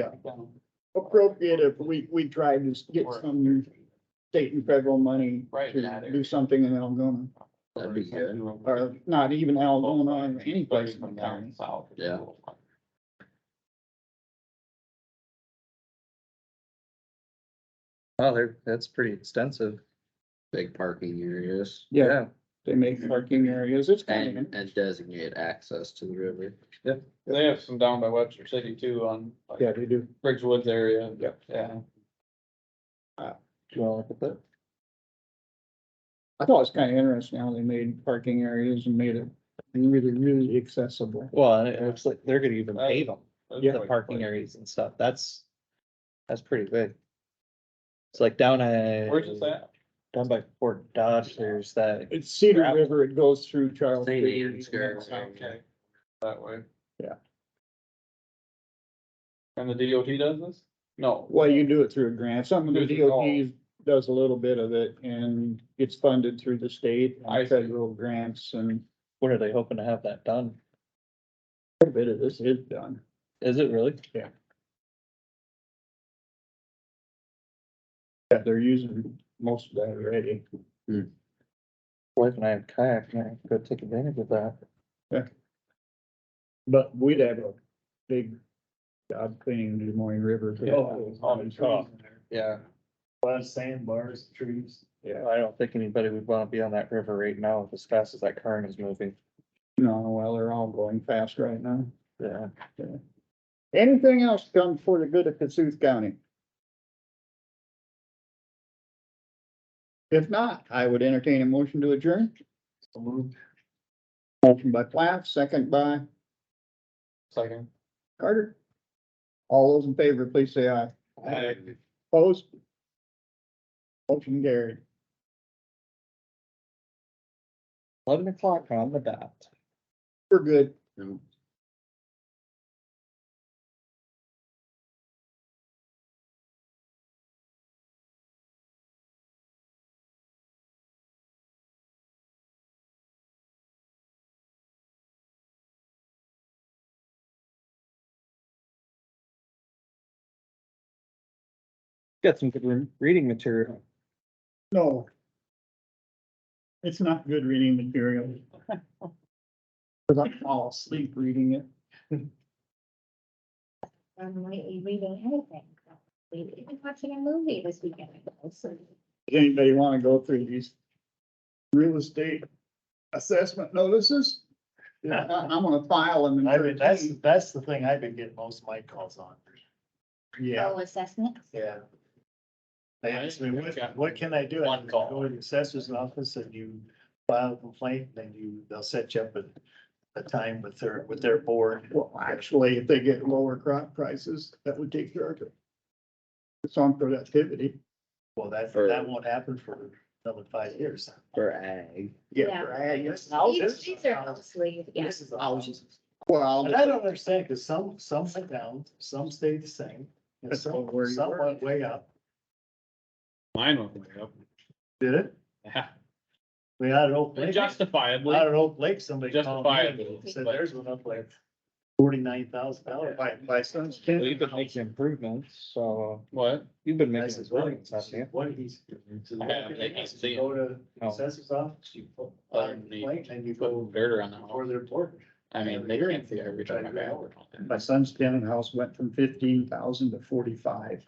appropriate if we tried to get some state and federal money Right in that to area. do something in Algona, That'd be good. or not even Algona, or any place in the county. South. Yeah. Oh, that's pretty extensive. Big parking areas Yeah, they make parking areas, it's kind of, and designated access to the river. They have some down by Webster City too on like yeah, they do. Briggs Woods area. Yep. Yeah. Do you wanna look at that? I thought it was kind of interesting how they made parking areas and made it really, really accessible. Well, and it looks like they're gonna even pave them, Yeah. the parking areas and stuff. That's pretty big. It's like down at. Where's this at? Down by Fort Dodge, there's that. It's Cedar Gravel. River, it goes through Charles. St. City. Anne's Square. Okay. That way. Yeah. And the DOT does this? No. Well, you do it through a grant, some of the Do it through- DOT does a little bit of it, and it's funded through the state I and see. federal grants, and When are they hoping to have that done? quite a bit of this is done. Is it really? Yeah, they're using most of that already. Wife and I have kayak, and I have to go take advantage of that. But we'd have a big job cleaning the Des Moines River. Yeah. A lot of sandbars, trees. Yeah, I don't think anybody would wanna be on that river right now as fast as that current is moving. No, well, they're all going fast right now. Yeah. Anything else come for the good of Kossuth County? If not, I would entertain a motion to adjourn. Motion by Plath, second by Second. Carter. All those in favor, please say aye. Opposed? Motion carried. 11 o'clock on the dot. We're good. Got some good reading material. No. It's not good reading material. Cause I fall asleep reading it. I'm lately reading anything. We've been watching a movie this weekend. So Does anybody wanna go through these real estate assessment notices? I'm gonna file them. in I mean, 13. that's the thing I've been getting most of my calls on. Yeah, no assessment. Yeah. They ask me, what can I do? One call. Go to the assessor's office and you file a complaint, then they'll set you up a time with their board. well, actually, if they get lower crop prices, that would take care of it. It's on productivity. Well, that For- won't happen for another 5 years. For ag. Yeah. Right, yes. These are mostly, yeah. This is houses. Well, And I don't understand, because some went down, some stayed the same, and That's some where you were. went way up. Mine went way up. Did it? Yeah, I mean, out of Oak Lake, justifiably. out of Oak Lake, somebody called me Justifiably, and said but- theirs went up like $49,000. my son's Well, ten. you've been making improvements, so What? you've been I making said, what? improvements, haven't you? What he's. I haven't, they can't see it. Go to Oh. assessor's office, you put, complaint, and you Put go dirt around the before house. their board. I mean, they can't see every time I go over. My son's tenant house went from 15,000 to 45.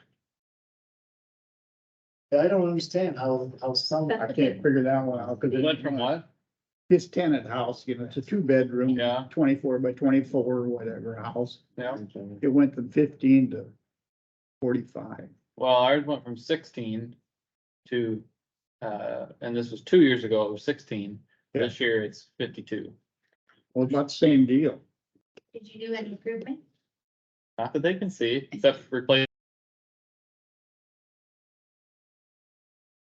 I don't understand how some, I can't figure that one out. 'Cause It went from what? His tenant house, you know, it's a 2 bedroom. Yeah. 24 by 24 or whatever house. Yeah. It went from 15 to 45. Well, ours went from 16 to, and this was 2 years ago, it was 16. Yeah. This year it's 52. Well, it's about the same deal. Did you do an improvement? Not that they can see, except replace